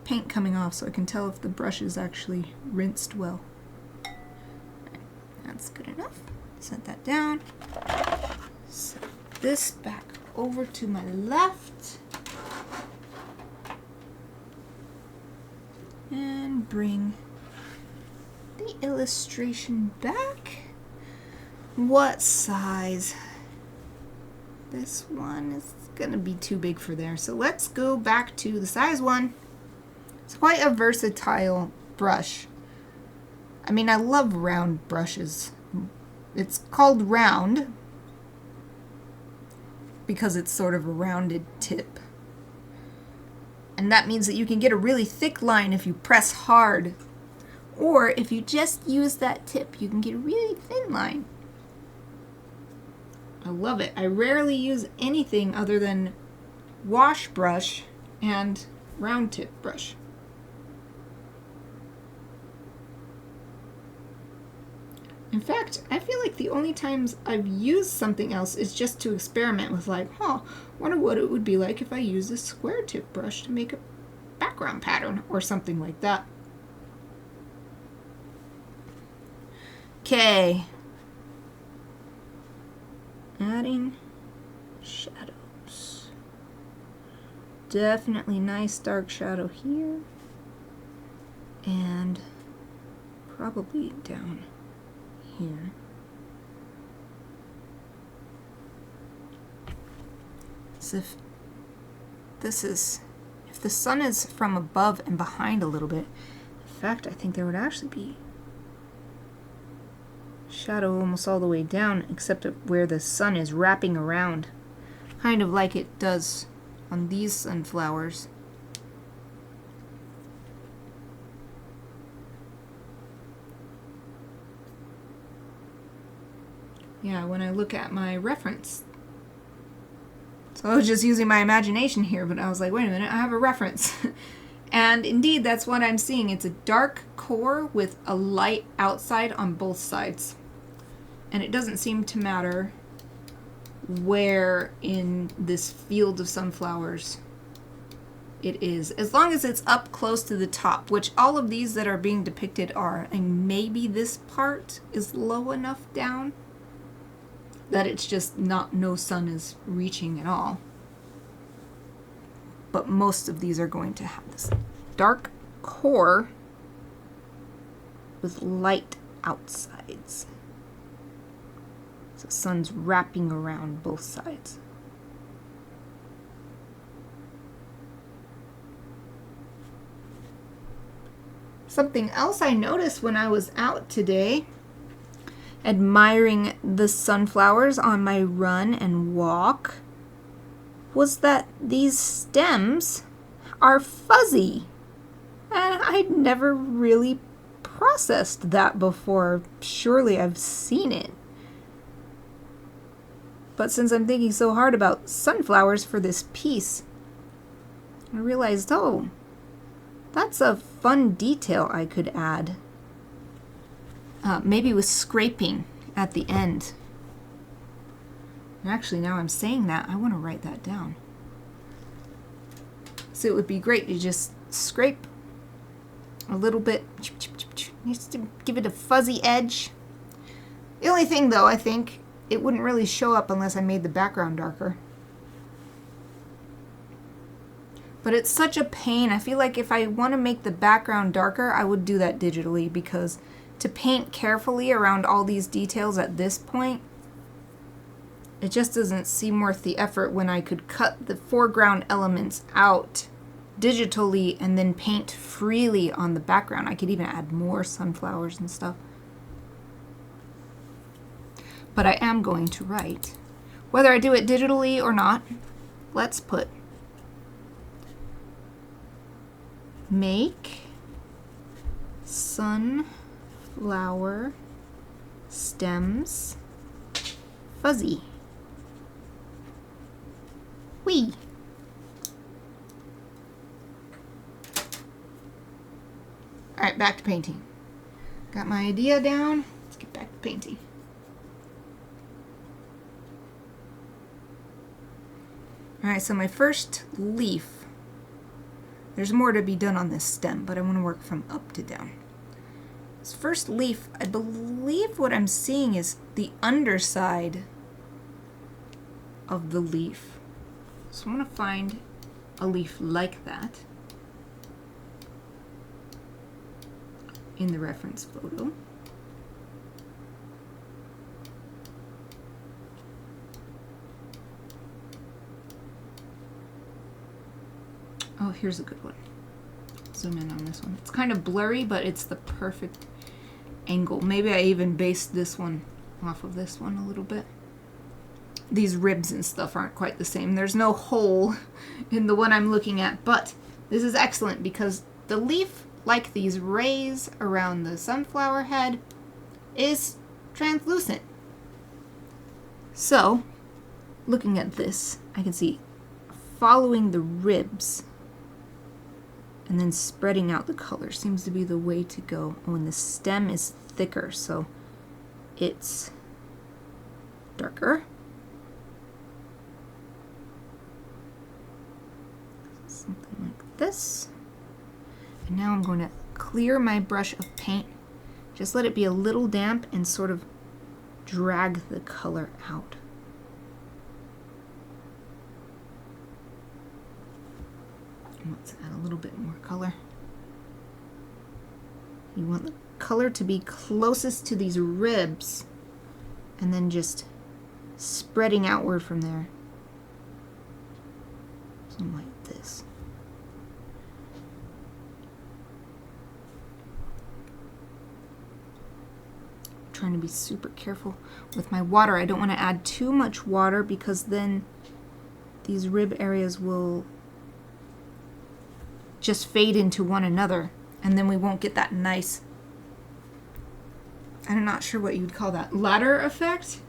paint coming off, so I can tell if the brush is actually rinsed well. That's good enough. Set that down. Set this back over to my left. And bring the illustration back. What size? This one is gonna be too big for there, so let's go back to the size 1. It's quite a versatile brush. I mean, I love round brushes. It's called round because it's sort of a rounded tip. And that means that you can get a really thick line if you press hard. Or if you just use that tip, you can get a really thin line. I love it. I rarely use anything other than wash brush and round tip brush. In fact, I feel like the only times I've used something else is just to experiment with, like, wonder what it would be like if I use a square tip brush to make a background pattern or something like that. Okay. Adding shadows. Definitely nice dark shadow here. And probably down here. So if the sun is from above and behind a little bit, in fact, I think there would actually be shadow almost all the way down, except where the sun is wrapping around, kind of like it does on these sunflowers. Yeah, when I look at my reference. So I was just using my imagination here, but I was like, wait a minute, I have a reference. And indeed, that's what I'm seeing. It's a dark core with a light outside on both sides. And it doesn't seem to matter where in this field of sunflowers it is, as long as it's up close to the top, which all of these that are being depicted are, and maybe this part is low enough down that it's just no sun is reaching at all. But most of these are going to have this dark core with light outsides. So the sun's wrapping around both sides. Something else I noticed when I was out today, admiring the sunflowers on my run and walk, was that these stems are fuzzy. And I'd never really processed that before. Surely I've seen it. But since I'm thinking so hard about sunflowers for this piece, I realized, oh, that's a fun detail I could add. Maybe with scraping at the end. And actually, now I'm saying that, I want to write that down. So it would be great to just scrape a little bit, just to give it a fuzzy edge. The only thing, though, I think it wouldn't really show up unless I made the background darker. But it's such a pain. I feel like if I want to make the background darker, I would do that digitally because to paint carefully around all these details at this point. It just doesn't seem worth the effort when I could cut the foreground elements out digitally and then paint freely on the background. I could even add more sunflowers and stuff. But I am going to write. Whether I do it digitally or not, let's put make sunflower stems fuzzy. Whee! Alright, back to painting. Got my idea down. Let's get back to painting. Alright, so my first leaf. There's more to be done on this stem, but I want to work from up to down. This first leaf, I believe what I'm seeing is the underside of the leaf. So I'm going to find a leaf like that in the reference photo. Oh, here's a good one. Zoom in on this one. It's kind of blurry, but it's the perfect angle. Maybe I even based this one off of this one a little bit. These ribs and stuff aren't quite the same. There's no hole in the one I'm looking at, but this is excellent because the leaf, like these rays around the sunflower head, is translucent. So, looking at this, I can see following the ribs and then spreading out the color seems to be the way to go. When the stem is thicker, so it's darker. Something like this. And now I'm going to clear my brush of paint. Just let it be a little damp and sort of drag the color out. Let's add a little bit more color. You want the color to be closest to these ribs and then just spreading outward from there. Something like this. I'm trying to be super careful with my water. I don't want to add too much water because then these rib areas will just fade into one another and then we won't get that nice, I'm not sure what you'd call that, ladder effect?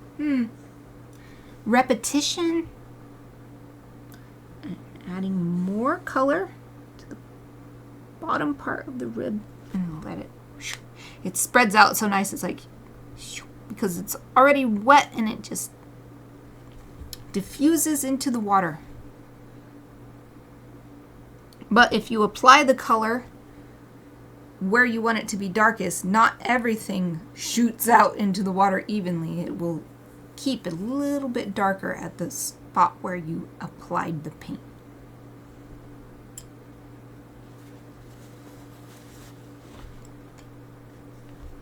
Repetition. And adding more color to the bottom part of the rib and let it spreads out so nice. It's like, because it's already wet and it just diffuses into the water. But if you apply the color where you want it to be darkest, not everything shoots out into the water evenly. It will keep it a little bit darker at the spot where you applied the paint.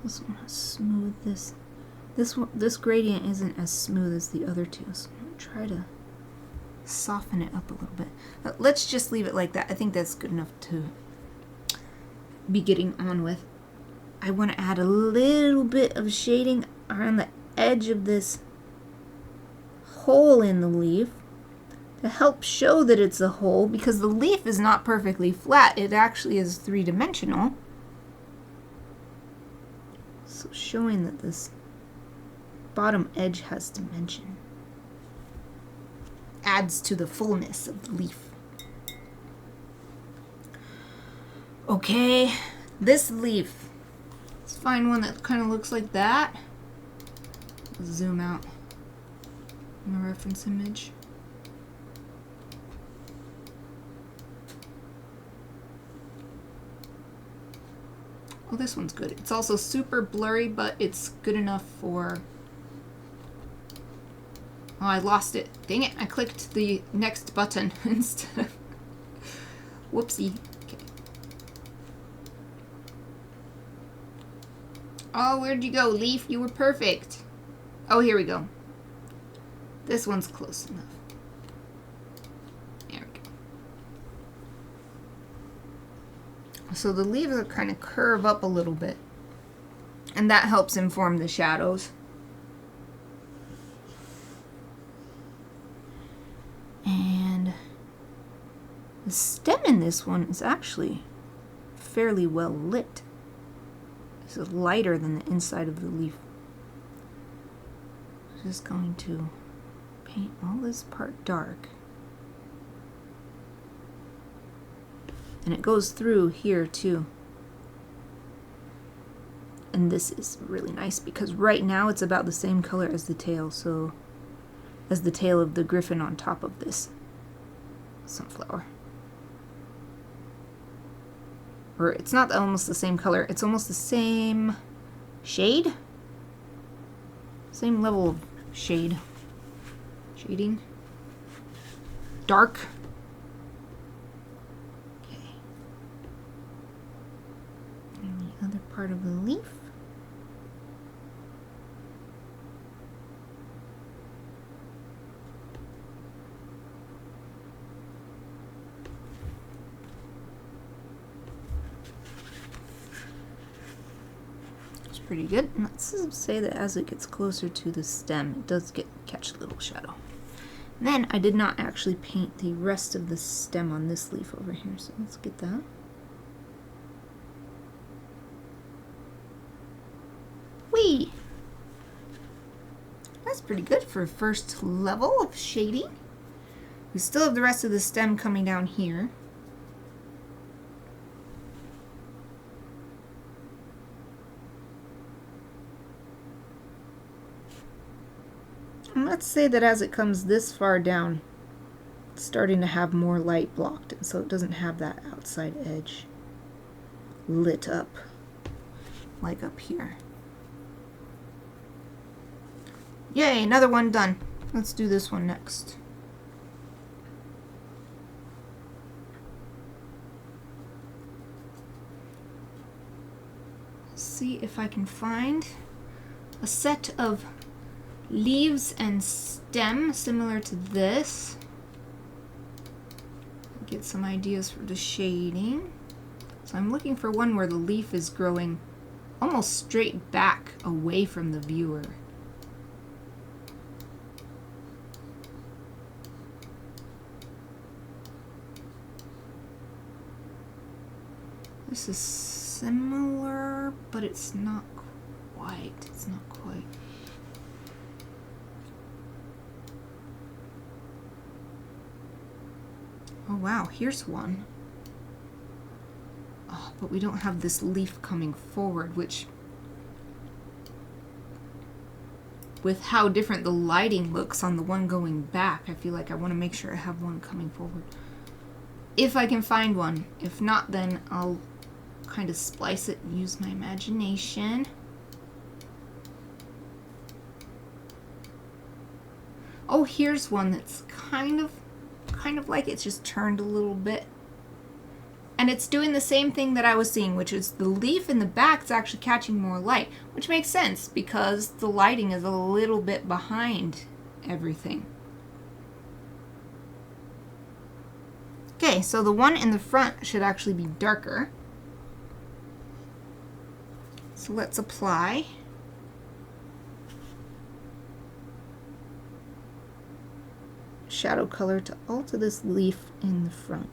Just want to smooth this. This gradient isn't as smooth as the other two, so I'm going to try to soften it up a little bit. Let's just leave it like that. I think that's good enough to be getting on with. I want to add a little bit of shading around the edge of this hole in the leaf to help show that it's a hole, because the leaf is not perfectly flat. It actually is three-dimensional. So showing that this bottom edge has dimension adds to the fullness of the leaf. Okay, this leaf. Let's find one that kind of looks like that. Zoom out in the reference image. Oh, this one's good. It's also super blurry, but it's good enough for... Oh, I lost it. Dang it, I clicked the next button instead of... Whoopsie. Okay. Oh, where'd you go, leaf? You were perfect. Oh, here we go. This one's close enough. There we go. So the leaves are kind of curve up a little bit. And that helps inform the shadows. And the stem in this one is actually fairly well lit. This is lighter than the inside of the leaf. Just going to paint all this part dark. And it goes through here too. And this is really nice because right now it's about the same color as the tail, so as the tail of the Gryphon on top of this sunflower. Or it's not almost the same color, it's almost the same shade? Same level of shade. Shading. Dark. Okay. And the other part of the leaf. Pretty good. And let's say that as it gets closer to the stem, it does catch a little shadow. And then I did not actually paint the rest of the stem on this leaf over here, so let's get that. Whee! That's pretty good for first level of shading. We still have the rest of the stem coming down here. And let's say that as it comes this far down, it's starting to have more light blocked, and so it doesn't have that outside edge lit up like up here. Yay, another one done. Let's do this one next. See if I can find a set of leaves and stem similar to this. Get some ideas for the shading. So I'm looking for one where the leaf is growing almost straight back away from the viewer. This is similar, but it's not quite. It's not quite. Oh wow, here's one. Oh, but we don't have this leaf coming forward, which, with how different the lighting looks on the one going back, I feel like I want to make sure I have one coming forward. If I can find one. If not, then I'll kind of splice it and use my imagination. Oh, here's one that's kind of like it's just turned a little bit. And it's doing the same thing that I was seeing, which is the leaf in the back is actually catching more light, which makes sense because the lighting is a little bit behind everything. Okay, so the one in the front should actually be darker. So let's apply. Shadow color to alter this leaf in the front.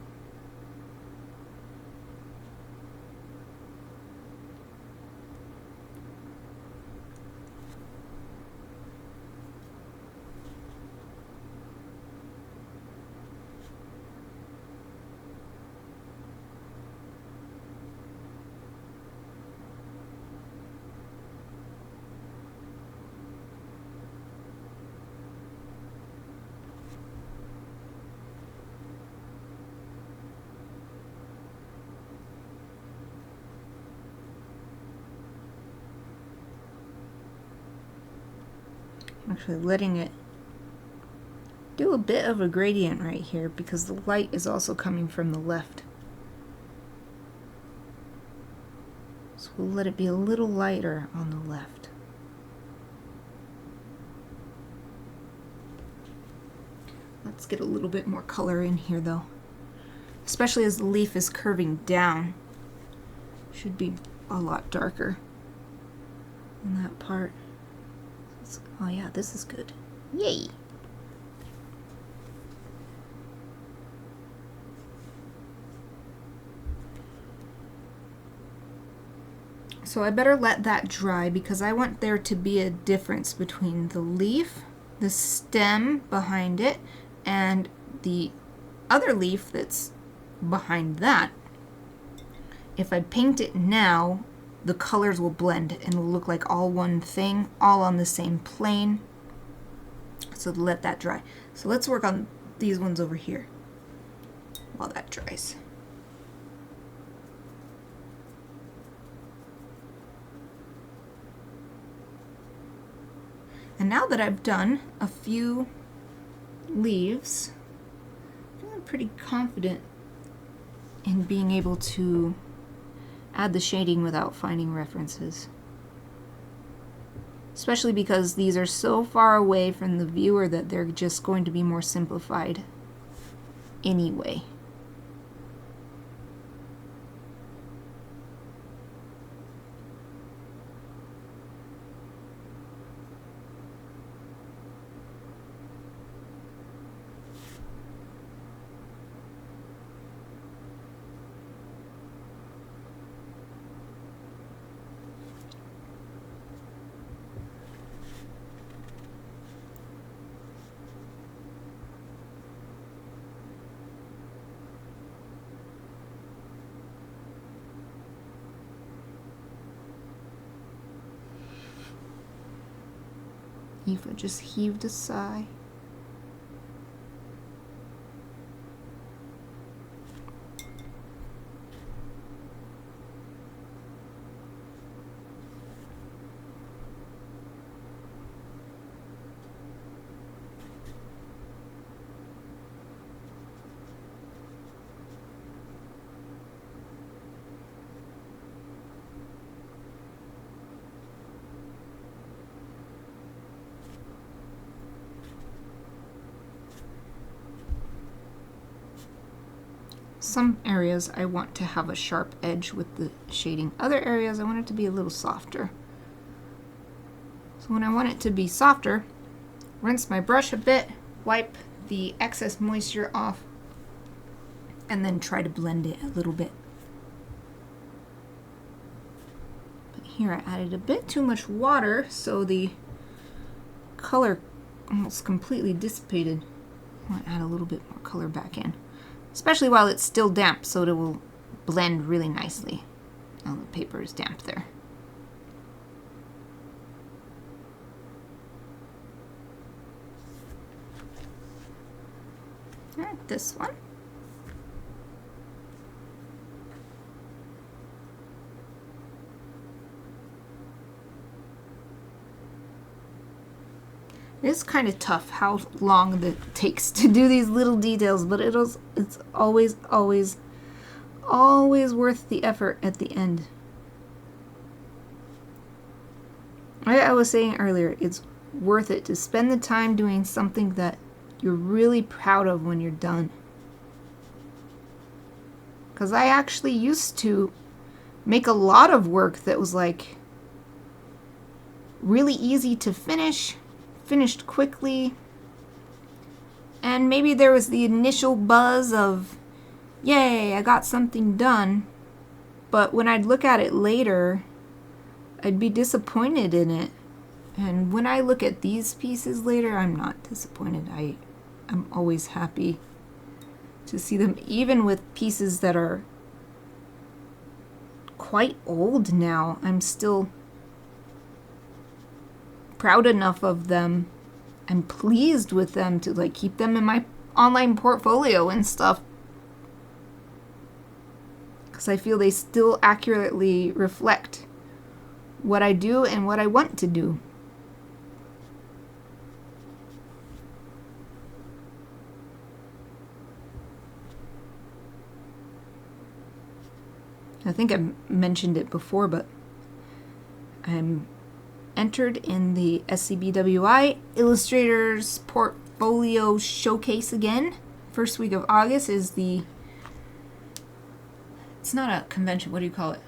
Actually letting it do a bit of a gradient right here because the light is also coming from the left. So We'll let it be a little lighter on the left. Let's get a little bit more color in here though. Especially as the leaf is curving down. Should be a lot darker on that part. Oh yeah, this is good. Yay! So I better let that dry because I want there to be a difference between the leaf, the stem behind it, and the other leaf that's behind that. If I paint it now, the colors will blend and it'll look like all one thing, all on the same plane. So let that dry. So let's work on these ones over here while that dries. And now that I've done a few leaves, I'm feeling pretty confident in being able to add the shading without finding references. Especially because these are so far away from the viewer that they're just going to be more simplified anyway. Eva just heaved a sigh. Some areas I want to have a sharp edge with the shading. Other areas I want it to be a little softer. So when I want it to be softer, rinse my brush a bit, wipe the excess moisture off, and then try to blend it a little bit. But here I added a bit too much water, so the color almost completely dissipated. I want to add a little bit more color back in. Especially while it's still damp, so it will blend really nicely. Oh, the paper is damp there. All right, this one. It's kind of tough how long it takes to do these little details, but it's always worth the effort at the end. Like I was saying earlier, it's worth it to spend the time doing something that you're really proud of when you're done. Because I actually used to make a lot of work that was like really easy to finish, finished quickly, and maybe there was the initial buzz of, yay, I got something done, but when I'd look at it later, I'd be disappointed in it. And when I look at these pieces later, I'm not disappointed. I'm always happy to see them, even with pieces that are quite old now. I'm still proud enough of them and pleased with them to like keep them in my online portfolio and stuff, because I feel they still accurately reflect what I do and what I want to do. I think I mentioned it before, but I'm entered in the SCBWI Illustrators Portfolio Showcase again. First week of August is the, it's not a convention, what do you call it?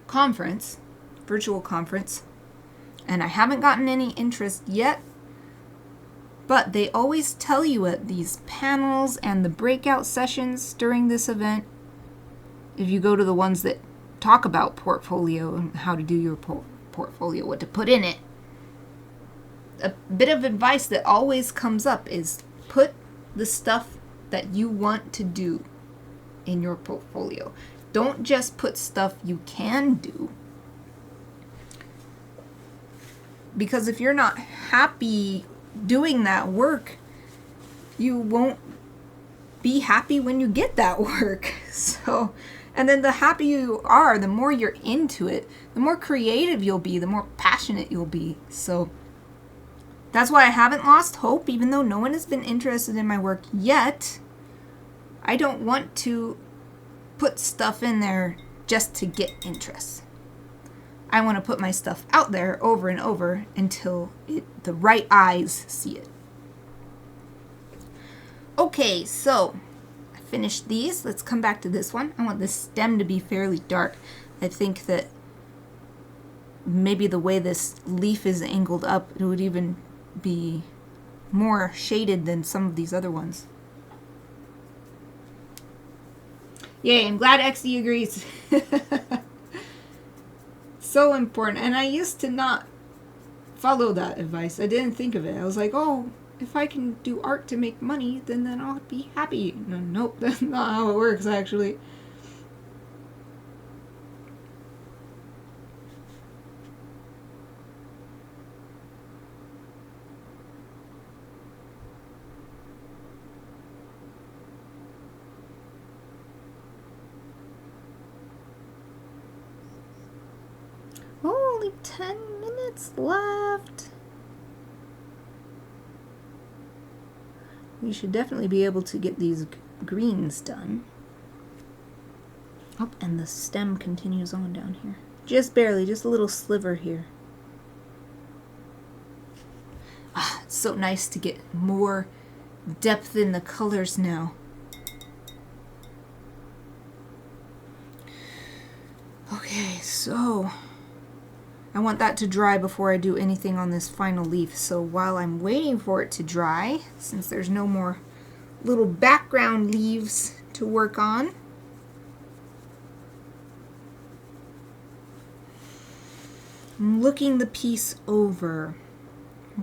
Conference, virtual conference. And I haven't gotten any interest yet, but they always tell you at these panels and the breakout sessions during this event, if you go to the ones that talk about portfolio and how to do your portfolio, what to put in it, a bit of advice that always comes up is put the stuff that you want to do in your portfolio. Don't just put stuff you can do. Because if you're not happy doing that work, you won't be happy when you get that work. So, and then the happier you are, the more you're into it, the more creative you'll be, the more passionate you'll be. So that's why I haven't lost hope, even though no one has been interested in my work yet. I don't want to put stuff in there just to get interest. I want to put my stuff out there over and over until the right eyes see it. Okay, so I finished these. Let's come back to this one. I want this stem to be fairly dark. I think that maybe the way this leaf is angled up, it would even be more shaded than some of these other ones. Yay, I'm glad XD agrees. So important. And I used to not follow that advice. I didn't think of it. I was like, oh, if I can do art to make money, then I'll be happy. No, nope, that's not how it works, actually. Only 10 minutes left. We should definitely be able to get these greens done. Oh, and the stem continues on down here. Just barely, just a little sliver here. Ah, it's so nice to get more depth in the colors now. Okay, so I want that to dry before I do anything on this final leaf. So while I'm waiting for it to dry, since there's no more little background leaves to work on, I'm looking the piece over.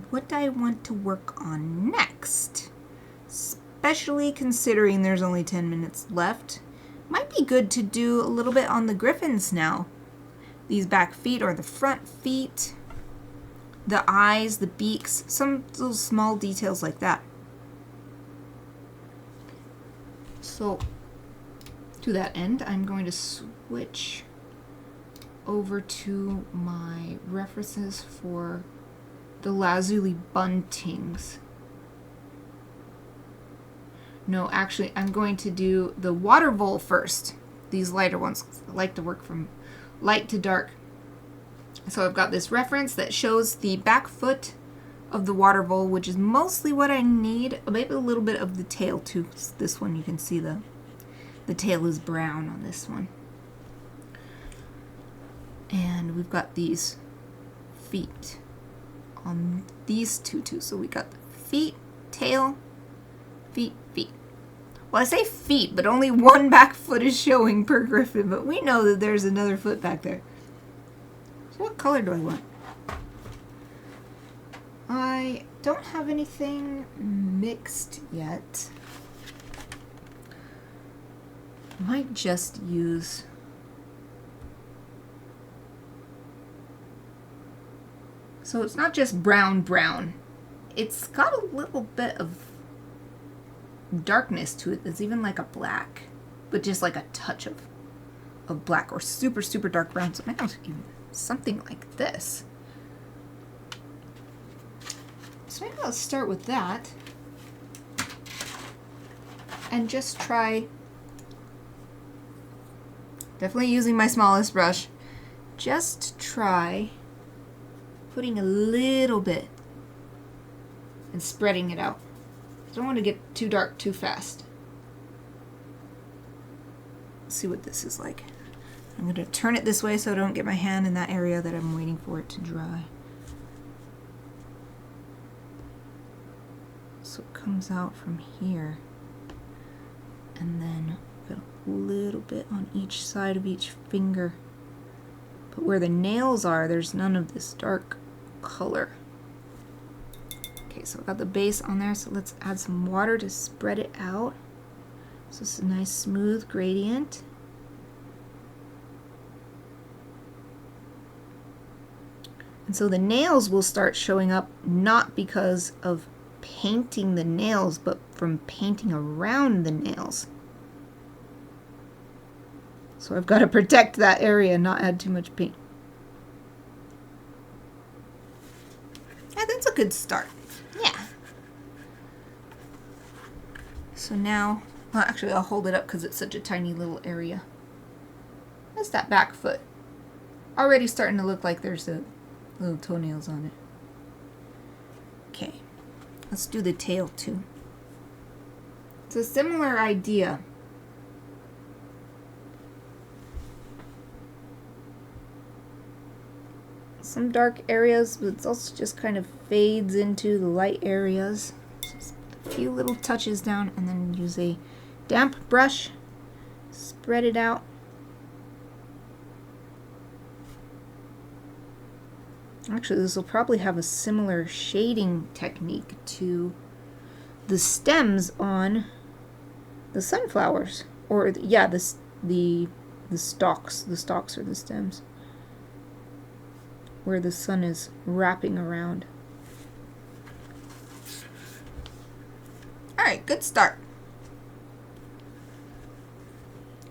What do I want to work on next? Especially considering there's only 10 minutes left. Might be good to do a little bit on the Gryphons now. These back feet or the front feet, the eyes, the beaks, some little small details like that. So to that end, I'm going to switch over to my references for the lazuli buntings. No, actually, I'm going to do the water vole first. These lighter ones. I like to work from light to dark. So I've got this reference that shows the back foot of the water vole, which is mostly what I need. Maybe a little bit of the tail too. This one you can see the tail is brown on this one. And we've got these feet on these two too. So we got the feet, tail, feet, feet. Well, I say feet, but only one back foot is showing per Gryphon, but we know that there's another foot back there. So what color do I want? I don't have anything mixed yet. I might just use so it's not just brown. It's got a little bit of darkness to it. It's even like a black, but just like a touch of black or super dark brown. So maybe even something like this. So maybe I'll start with that and just try, definitely using my smallest brush, just try putting a little bit and spreading it out. I don't want to get too dark too fast. Let's see what this is like. I'm going to turn it this way so I don't get my hand in that area that I'm waiting for it to dry. So it comes out from here. And then put a little bit on each side of each finger. But where the nails are, there's none of this dark color. Okay, so I've got the base on there, so let's add some water to spread it out. So it's a nice smooth gradient. And so the nails will start showing up not because of painting the nails, but from painting around the nails. So I've got to protect that area and not add too much paint. Yeah, that's a good start. Yeah. So now, well, actually I'll hold it up because it's such a tiny little area. That's that back foot. Already starting to look like there's a little toenails on it. Okay, let's do the tail too. It's a similar idea. Some dark areas, but it also just kind of fades into the light areas. Just a few little touches down and then use a damp brush, spread it out. Actually, this will probably have a similar shading technique to the stems on the sunflowers, or yeah, the stalks. The stalks are the stems, where the sun is wrapping around. All right, good start.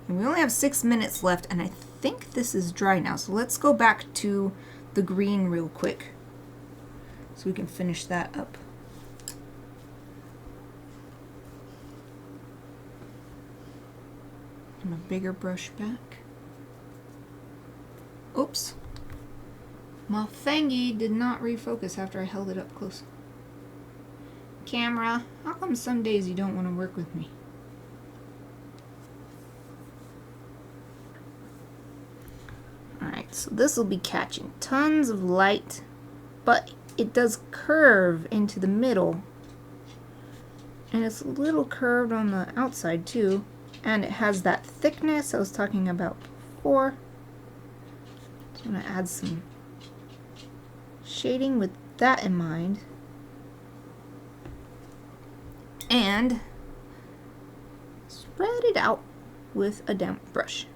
And we only have 6 minutes left, and I think this is dry now. So let's go back to the green real quick so we can finish that up. And a bigger brush back. Oops. My thingy did not refocus after I held it up close. Camera, how come some days you don't want to work with me? Alright, so this will be catching tons of light, but it does curve into the middle. And it's a little curved on the outside too. And it has that thickness I was talking about before. So I'm going to add some shading with that in mind. And spread it out with a damp brush.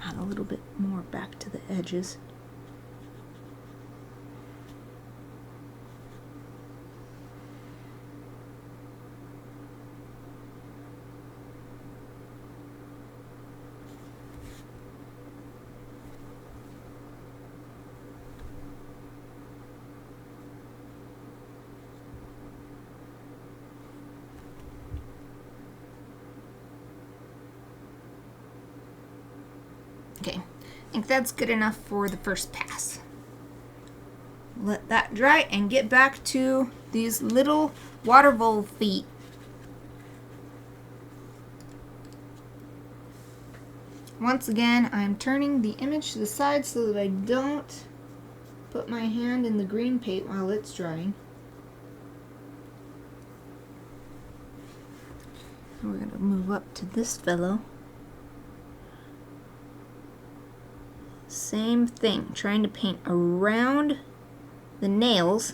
Add a little bit more back to the edges. Okay, I think that's good enough for the first pass. Let that dry and get back to these little water vole feet. Once again, I'm turning the image to the side so that I don't put my hand in the green paint while it's drying. And we're going to move up to this fellow. Same thing, trying to paint around the nails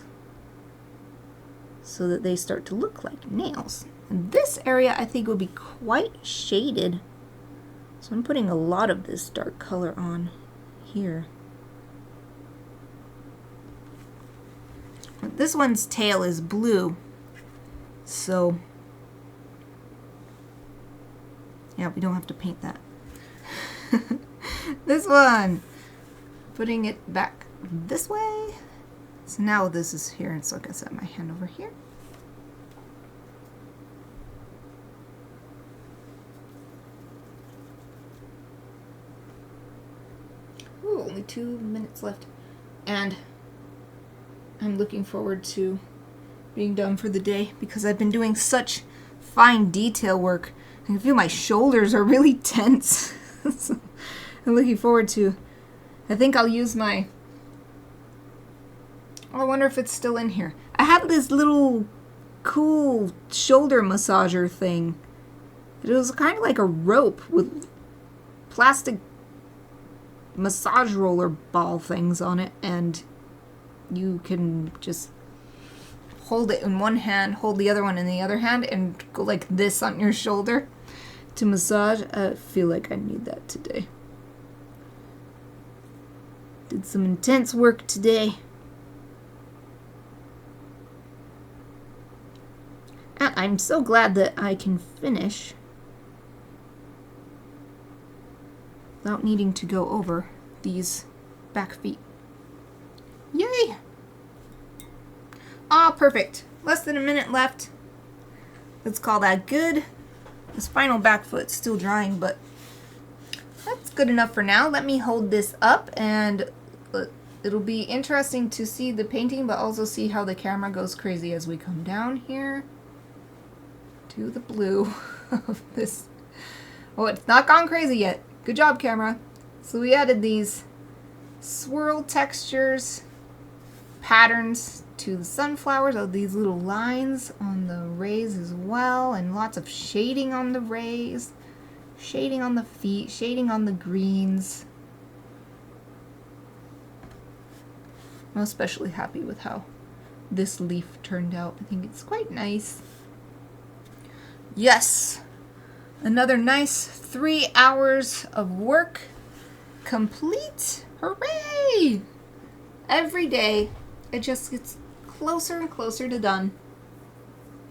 so that they start to look like nails. And this area I think will be quite shaded. So I'm putting a lot of this dark color on here. This one's tail is blue, so Yeah, we don't have to paint that. This one. Putting it back this way. So now this is here, and so I can set my hand over here. Ooh, only 2 minutes left. And I'm looking forward to being done for the day because I've been doing such fine detail work. I can feel my shoulders are really tense. So I'm looking forward to, I think I'll use my, I wonder if it's still in here. I have this little cool shoulder massager thing. It was kind of like a rope with plastic massage roller ball things on it, and you can just hold it in one hand, hold the other one in the other hand, and go like this on your shoulder to massage. I feel like I need that today. Did some intense work today. And I'm so glad that I can finish without needing to go over these back feet. Yay! Ah, perfect. Less than a minute left. Let's call that good. This final back foot's still drying, but that's good enough for now. Let me hold this up, and it'll be interesting to see the painting, but also see how the camera goes crazy as we come down here to the blue of this. Oh, it's not gone crazy yet. Good job, camera. So we added these swirl textures, patterns to the sunflowers, of these little lines on the rays as well, and lots of shading on the rays, shading on the feet, shading on the greens. I'm especially happy with how this leaf turned out. I think it's quite nice. Yes! Another nice 3 hours of work complete. Hooray! Every day it just gets closer and closer to done.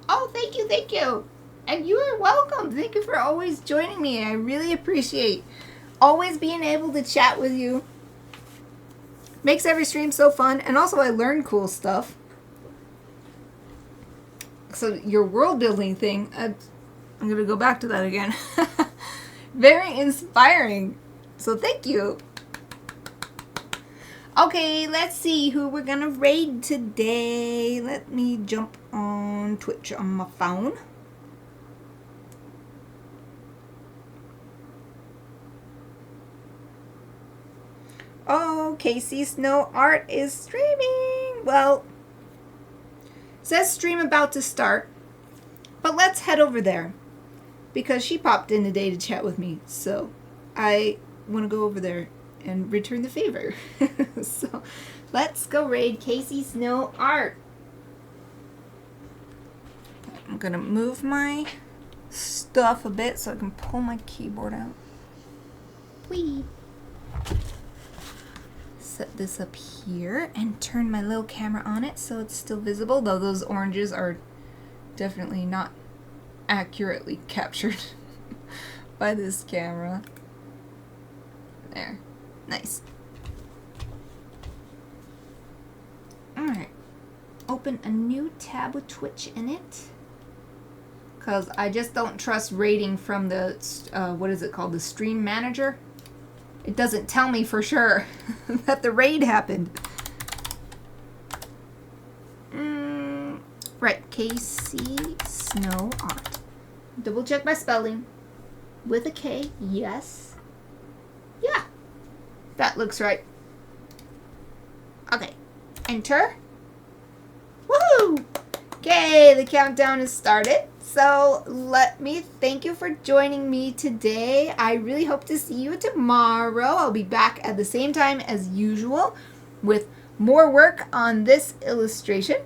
Oh, thank you, thank you. And you are welcome. Thank you for always joining me. I really appreciate always being able to chat with you. Makes every stream so fun, and also I learn cool stuff. So your world building thing, I'm going to go back to that again. Very inspiring. So thank you. Okay, let's see who we're going to raid today. Let me jump on Twitch on my phone. Oh, Casey Snow Art is streaming. Well, it says stream about to start, but let's head over there because she popped in today to chat with me. So I want to go over there and return the favor. So let's go raid Casey Snow Art. I'm going to move my stuff a bit so I can pull my keyboard out. Whee! Set this up here and turn my little camera on it so it's still visible, though those oranges are definitely not accurately captured by this camera. There. Nice. Alright. Open a new tab with Twitch in it. Because I just don't trust rating from the, what is it called? The stream manager. It doesn't tell me for sure that the raid happened. Right, Casey Snow Art. Double check my spelling. With a K, yes. Yeah, that looks right. Okay, enter. Woohoo! Okay, the countdown has started. So let me thank you for joining me today. I really hope to see you tomorrow. I'll be back at the same time as usual with more work on this illustration.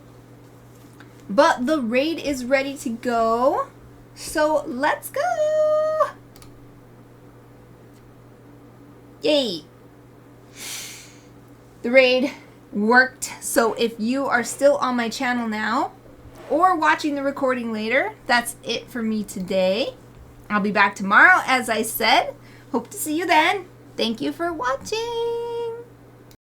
But the raid is ready to go. So let's go. Yay. The raid worked. So if you are still on my channel now, or watching the recording later, that's it for me today. I'll be back tomorrow, as I said. Hope to see you then. Thank you for watching.